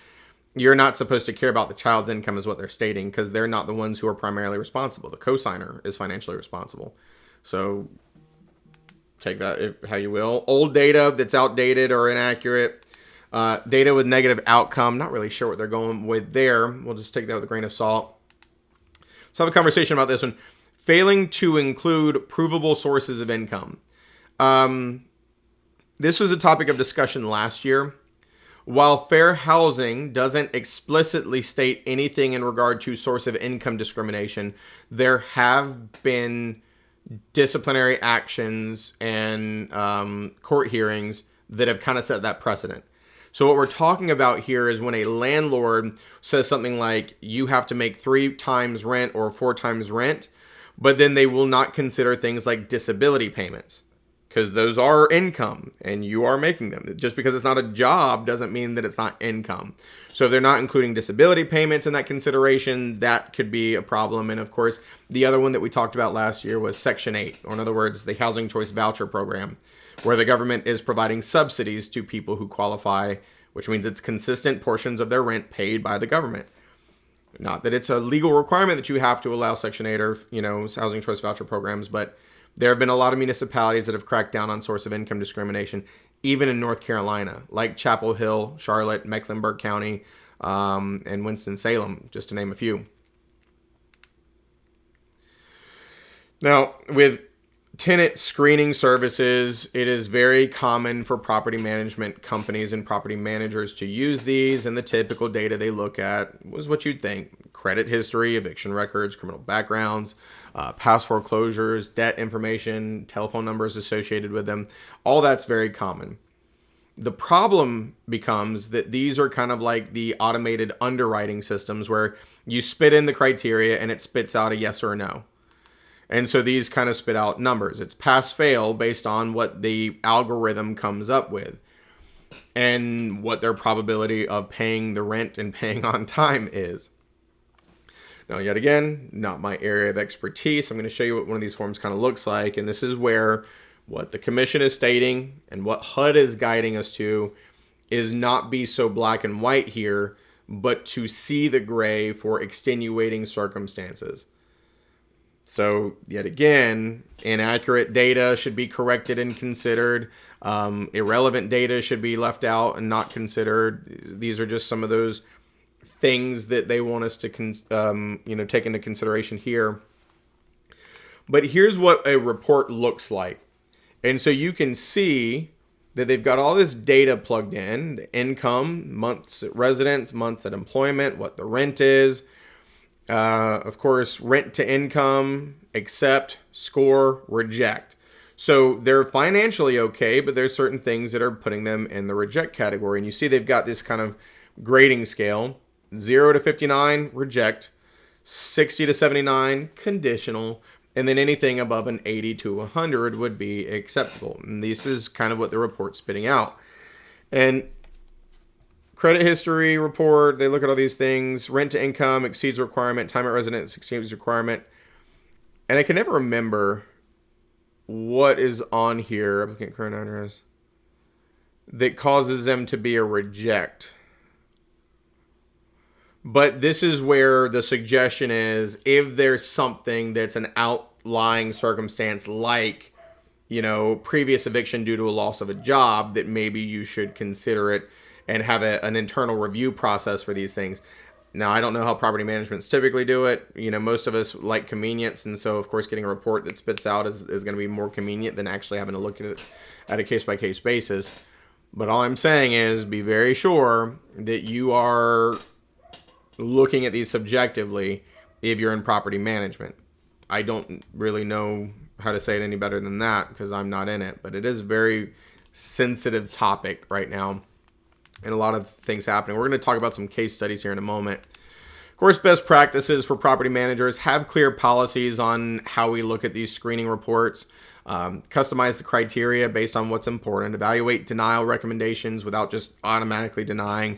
you're not supposed to care about the child's income is what they're stating, because they're not the ones who are primarily responsible. The co-signer is financially responsible. So take that how you will. Old data that's outdated or inaccurate. Data with negative outcome. Not really sure what they're going with there. We'll just take that with a grain of salt. Let's have a conversation about this one. Failing to include provable sources of income. This was a topic of discussion last year. While fair housing doesn't explicitly state anything in regard to source of income discrimination, there have been disciplinary actions and court hearings that have kind of set that precedent. So what we're talking about here is when a landlord says something like you have to make 3 times rent or 4 times rent, but then they will not consider things like disability payments because those are income and you are making them. Just because it's not a job doesn't mean that it's not income. So if they're not including disability payments in that consideration, that could be a problem. And of course, the other one that we talked about last year was Section 8, or in other words, the Housing Choice Voucher Program, where the government is providing subsidies to people who qualify, which means it's consistent portions of their rent paid by the government. Not that it's a legal requirement that you have to allow Section 8 or, Housing Choice Voucher programs, but there have been a lot of municipalities that have cracked down on source of income discrimination, even in North Carolina, like Chapel Hill, Charlotte, Mecklenburg County, and Winston-Salem, just to name a few. Now, with tenant screening services, it is very common for property management companies and property managers to use these, and the typical data they look at was what you'd think: credit history, eviction records, criminal backgrounds, past foreclosures, debt information, telephone numbers associated with them. All that's very common. The problem becomes that these are kind of like the automated underwriting systems where you spit in the criteria and it spits out a yes or a no. And so these kind of spit out numbers. It's pass-fail based on what the algorithm comes up with and what their probability of paying the rent and paying on time is. Now, yet again, not my area of expertise. I'm going to show you what one of these forms kind of looks like. And this is where what the commission is stating and what HUD is guiding us to is not be so black and white here, but to see the gray for extenuating circumstances. So, yet again, inaccurate data should be corrected and considered. Irrelevant data should be left out and not considered. These are just some of those things that they want us to take into consideration here. But here's what a report looks like. And so you can see that they've got all this data plugged in, the income, months at residence, months at employment, what the rent is. Of course, rent to income, accept, score, reject. So they're financially okay, but there's certain things that are putting them in the reject category. And you see they've got this kind of grading scale, 0 to 59, reject, 60 to 79, conditional, and then anything above an 80 to 100 would be acceptable. And this is kind of what the report's spitting out. And credit history report, they look at all these things. Rent to income exceeds requirement. Time at residence exceeds requirement. And I can never remember what is on here, applicant current address, that causes them to be a reject. But this is where the suggestion is, if there's something that's an outlying circumstance like, previous eviction due to a loss of a job, that maybe you should consider it and have an internal review process for these things. Now, I don't know how property managements typically do it. Most of us like convenience. And so, of course, getting a report that spits out is going to be more convenient than actually having to look at it at a case-by-case basis. But all I'm saying is be very sure that you are looking at these subjectively if you're in property management. I don't really know how to say it any better than that because I'm not in it. But it is a very sensitive topic right now. And a lot of things happening. We're going to talk about some case studies here in a moment. Of course, best practices for property managers: have clear policies on how we look at these screening reports, customize the criteria based on what's important, evaluate denial recommendations without just automatically denying,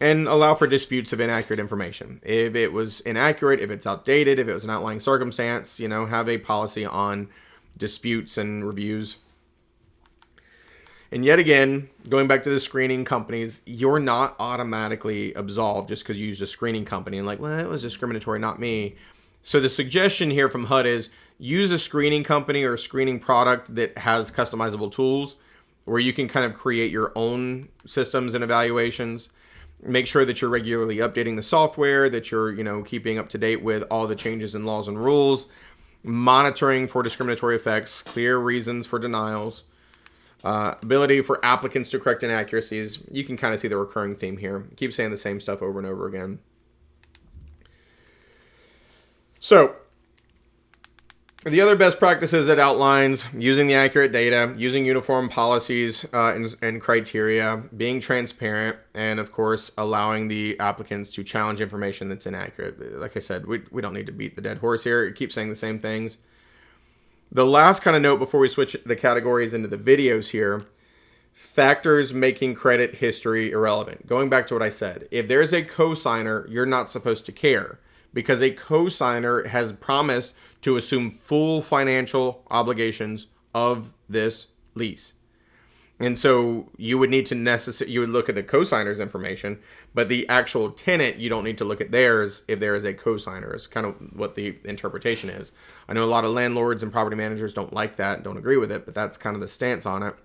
and allow for disputes of inaccurate information. If it was inaccurate, if it's outdated, if it was an outlying circumstance, have a policy on disputes and reviews. And yet again, going back to the screening companies, you're not automatically absolved just because you used a screening company and it was discriminatory, not me. So the suggestion here from HUD is use a screening company or a screening product that has customizable tools where you can kind of create your own systems and evaluations. Make sure that you're regularly updating the software, that you're, keeping up to date with all the changes in laws and rules, monitoring for discriminatory effects, clear reasons for denials. Ability for applicants to correct inaccuracies. You can kind of see the recurring theme here. Keep saying the same stuff over and over again. So, the other best practices it outlines: using the accurate data, using uniform policies and criteria, being transparent, and of course, allowing the applicants to challenge information that's inaccurate. Like I said, we don't need to beat the dead horse here. Keep saying the same things. The last kind of note before we switch the categories into the videos here: factors making credit history irrelevant. Going back to what I said, if there's a cosigner, you're not supposed to care because a cosigner has promised to assume full financial obligations of this lease. And so you would need to you would look at the cosigner's information, but the actual tenant, you don't need to look at theirs if there is a cosigner. Is kind of what the interpretation is. I know a lot of landlords and property managers don't like that, don't agree with it, but that's kind of the stance on it.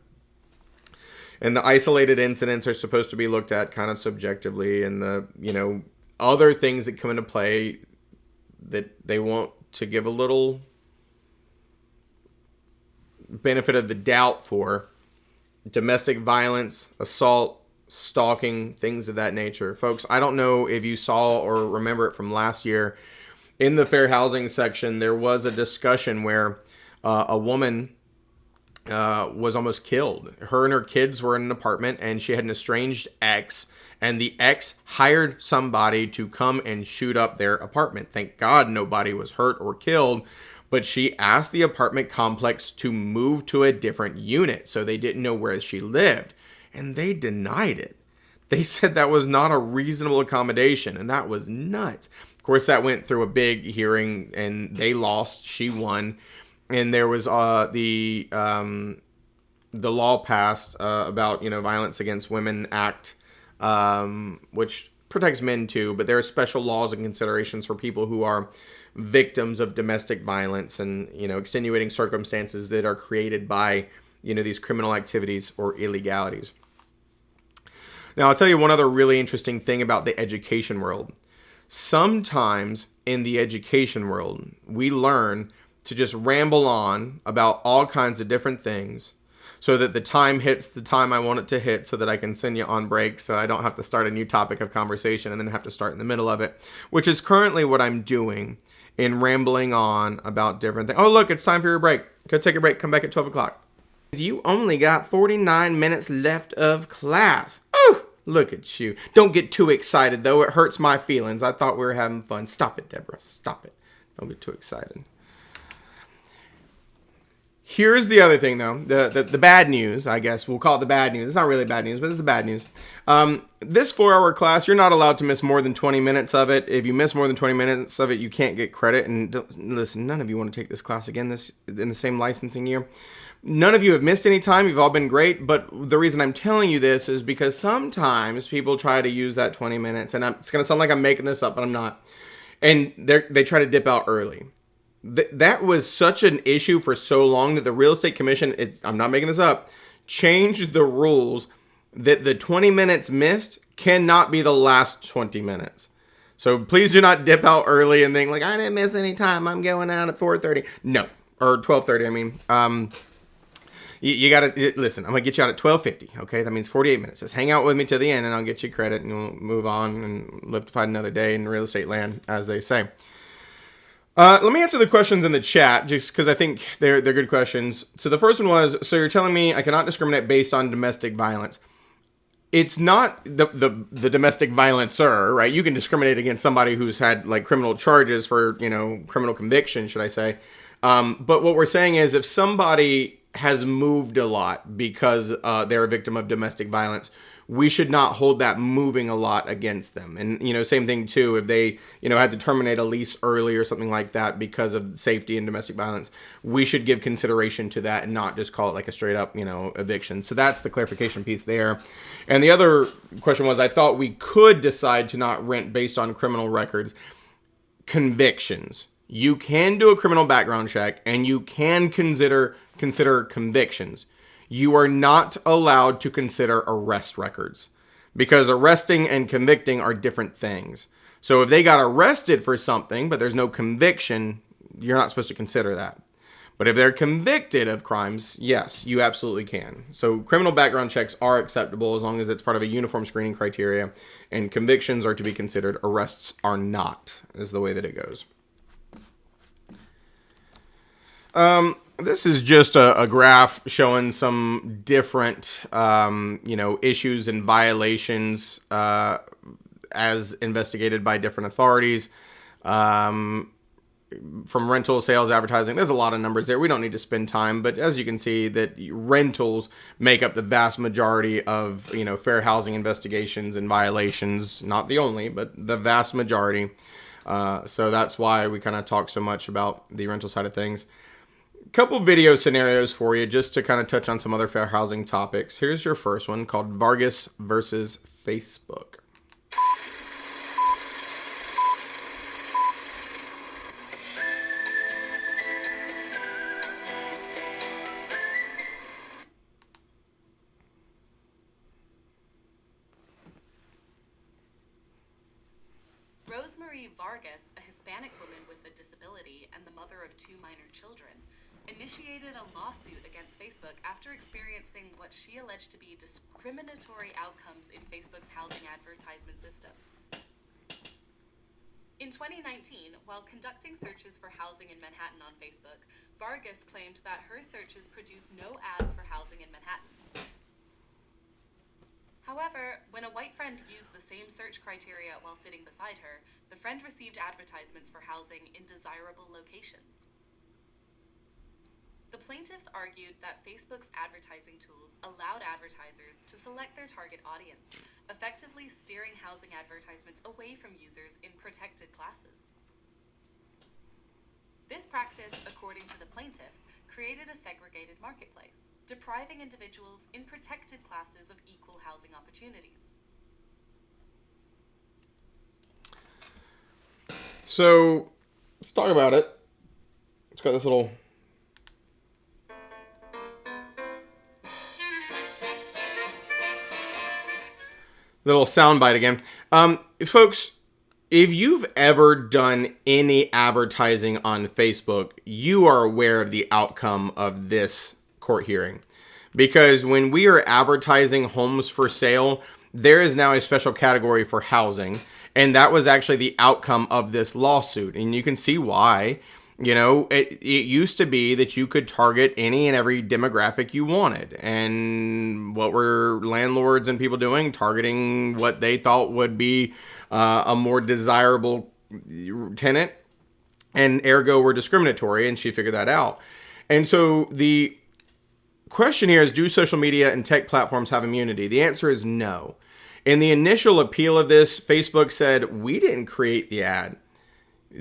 And the isolated incidents are supposed to be looked at kind of subjectively, and the, other things that come into play that they want to give a little benefit of the doubt for: domestic violence, assault, stalking, things of that nature. Folks, I don't know if you saw or remember it from last year. In the fair housing section, there was a discussion where a woman was almost killed. Her and her kids were in an apartment, and she had an estranged ex, and the ex hired somebody to come and shoot up their apartment. Thank God nobody was hurt or killed, but she asked the apartment complex to move to a different unit, so they didn't know where she lived, and they denied it. They said that was not a reasonable accommodation, and that was nuts. Of course, that went through a big hearing, and they lost. She won, and there was the law passed about Violence Against Women Act, which protects men too, but there are special laws and considerations for people who are victims of domestic violence and extenuating circumstances that are created by these criminal activities or illegalities. Now, I'll tell you one other really interesting thing about the education world. Sometimes in the education world, we learn to just ramble on about all kinds of different things so that the time hits the time I want it to hit so that I can send you on break so I don't have to start a new topic of conversation and then have to start in the middle of it, which is currently what I'm doing in rambling on about different things. Oh, look, it's time for your break. Go take a break. Come back at 12 o'clock. You only got 49 minutes left of class. Oh! Look at you. Don't get too excited, though. It hurts my feelings. I thought we were having fun. Stop it, Deborah. Stop it. Don't get too excited. Here's the other thing, though. The bad news, I guess. We'll call it the bad news. It's not really bad news, but it's the bad news. This 4-hour class, you're not allowed to miss more than 20 minutes of it. If you miss more than 20 minutes of it, you can't get credit. And listen, none of you want to take this class again in the same licensing year. None of you have missed any time. You've all been great. But the reason I'm telling you this is because sometimes people try to use that 20 minutes. And it's going to sound like I'm making this up, but I'm not. And they try to dip out early. That was such an issue for so long that the Real Estate Commission, I'm not making this up, changed the rules that the 20 minutes missed cannot be the last 20 minutes. So please do not dip out early and think like, I didn't miss any time. I'm going out at 4:30. No, or 12:30. I mean, you got to listen. I'm going to get you out at 12:50. Okay. That means 48 minutes. Just hang out with me to the end and I'll get you credit and we'll move on and live to fight another day in real estate land, as they say. Let me answer the questions in the chat just because I think they're good questions. So the first one was, so you're telling me I cannot discriminate based on domestic violence. It's not the domestic violencer, right? You can discriminate against somebody who's had like criminal charges for, criminal conviction, should I say. But what we're saying is if somebody has moved a lot because they're a victim of domestic violence, we should not hold that moving a lot against them. And, same thing too, if they, had to terminate a lease early or something like that because of safety and domestic violence, we should give consideration to that and not just call it like a straight up, eviction. So that's the clarification piece there. And the other question was, I thought we could decide to not rent based on criminal records. Convictions. You can do a criminal background check and you can consider convictions. You are not allowed to consider arrest records because arresting and convicting are different things. So if they got arrested for something, but there's no conviction, you're not supposed to consider that. But if they're convicted of crimes, yes, you absolutely can. So criminal background checks are acceptable as long as it's part of a uniform screening criteria, and convictions are to be considered. Arrests are not, is the way that it goes. This is just a graph showing some different, issues and violations as investigated by different authorities. From rental, sales, advertising, there's a lot of numbers there. We don't need to spend time, but as you can see, that rentals make up the vast majority of, fair housing investigations and violations. Not the only, but the vast majority. So that's why we kind of talk so much about the rental side of things. Couple video scenarios for you just to kind of touch on some other fair housing topics. Here's your first one called Vargas versus Facebook. Rosemary Vargas, a Hispanic woman with a disability and the mother of 2 minor children, initiated a lawsuit against Facebook after experiencing what she alleged to be discriminatory outcomes in Facebook's housing advertisement system. In 2019, while conducting searches for housing in Manhattan on Facebook, Vargas claimed that her searches produced no ads for housing in Manhattan. However, when a white friend used the same search criteria while sitting beside her, the friend received advertisements for housing in desirable locations. The plaintiffs argued that Facebook's advertising tools allowed advertisers to select their target audience, effectively steering housing advertisements away from users in protected classes. This practice, according to the plaintiffs, created a segregated marketplace, depriving individuals in protected classes of equal housing opportunities. So, let's talk about it. It's got this little soundbite again. Folks, if you've ever done any advertising on Facebook, you are aware of the outcome of this court hearing. Because when we are advertising homes for sale, there is now a special category for housing. And that was actually the outcome of this lawsuit. And you can see why. You know, it used to be that you could target any and every demographic you wanted. And what were landlords and people doing? Targeting what they thought would be a more desirable tenant, and ergo were discriminatory, and she figured that out. And so the question here is, do social media and tech platforms have immunity? The answer is no. In the initial appeal of this, Facebook said, we didn't create the ad.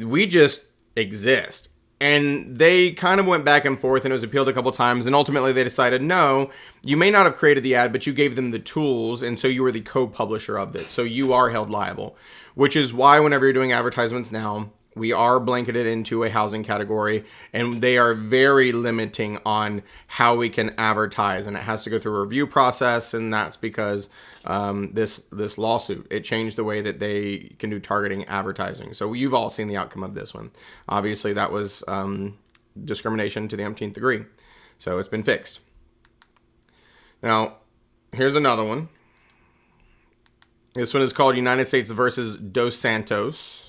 We just exist. And they kind of went back and forth, and it was appealed a couple times, and ultimately they decided, no, you may not have created the ad, but you gave them the tools, and so you were the co-publisher of it. So you are held liable, which is why whenever you're doing advertisements now, we are blanketed into a housing category, and they are very limiting on how we can advertise, and it has to go through a review process, and that's because this lawsuit, it changed the way that they can do targeting advertising. So you've all seen the outcome of this one. Obviously, that was discrimination to the umpteenth degree. So it's been fixed. Now, here's another one. This one is called United States versus Dos Santos.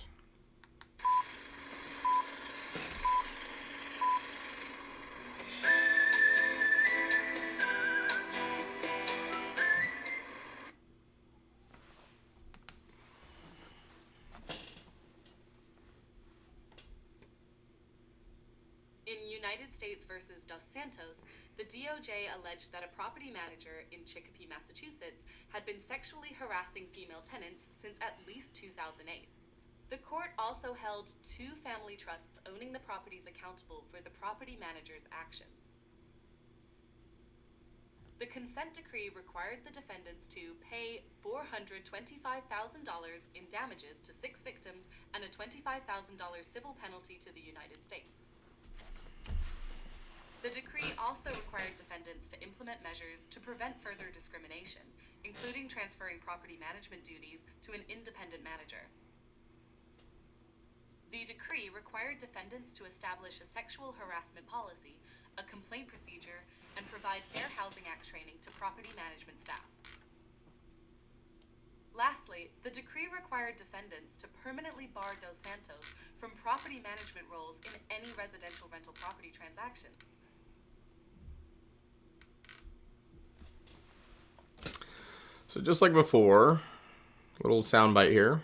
In United States versus Dos Santos, the DOJ alleged that a property manager in Chicopee, Massachusetts, had been sexually harassing female tenants since at least 2008. The court also held two family trusts owning the properties accountable for the property manager's actions. The consent decree required the defendants to pay $425,000 in damages to 6 victims and a $25,000 civil penalty to the United States. The decree also required defendants to implement measures to prevent further discrimination, including transferring property management duties to an independent manager. The decree required defendants to establish a sexual harassment policy, a complaint procedure, and provide Fair Housing Act training to property management staff. Lastly, the decree required defendants to permanently bar Dos Santos from property management roles in any residential rental property transactions. So just like before, little soundbite here.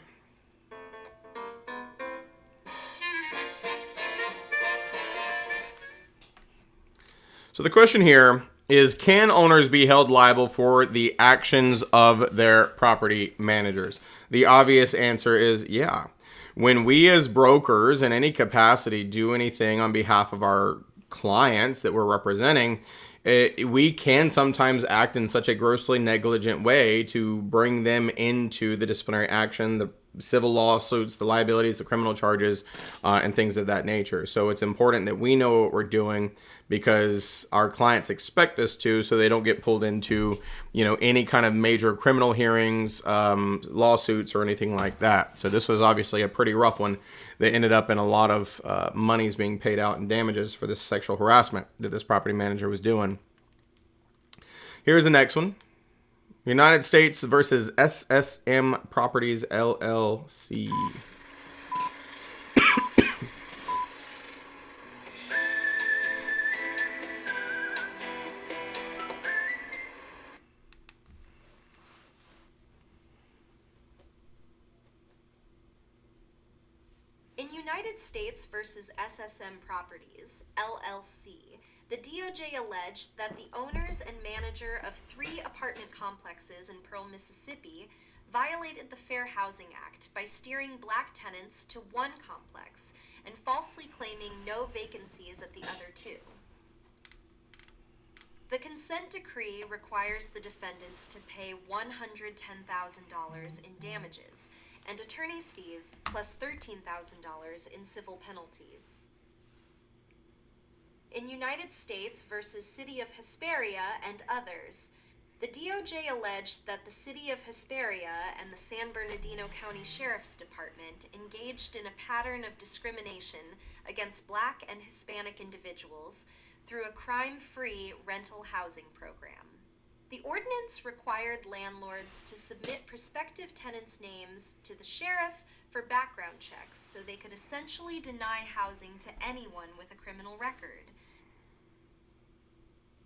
So the question here is, can owners be held liable for the actions of their property managers? The obvious answer is yeah. When we as brokers in any capacity do anything on behalf of our clients that we're representing, we can sometimes act in such a grossly negligent way to bring them into the disciplinary action, the civil lawsuits, the liabilities, the criminal charges, and things of that nature. So it's important that we know what we're doing, because our clients expect us to, so they don't get pulled into, any kind of major criminal hearings, lawsuits, or anything like that. So this was obviously a pretty rough one that ended up in a lot of monies being paid out in damages for this sexual harassment that this property manager was doing. Here's the next one. United States versus SSM Properties, LLC. In United States versus SSM Properties, LLC, the DOJ alleged that the owners and manager of 3 apartment complexes in Pearl, Mississippi violated the Fair Housing Act by steering black tenants to one complex and falsely claiming no vacancies at the other 2. The consent decree requires the defendants to pay $110,000 in damages and attorney's fees plus $13,000 in civil penalties. In United States versus City of Hesperia and others, the DOJ alleged that the City of Hesperia and the San Bernardino County Sheriff's Department engaged in a pattern of discrimination against Black and Hispanic individuals through a crime-free rental housing program. The ordinance required landlords to submit prospective tenants' names to the sheriff for background checks so they could essentially deny housing to anyone with a criminal record.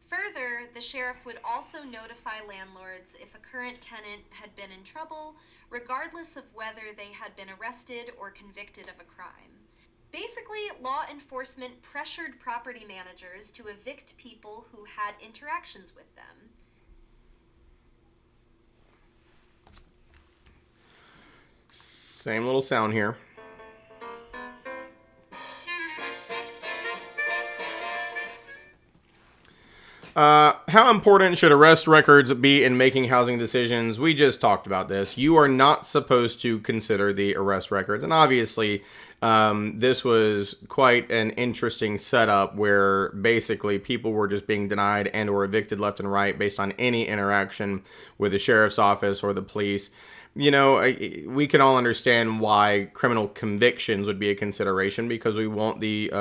Further, the sheriff would also notify landlords if a current tenant had been in trouble, regardless of whether they had been arrested or convicted of a crime. Basically, law enforcement pressured property managers to evict people who had interactions with them. Same little sound here. How important should arrest records be in making housing decisions? We just talked about this. You are not supposed to consider the arrest records. And obviously, this was quite an interesting setup where basically people were just being denied and or evicted left and right based on any interaction with the sheriff's office or the police. You know, we can all understand why criminal convictions would be a consideration because we want the,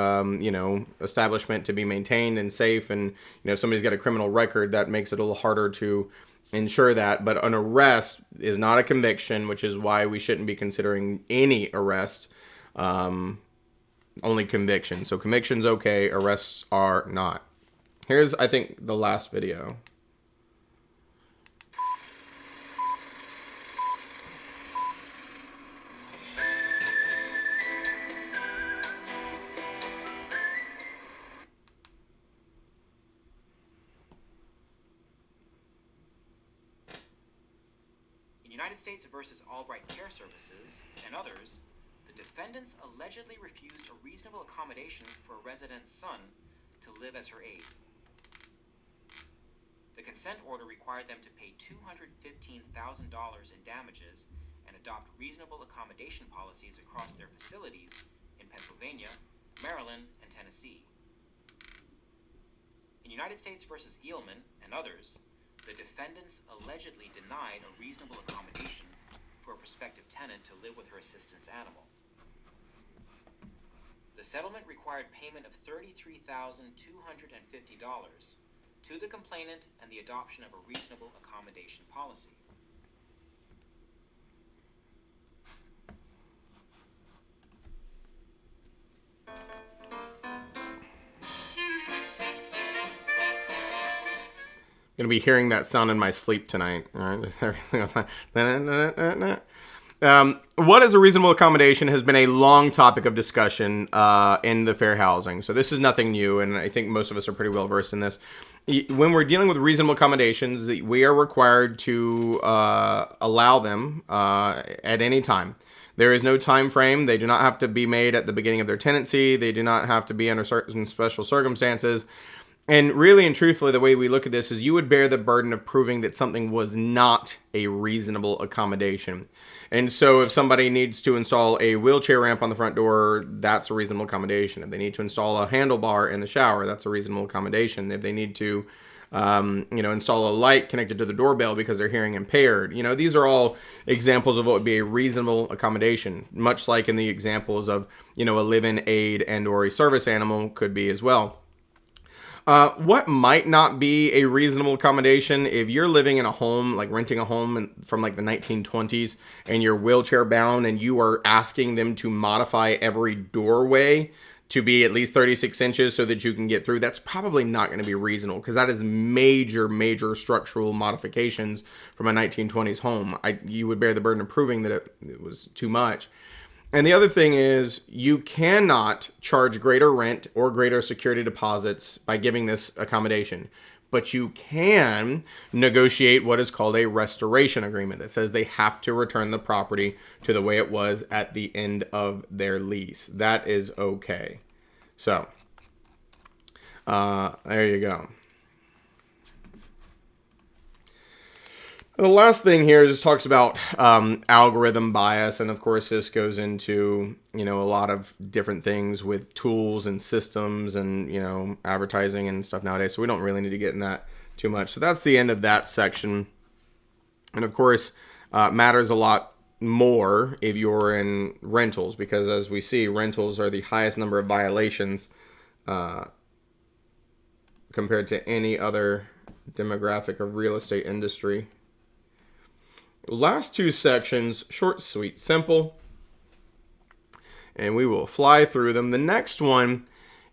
establishment to be maintained and safe. And, if somebody's got a criminal record, that makes it a little harder to ensure that. But an arrest is not a conviction, which is why we shouldn't be considering any arrest, only conviction. So convictions, okay, arrests are not. Here's, I think, the last video. United States versus Albright Care Services and others, the defendants allegedly refused a reasonable accommodation for a resident's son to live as her aide. The consent order required them to pay $215,000 in damages and adopt reasonable accommodation policies across their facilities in Pennsylvania, Maryland, and Tennessee. In United States versus Eelman and others, the defendants allegedly denied a reasonable accommodation for a prospective tenant to live with her assistant's animal. The settlement required payment of $33,250 to the complainant and the adoption of a reasonable accommodation policy. Gonna be hearing that sound in my sleep tonight. All right, what is a reasonable accommodation has been a long topic of discussion in the fair housing. So this is nothing new, and I think most of us are pretty well versed in this. When we're dealing with reasonable accommodations, we are required to allow them at any time. There is no time frame. They do not have to be made at the beginning of their tenancy. They do not have to be under certain special circumstances. And really and truthfully, the way we look at this is you would bear the burden of proving that something was not a reasonable accommodation. And so if somebody needs to install a wheelchair ramp on the front door, that's a reasonable accommodation. If they need to install a handlebar in the shower, that's a reasonable accommodation. If they need to, install a light connected to the doorbell because they're hearing impaired, these are all examples of what would be a reasonable accommodation, much like in the examples of, a live-in aid and or a service animal could be as well. What might not be a reasonable accommodation if you're living in a home, like renting a home from like the 1920s and you're wheelchair bound and you are asking them to modify every doorway to be at least 36 inches so that you can get through, that's probably not going to be reasonable because that is major structural modifications from a 1920s home. You would bear the burden of proving that it was too much. And the other thing is you cannot charge greater rent or greater security deposits by giving this accommodation. But you can negotiate what is called a restoration agreement that says they have to return the property to the way it was at the end of their lease. That is okay. So, there you go. The last thing here just talks about algorithm bias, and of course this goes into, a lot of different things with tools and systems and, advertising and stuff nowadays, so we don't really need to get in that too much. So that's the end of that section. And of course, matters a lot more if you're in rentals, because as we see, rentals are the highest number of violations compared to any other demographic of real estate industry. Last two sections, short, sweet, simple, and we will fly through them. The next one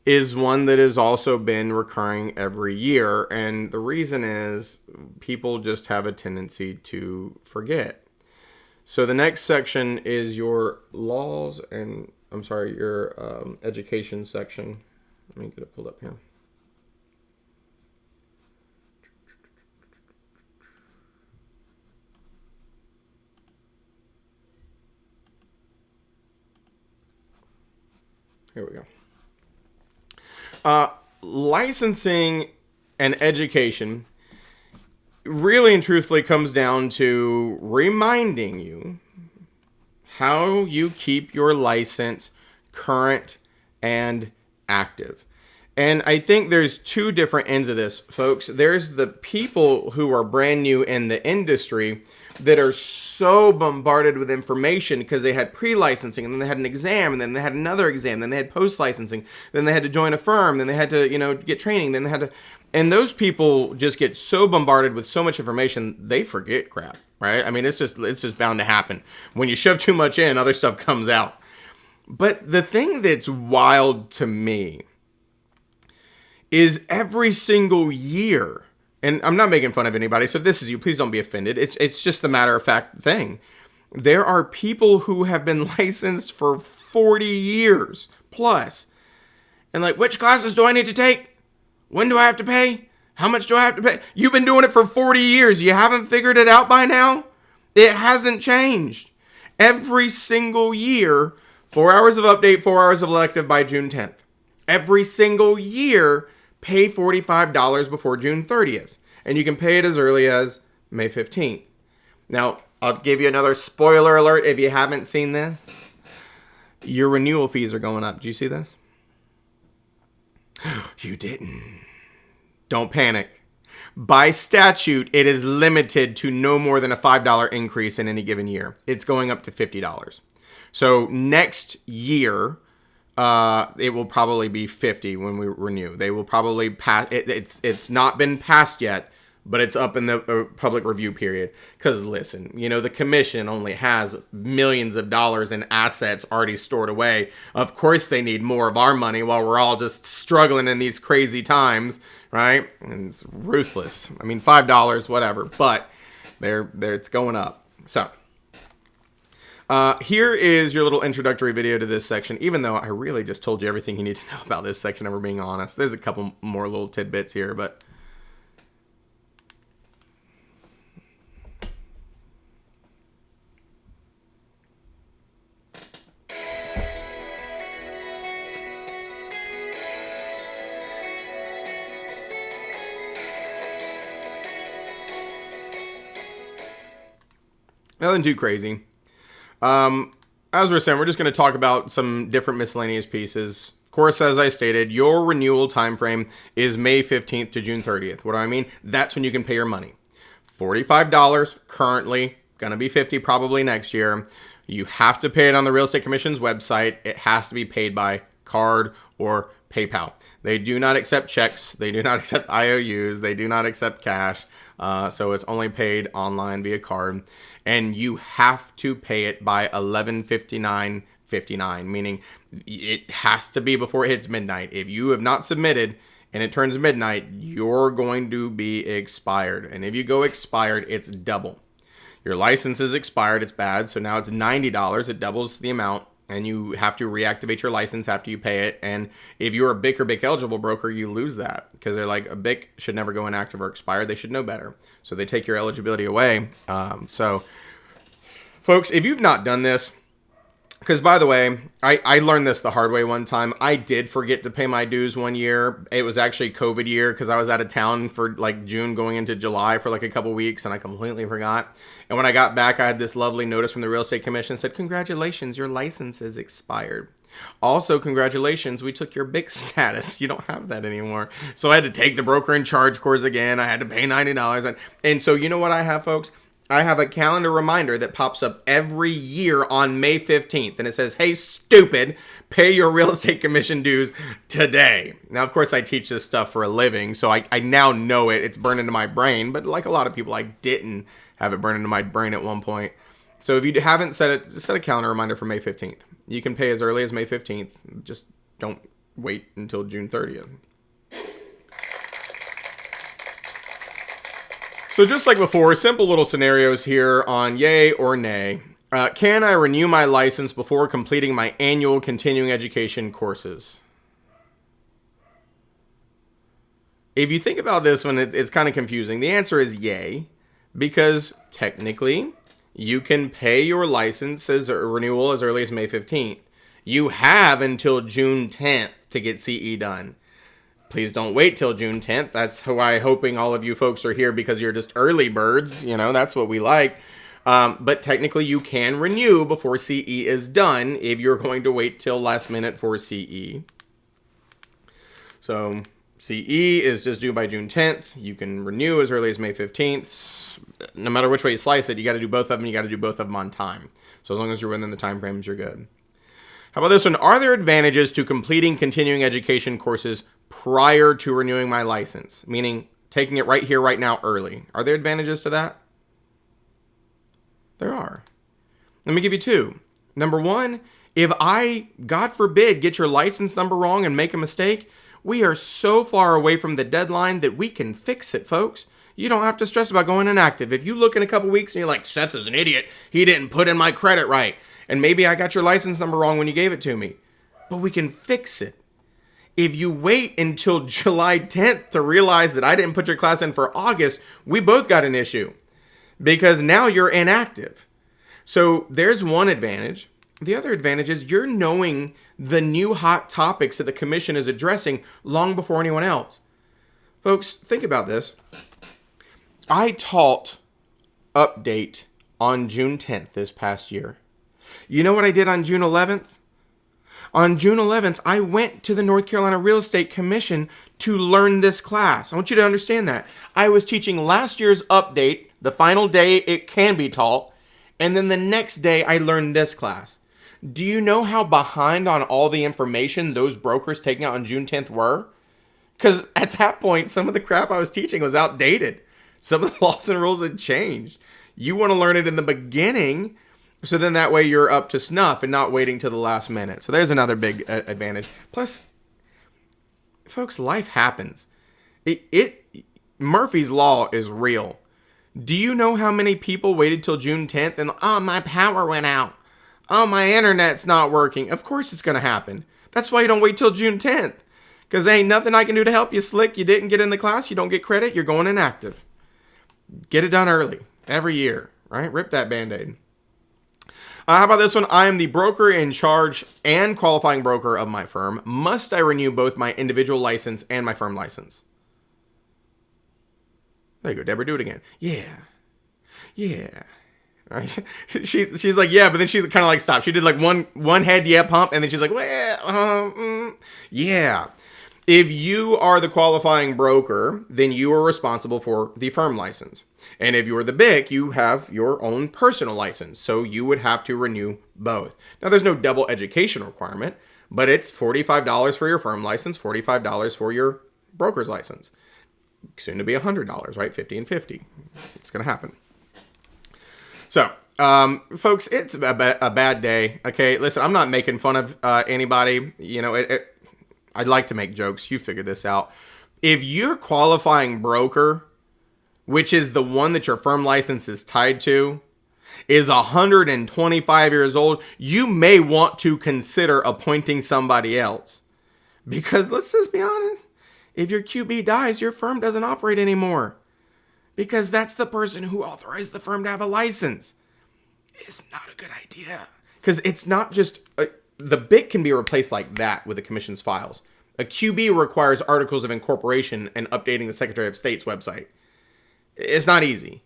is one that has also been recurring every year, and the reason is people just have a tendency to forget. So the next section is your laws and, your education section. Let me get it pulled up here. Here we go. Licensing and education really and truthfully comes down to reminding you how you keep your license current and active. And I think there's two different ends of this, folks. There's the people who are brand new in the industry that are so bombarded with information because they had pre-licensing, and then they had an exam, and then they had another exam, then they had post-licensing, then they had to join a firm, then they had to, get training, then they had to, and those people just get so bombarded with so much information, they forget crap, right? I mean, it's just bound to happen. When you shove too much in, other stuff comes out. But the thing that's wild to me is every single year, and I'm not making fun of anybody, so if this is you, please don't be offended. It's just the matter of fact thing. There are people who have been licensed for 40 years plus. And like, which classes do I need to take? When do I have to pay? How much do I have to pay? You've been doing it for 40 years. You haven't figured it out by now? It hasn't changed. Every single year, 4 hours of update, 4 hours of elective by June 10th. Every single year, pay $45 before June 30th. And you can pay it as early as May 15th. Now, I'll give you another spoiler alert if you haven't seen this. Your renewal fees are going up. Do you see this? You didn't. Don't panic. By statute, it is limited to no more than a $5 increase in any given year. It's going up to $50. So next year, it will probably be 50 when we renew. They will probably pass. It's not been passed yet, but it's up in the public review period. Because listen, the commission only has millions of dollars in assets already stored away. Of course, they need more of our money while we're all just struggling in these crazy times, right? And it's ruthless. I mean, $5, whatever, but it's going up. So. Here is your little introductory video to this section, even though I really just told you everything you need to know about this section, if we're being honest. There's a couple more little tidbits here, but... nothing too crazy. As we're saying, we're just going to talk about some different miscellaneous pieces. Of course, as I stated, your renewal time frame is May 15th to June 30th. What do I mean? That's when you can pay your money. $45 currently, going to be $50 probably next year. You have to pay it on the Real Estate Commission's website. It has to be paid by card or PayPal. They do not accept checks. They do not accept IOUs. They do not accept cash. So it's only paid online via card. And you have to pay it by 11/59/59, meaning it has to be before it hits midnight. If you have not submitted and it turns midnight, you're going to be expired. And if you go expired, it's double. Your license is expired. It's bad. So now it's $90. It doubles the amount. and you have to reactivate your license after you pay it. And if you're a BIC or BIC eligible broker, you lose that because they're like, a BIC should never go inactive or expired. They should know better. So they take your eligibility away. So folks, if you've not done this, because by the way, I learned this the hard way one time. I did forget to pay my dues one year. It was actually COVID year because I was out of town for like June going into July for like a couple weeks, and I completely forgot. And when I got back, I had this lovely notice from the Real Estate Commission that said, congratulations, your license is expired. Also, congratulations, we took your BIC status. You don't have that anymore. So I had to take the broker in charge course again. I had to pay $90. And so you know what I have, folks? I have a calendar reminder that pops up every year on May 15th. And it says, hey, stupid, pay your real estate commission dues today. Now, of course, I teach this stuff for a living, so I now know it. It's burned into my brain. But like a lot of people, I didn't have it burned into my brain at one point. So if you haven't set it, set a calendar reminder for May 15th. You can pay as early as May 15th. Just don't wait until June 30th. So just like before, simple little scenarios here on yay or nay. Can I renew my license before completing my annual continuing education courses? If you think about this one, it's kind of confusing. The answer is yay, because technically you can pay your license as a renewal as early as May 15th. You have until June 10th to get CE done. Please don't wait till June 10th. That's why I'm hoping all of you folks are here, because you're just early birds. You know, that's what we like. But technically you can renew before CE is done if you're going to wait till last minute for CE. So CE is just due by June 10th. You can renew as early as May 15th. No matter which way you slice it, you got to do both of them. You got to do both of them on time. So as long as you're within the time frames, you're good. How about this one? Are there advantages to completing continuing education courses prior to renewing my license? Meaning taking it right here, right now, early. Are there advantages to that? There are. Let me give you two. Number one, if I, God forbid, get your license number wrong and make a mistake, we are so far away from the deadline that we can fix it, folks. You don't have to stress about going inactive. If you look in a couple weeks and you're like, Seth is an idiot, he didn't put in my credit right, and maybe I got your license number wrong when you gave it to me, but we can fix it. If you wait until July 10th to realize that I didn't put your class in for August, we both got an issue, because now you're inactive. So there's one advantage. The other advantage is you're knowing the new hot topics that the commission is addressing long before anyone else. Folks, think about this. I taught update on June 10th this past year. You know what I did on June 11th? On June 11th, I went to the North Carolina Real Estate Commission to learn this class. I want you to understand that. I was teaching last year's update, the final day it can be taught, and then the next day I learned this class. Do you know how behind on all the information those brokers taking out on June 10th were? Because at that point, some of the crap I was teaching was outdated. Some of the laws and rules had changed. You want to learn it in the beginning, so then that way you're up to snuff and not waiting till the last minute. So there's another big advantage. Plus, folks, life happens. Murphy's Law is real. Do you know how many people waited till June 10th and, oh, my power went out. Oh, my internet's not working. Of course it's going to happen. That's why you don't wait till June 10th. Because there ain't nothing I can do to help you, slick. You didn't get in the class. You don't get credit. You're going inactive. Get it done early. Every year. Right? Rip that Band-Aid. How about this one? I am the broker in charge and qualifying broker of my firm. Must I renew both my individual license and my firm license? There you go, Deborah. Do it again. Yeah. All right. She's like, yeah, but then she kind of like stopped. She did like one head yeah pump, and then she's like, well, yeah. If you are the qualifying broker, then you are responsible for the firm license. And if you're the BIC, you have your own personal license. So you would have to renew both. Now, there's no double education requirement, but it's $45 for your firm license, $45 for your broker's license. Soon to be $100, right? 50 and 50. It's going to happen. So, folks, it's a bad day. Okay, listen, I'm not making fun of anybody. You know, I'd like to make jokes. You figure this out. If you're qualifying broker, which is the one that your firm license is tied to, is 125 years old, you may want to consider appointing somebody else. Because let's just be honest, if your QB dies, your firm doesn't operate anymore. Because that's the person who authorized the firm to have a license. It's not a good idea. Because it's not just, the BIC can be replaced like that with the commission's files. A QB requires articles of incorporation and updating the Secretary of State's website. It's not easy.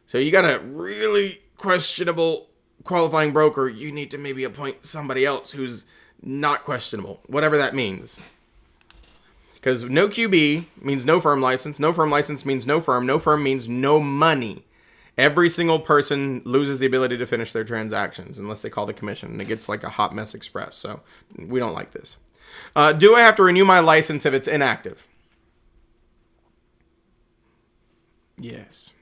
So you got a really questionable qualifying broker, you need to maybe appoint somebody else who's not questionable, whatever that means. Because no QB means no firm license. No firm license means no firm. No firm means no money. Every single person loses the ability to finish their transactions unless they call the commission. And it gets like a hot mess express. So we don't like this. Do I have to renew my license if it's inactive? Yes.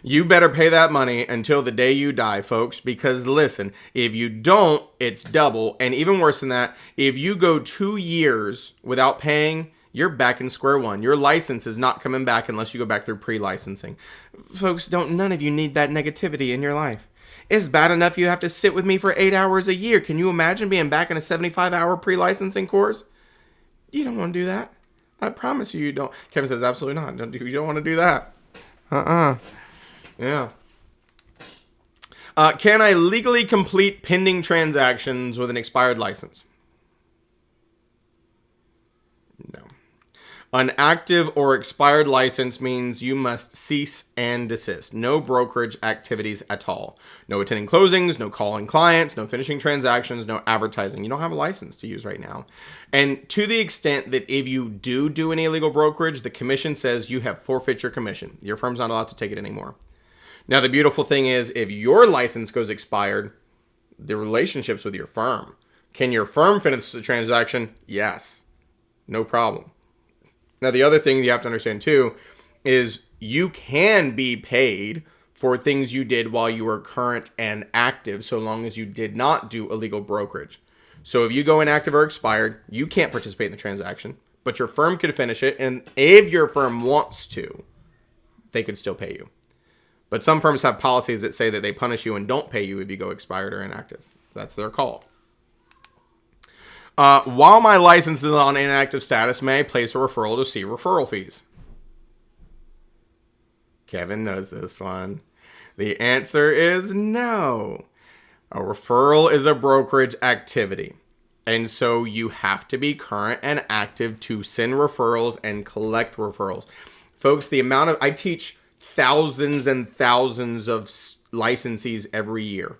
You better pay that money until the day you die, folks, because listen, if you don't, it's double. And even worse than that, if you go 2 years without paying, you're back in square one. Your license is not coming back unless you go back through pre-licensing. Folks, none of you need that negativity in your life. It's bad enough you have to sit with me for 8 hours a year. Can you imagine being back in a 75-hour pre-licensing course? You don't want to do that. I promise you don't. Kevin says, absolutely not. You don't want to do that. Yeah. Can I legally complete pending transactions with an expired license? No. An active or expired license means you must cease and desist. No brokerage activities at all. No attending closings, no calling clients, no finishing transactions, no advertising. You don't have a license to use right now. And to the extent that if you do any illegal brokerage, the commission says you have forfeit your commission. Your firm's not allowed to take it anymore. Now, the beautiful thing is if your license goes expired, the relationship's with your firm. Can your firm finish the transaction? Yes. No problem. Now, the other thing you have to understand, too, is you can be paid for things you did while you were current and active, so long as you did not do illegal brokerage. So if you go inactive or expired, you can't participate in the transaction, but your firm could finish it, and if your firm wants to, they could still pay you. But some firms have policies that say that they punish you and don't pay you if you go expired or inactive. That's their call. While my license is on inactive status, may I place a referral to see referral fees? Kevin knows this one. The answer is no. A referral is a brokerage activity. And so you have to be current and active to send referrals and collect referrals. Folks, I teach thousands and thousands of licensees every year.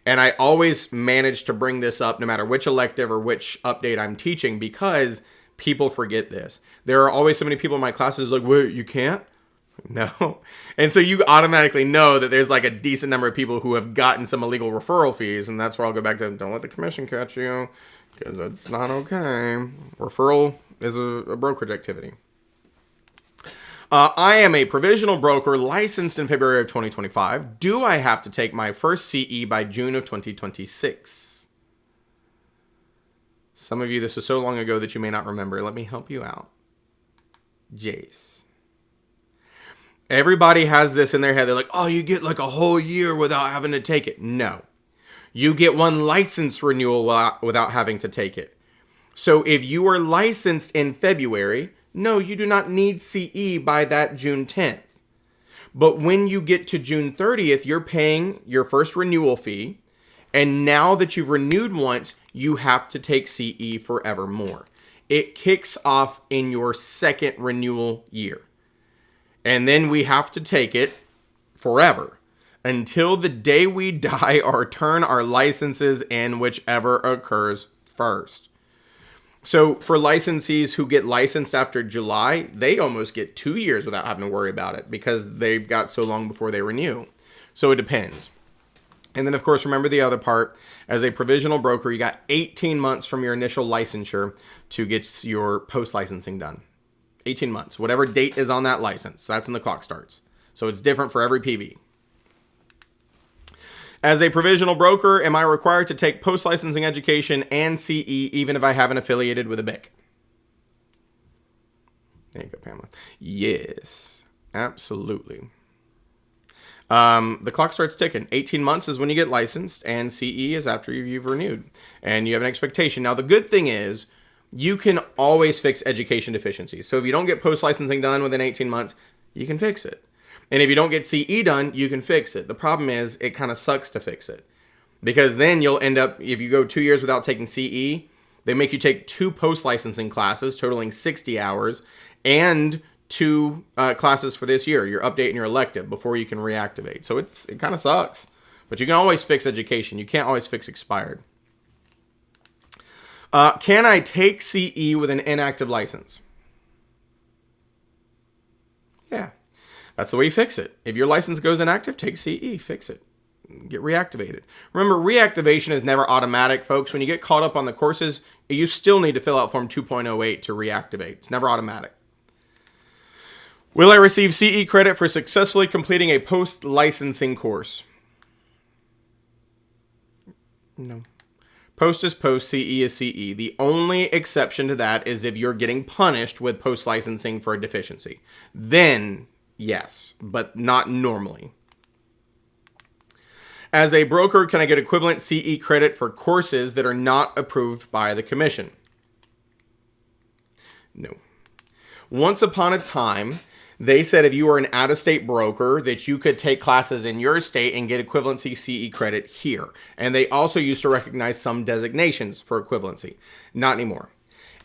And I always manage to bring this up no matter which elective or which update I'm teaching because people forget this. There are always so many people in my classes like, wait, you can't? No. And so you automatically know that there's like a decent number of people who have gotten some illegal referral fees. And that's where I'll go back to, don't let the commission catch you because it's not okay. Referral is a brokerage activity. I am a provisional broker licensed in February of 2025. Do I have to take my first CE by June of 2026? Some of you, this is so long ago that you may not remember. Let me help you out. Jace. Everybody has this in their head. They're like, oh, you get like a whole year without having to take it. No. You get one license renewal without having to take it. So if you are licensed in February, no, you do not need CE by that June 10th. But when you get to June 30th, you're paying your first renewal fee. And now that you've renewed once, you have to take CE forevermore. It kicks off in your second renewal year. And then we have to take it forever until the day we die or turn our licenses in, whichever occurs first. So for licensees who get licensed after July, they almost get 2 years without having to worry about it because they've got so long before they renew. So it depends. And then, of course, remember the other part. As a provisional broker, you got 18 months from your initial licensure to get your post-licensing done. 18 months. Whatever date is on that license, that's when the clock starts. So it's different for every PB. As a provisional broker, am I required to take post-licensing education and CE even if I haven't affiliated with a BIC? There you go, Pamela. Yes, absolutely. the clock starts ticking. 18 months is when you get licensed, and CE is after you've renewed, and you have an expectation. Now, the good thing is you can always fix education deficiencies. So if you don't get post-licensing done within 18 months, you can fix it. And if you don't get CE done, you can fix it. The problem is it kind of sucks to fix it, because then you'll end up, if you go 2 years without taking CE, they make you take 2 post-licensing classes totaling 60 hours and 2 classes for this year, your update and your elective, before you can reactivate. So it kind of sucks, but you can always fix education. You can't always fix expired. Can I take CE with an inactive license? Yeah, that's the way you fix it. If your license goes inactive, take CE, fix it, get reactivated. Remember, reactivation is never automatic, folks. When you get caught up on the courses, you still need to fill out Form 2.08 to reactivate. It's never automatic. Will I receive CE credit for successfully completing a post-licensing course? No. Post is post, CE is CE. The only exception to that is if you're getting punished with post-licensing for a deficiency. Then, yes, but not normally. As a broker, can I get equivalent CE credit for courses that are not approved by the commission? No. Once upon a time, they said if you were an out-of-state broker that you could take classes in your state and get equivalency CE credit here. And they also used to recognize some designations for equivalency. Not anymore.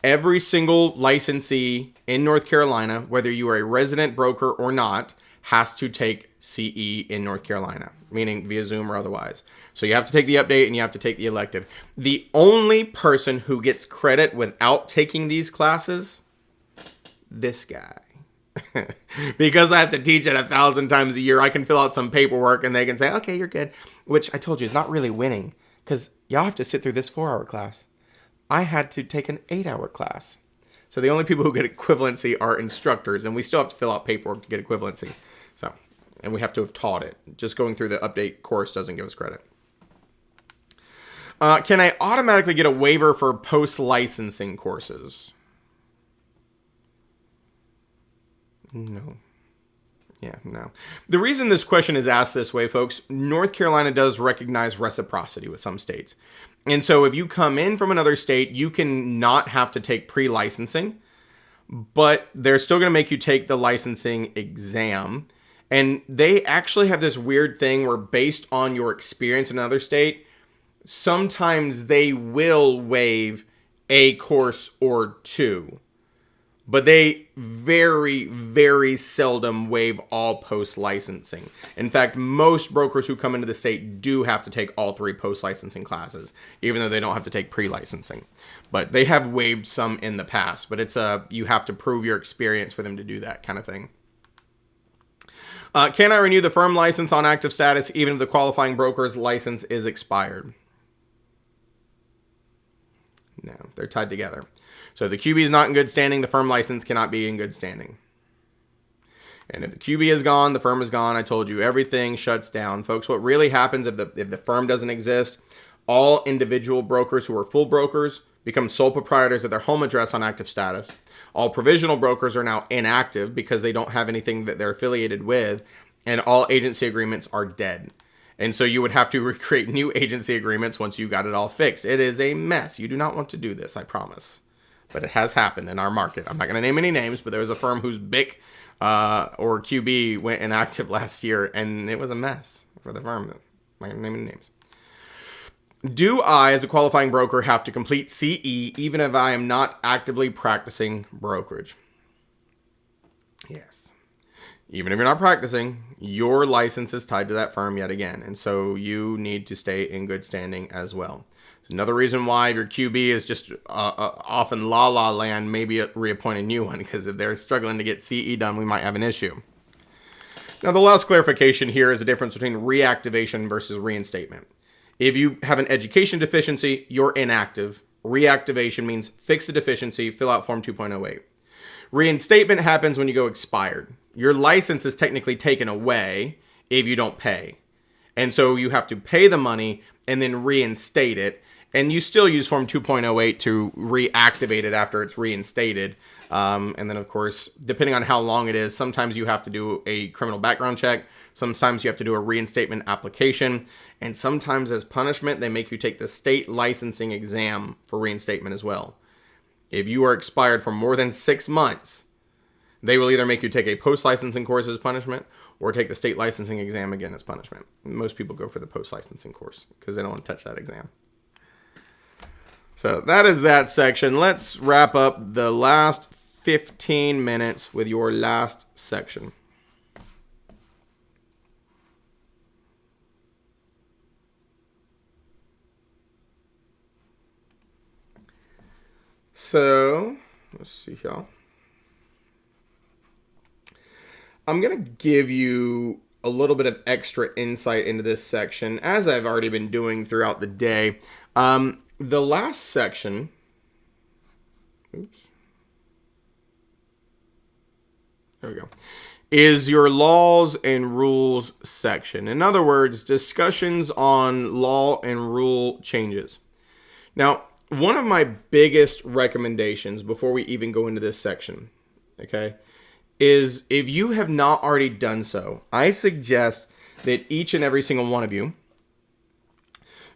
Every single licensee in North Carolina, whether you are a resident broker or not, has to take CE in North Carolina, meaning via Zoom or otherwise. So you have to take the update and you have to take the elective. The only person who gets credit without taking these classes, this guy. Because I have to teach it 1,000 times a year, I can fill out some paperwork and they can say, okay, you're good. Which I told you is not really winning, because y'all have to sit through this 4-hour class. I had to take an 8-hour class. So the only people who get equivalency are instructors, and we still have to fill out paperwork to get equivalency. So, and we have to have taught it. Just going through the update course doesn't give us credit. Can I automatically get a waiver for post-licensing courses? No. Yeah, no. The reason this question is asked this way, folks, North Carolina does recognize reciprocity with some states. And so if you come in from another state, you can not have to take pre-licensing, but they're still going to make you take the licensing exam. And they actually have this weird thing where, based on your experience in another state, sometimes they will waive a course or 2. But they very, very seldom waive all post-licensing. In fact, most brokers who come into the state do have to take all 3 post-licensing classes, even though they don't have to take pre-licensing. But they have waived some in the past. But it's you have to prove your experience for them to do that kind of thing. Can I renew the firm license on active status even if the qualifying broker's license is expired? No, they're tied together. So if the QB is not in good standing, the firm license cannot be in good standing. And if the QB is gone, the firm is gone. I told you, everything shuts down. Folks, what really happens if the firm doesn't exist, all individual brokers who are full brokers become sole proprietors of their home address on active status. All provisional brokers are now inactive because they don't have anything that they're affiliated with. And all agency agreements are dead. And so you would have to recreate new agency agreements once you got it all fixed. It is a mess. You do not want to do this, I promise. But it has happened in our market. I'm not going to name any names, but there was a firm whose BIC or QB went inactive last year, and it was a mess for the firm. I'm not going to name any names. Do I, as a qualifying broker, have to complete CE even if I am not actively practicing brokerage? Yes. Even if you're not practicing, your license is tied to that firm yet again. And so you need to stay in good standing as well. Another reason why your QB is just off in la-la land, maybe reappoint a new one, because if they're struggling to get CE done, we might have an issue. Now, the last clarification here is the difference between reactivation versus reinstatement. If you have an education deficiency, you're inactive. Reactivation means fix the deficiency, fill out Form 2.08. Reinstatement happens when you go expired. Your license is technically taken away if you don't pay. And so you have to pay the money and then reinstate it. And you still use Form 2.08 to reactivate it after it's reinstated. And then, of course, depending on how long it is, sometimes you have to do a criminal background check. Sometimes you have to do a reinstatement application. And sometimes as punishment, they make you take the state licensing exam for reinstatement as well. If you are expired for more than 6 months, they will either make you take a post-licensing course as punishment or take the state licensing exam again as punishment. Most people go for the post-licensing course because they don't want to touch that exam. So that is that section. Let's wrap up the last 15 minutes with your last section. So, let's see here. I'm going to give you a little bit of extra insight into this section, as I've already been doing throughout the day. The last section, there we go, is your laws and rules section. In other words, discussions on law and rule changes. Now, one of my biggest recommendations before we even go into this section, okay, is if you have not already done so, I suggest that each and every single one of you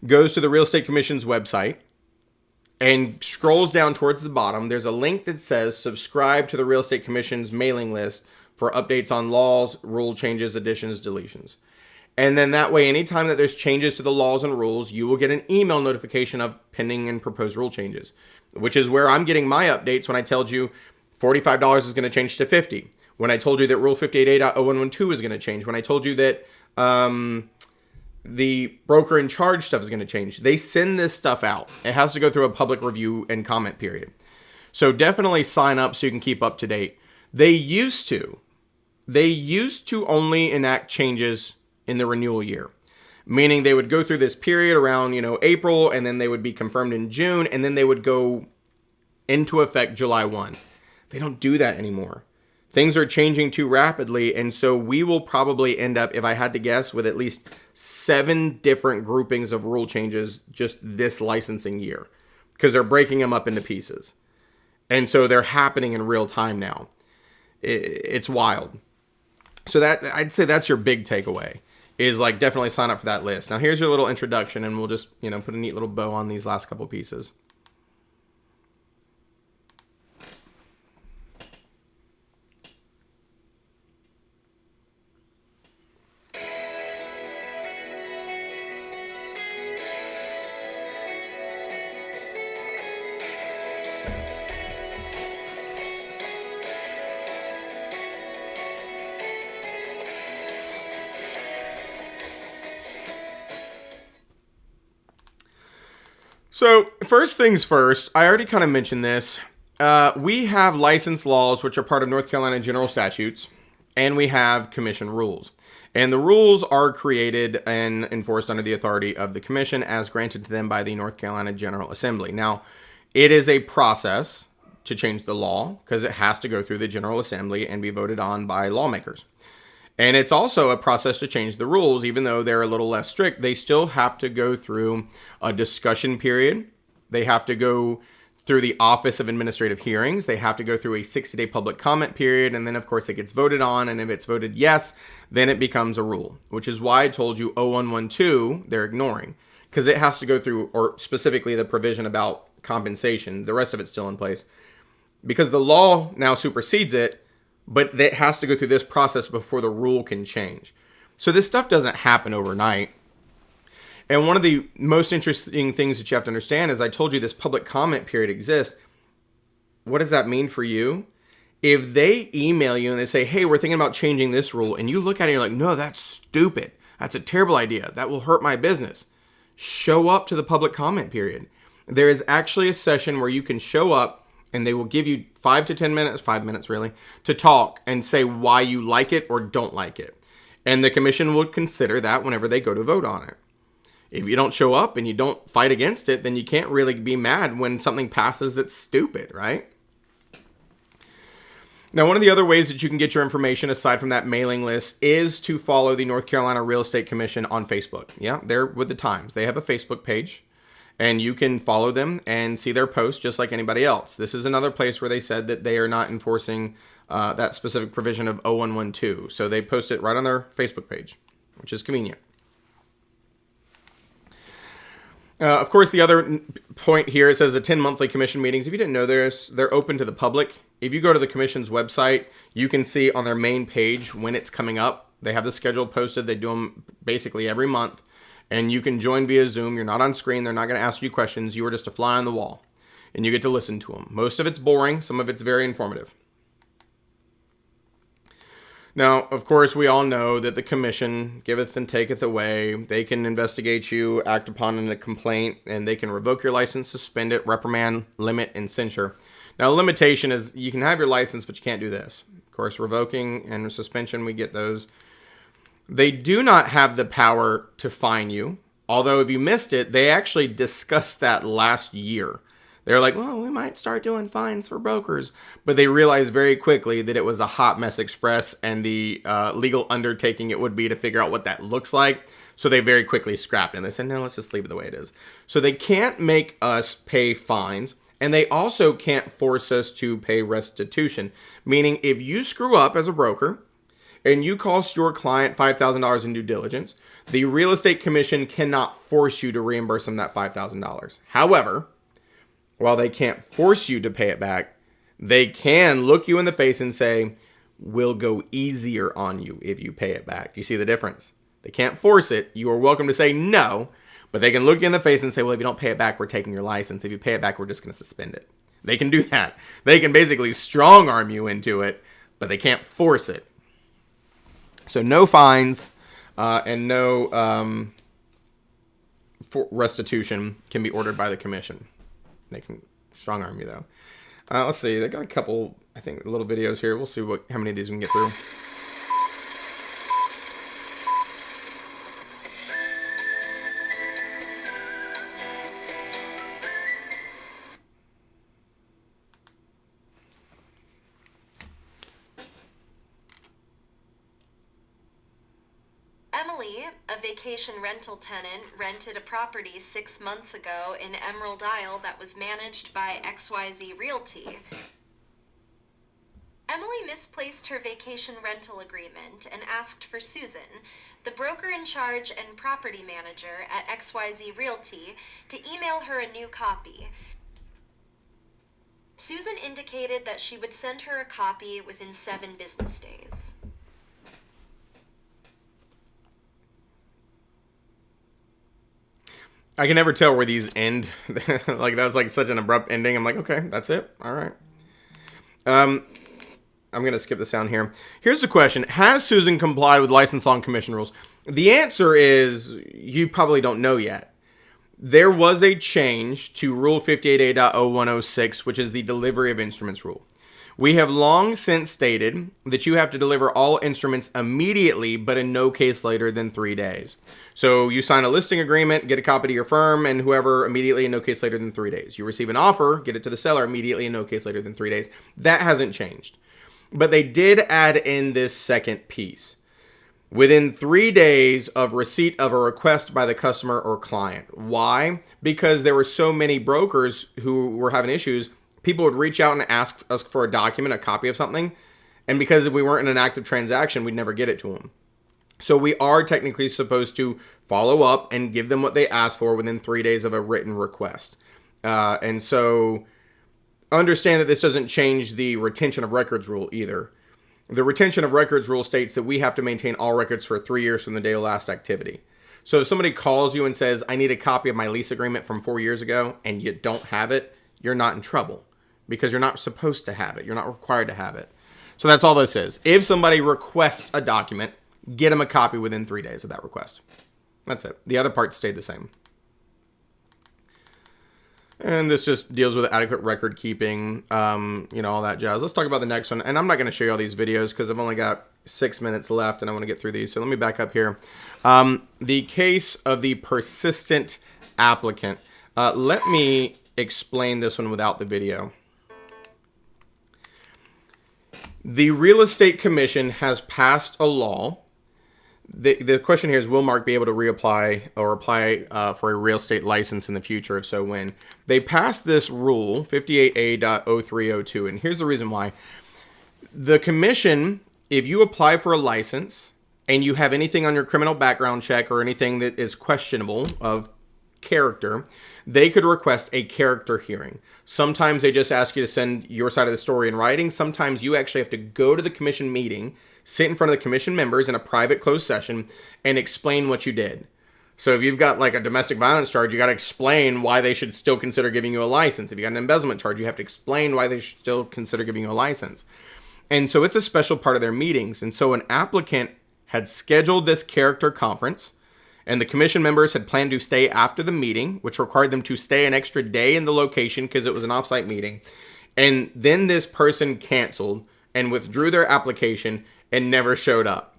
goes to the Real Estate Commission's website and scrolls down towards the bottom. There's a link that says subscribe to the Real Estate Commission's mailing list for updates on laws, rule changes, additions, deletions. And then that way, anytime that there's changes to the laws and rules, you will get an email notification of pending and proposed rule changes, which is where I'm getting my updates when I told you $45 is going to change to $50. When I told you that Rule 58A.0112 is going to change. When I told you that the broker in charge stuff is going to change. They send this stuff out. It has to go through a public review and comment period. So definitely sign up so you can keep up to date. They used to only enact changes in the renewal year, meaning they would go through this period around, April, and then they would be confirmed in June, and then they would go into effect July 1. They don't do that anymore. Things are changing too rapidly, and so we will probably end up, if I had to guess, with at least 7 different groupings of rule changes just this licensing year, because they're breaking them up into pieces. And so they're happening in real time now. It's wild. So that, I'd say that's your big takeaway, is like definitely sign up for that list. Now here's your little introduction, and we'll just, put a neat little bow on these last couple pieces. So first things first, I already kind of mentioned this. We have license laws, which are part of North Carolina general statutes, and we have commission rules. And the rules are created and enforced under the authority of the commission as granted to them by the North Carolina General Assembly. Now, it is a process to change the law because it has to go through the General Assembly and be voted on by lawmakers. And it's also a process to change the rules. Even though they're a little less strict, they still have to go through a discussion period. They have to go through the Office of Administrative Hearings. They have to go through a 60-day public comment period. And then, of course, it gets voted on. And if it's voted yes, then it becomes a rule, which is why I told you 0112 they're ignoring, because it has to go through, or specifically the provision about compensation. The rest of it's still in place because the law now supersedes it. But it has to go through this process before the rule can change. So this stuff doesn't happen overnight. And one of the most interesting things that you have to understand is I told you this public comment period exists. What does that mean for you? If they email you and they say, hey, we're thinking about changing this rule, and you look at it and you're like, no, that's stupid. That's a terrible idea. That will hurt my business. Show up to the public comment period. There is actually a session where you can show up and they will give you 5 to 10 minutes, 5 minutes really, to talk and say why you like it or don't like it. And the commission will consider that whenever they go to vote on it. If you don't show up and you don't fight against it, then you can't really be mad when something passes that's stupid, right? Now, one of the other ways that you can get your information aside from that mailing list is to follow the North Carolina Real Estate Commission on Facebook. Yeah, they're with the Times. They have a Facebook page. And you can follow them and see their posts just like anybody else. This is another place where they said that they are not enforcing that specific provision of 0112. So they post it right on their Facebook page, which is convenient. Of course, the other point here, it says attend monthly commission meetings. If you didn't know this, they're open to the public. If you go to the commission's website, you can see on their main page when it's coming up. They have the schedule posted. They do them basically every month. And you can join via Zoom. You're not on screen. They're not going to ask you questions. You are just a fly on the wall. And you get to listen to them. Most of it's boring. Some of it's very informative. Now, of course, we all know that the commission giveth and taketh away. They can investigate you, act upon a complaint, and they can revoke your license, suspend it, reprimand, limit, and censure. Now, limitation is you can have your license, but you can't do this. Of course, revoking and suspension, we get those. They do not have the power to fine you. Although, if you missed it, they actually discussed that last year. They're like, well, we might start doing fines for brokers. But they realized very quickly that it was a hot mess express and the legal undertaking it would be to figure out what that looks like. So they very quickly scrapped it. And they said, no, let's just leave it the way it is. So they can't make us pay fines. And they also can't force us to pay restitution. Meaning if you screw up as a broker and you cost your client $5,000 in due diligence, the real estate commission cannot force you to reimburse them that $5,000. However, while they can't force you to pay it back, they can look you in the face and say, we'll go easier on you if you pay it back. Do you see the difference? They can't force it. You are welcome to say no, but they can look you in the face and say, well, if you don't pay it back, we're taking your license. If you pay it back, we're just going to suspend it. They can do that. They can basically strong arm you into it, but they can't force it. So no fines and no restitution can be ordered by the commission. They can strong arm you though. Let's see. They got a couple, I think, little videos here. We'll see how many of these we can get through. Emily, a vacation rental tenant, rented a property 6 months ago in Emerald Isle that was managed by XYZ Realty. Emily misplaced her vacation rental agreement and asked for Susan, the broker in charge and property manager at XYZ Realty, to email her a new copy. Susan indicated that she would send her a copy within 7 business days. I can never tell where these end. Like, that was like such an abrupt ending. I'm like, okay, that's it. All right. I'm going to skip this down here. Here's the question. Has Susan complied with license on commission rules? The answer is you probably don't know yet. There was a change to Rule 58A.0106, which is the delivery of instruments rule. We have long since stated that you have to deliver all instruments immediately, but in no case later than 3 days. So you sign a listing agreement, get a copy to your firm and whoever immediately in no case later than 3 days. You receive an offer, get it to the seller immediately in no case later than 3 days. That hasn't changed. But they did add in this second piece. Within 3 days of receipt of a request by the customer or client. Why? Because there were so many brokers who were having issues. People would reach out and ask us for a document, a copy of something. And because if we weren't in an active transaction, we'd never get it to them. So we are technically supposed to follow up and give them what they asked for within 3 days of a written request. And so understand that this doesn't change the retention of records rule either. The retention of records rule states that we have to maintain all records for 3 years from the day of last activity. So if somebody calls you and says, I need a copy of my lease agreement from 4 years ago, and you don't have it, you're not in trouble because you're not supposed to have it. You're not required to have it. So that's all this is. If somebody requests a document, get them a copy within 3 days of that request. That's it. The other parts stayed the same. And this just deals with adequate record keeping, all that jazz. Let's talk about the next one. And I'm not going to show you all these videos because I've only got 6 minutes left and I want to get through these. So let me back up here. The case of the persistent applicant. Let me explain this one without the video. The Real Estate Commission has passed a law the question here is, will Mark be able to reapply or apply for a real estate license in the future? If so, when? They passed this rule, 58A.0302, and here's the reason why. The commission, if you apply for a license and you have anything on your criminal background check or anything that is questionable of character, they could request a character hearing. Sometimes they just ask you to send your side of the story in writing. Sometimes you actually have to go to the commission meeting, sit in front of the commission members in a private closed session, and explain what you did. So if you've got like a domestic violence charge, you got to explain why they should still consider giving you a license. If you got an embezzlement charge, you have to explain why they should still consider giving you a license. And so it's a special part of their meetings. And so an applicant had scheduled this character conference, and the commission members had planned to stay after the meeting, which required them to stay an extra day in the location because it was an offsite meeting. And then this person canceled and withdrew their application and never showed up.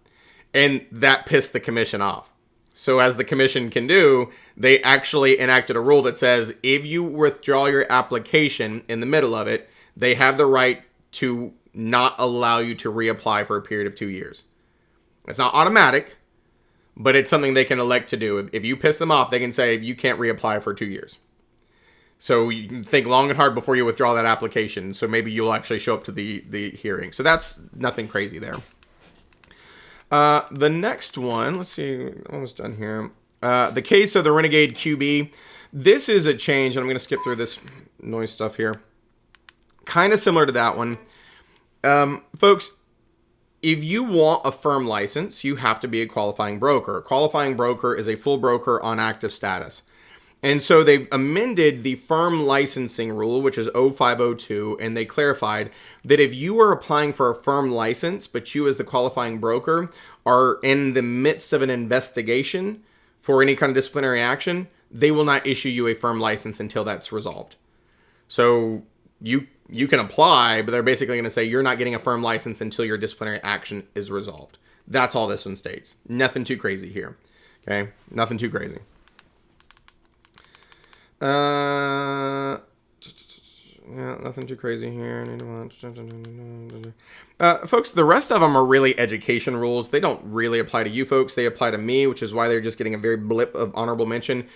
And that pissed the commission off. So as the commission can do, they actually enacted a rule that says if you withdraw your application in the middle of it, they have the right to not allow you to reapply for a period of 2 years. It's not automatic, but it's something they can elect to do. If you piss them off, they can say you can't reapply for 2 years. So you can think long and hard before you withdraw that application. So maybe you'll actually show up to the hearing. So that's nothing crazy there. The next one, let's see, almost done here. The case of the Renegade QB. This is a change, and I'm going to skip through this noise stuff here. Kind of similar to that one. Folks, if you want a firm license, you have to be a qualifying broker. A qualifying broker is a full broker on active status. And so they've amended the firm licensing rule, which is 0502, and they clarified that if you are applying for a firm license, but you as the qualifying broker are in the midst of an investigation for any kind of disciplinary action, they will not issue you a firm license until that's resolved. So you can apply, but they're basically going to say you're not getting a firm license until your disciplinary action is resolved. That's all this one states. Nothing too crazy here. Okay? Nothing too crazy. Yeah, nothing too crazy here. Folks, the rest of them are really education rules. They don't really apply to you folks. They apply to me, which is why they're just getting a very blip of honorable mention.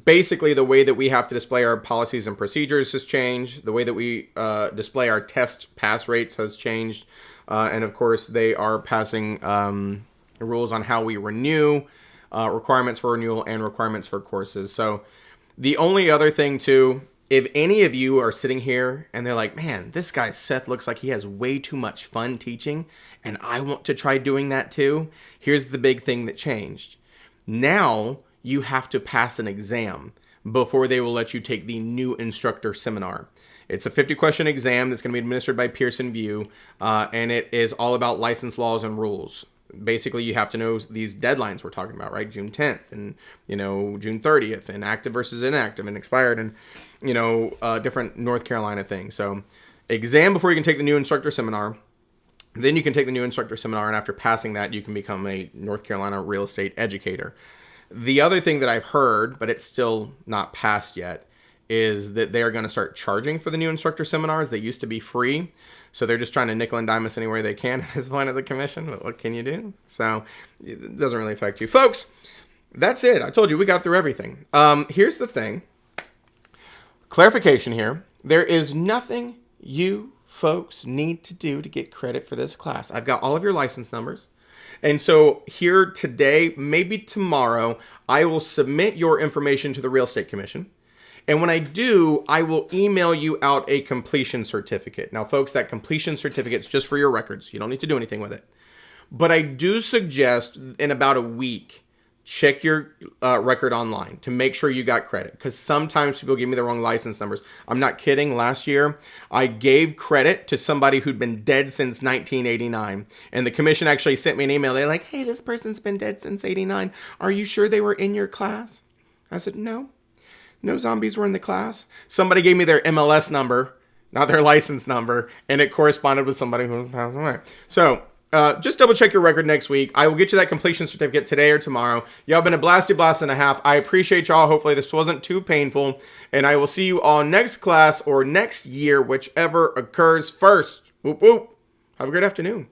Basically, the way that we have to display our policies and procedures has changed. The way that we display our test pass rates has changed. And of course, they are passing rules on how we renew, requirements for renewal, and requirements for courses. So the only other thing, too, if any of you are sitting here and they're like, man, this guy Seth looks like he has way too much fun teaching, and I want to try doing that too, here's the big thing that changed. Now you have to pass an exam before they will let you take the new instructor seminar. It's a 50-question exam that's going to be administered by Pearson VUE, and it is all about license laws and rules. Basically, you have to know these deadlines we're talking about, right? June 10th and, June 30th and active versus inactive and expired and, different North Carolina things. So exam before you can take the new instructor seminar. Then you can take the new instructor seminar, and after passing that, you can become a North Carolina real estate educator. The other thing that I've heard, but it's still not passed yet, is that they are going to start charging for the new instructor seminars. They used to be free. So they're just trying to nickel and dime us anywhere they can at this point of the commission. But what can you do? So it doesn't really affect you. Folks, that's it. I told you we got through everything. Here's the thing. Clarification here. There is nothing you folks need to do to get credit for this class. I've got all of your license numbers. And so here today, maybe tomorrow, I will submit your information to the Real Estate Commission. And when I do, I will email you out a completion certificate. Now, folks, that completion certificate is just for your records. You don't need to do anything with it. But I do suggest in about a week, check your record online to make sure you got credit. Because sometimes people give me the wrong license numbers. I'm not kidding. Last year, I gave credit to somebody who'd been dead since 1989. And the commission actually sent me an email. They're like, hey, this person's been dead since 89. Are you sure they were in your class? I said, no. No zombies were in the class. Somebody gave me their MLS number, not their license number, and it corresponded with somebody who passed away. So just double check your record next week. I will get you that completion certificate today or tomorrow. Y'all been a blasty blast and a half. I appreciate y'all. Hopefully this wasn't too painful, and I will see you all next class or next year, whichever occurs first. Whoop whoop. Have a great afternoon.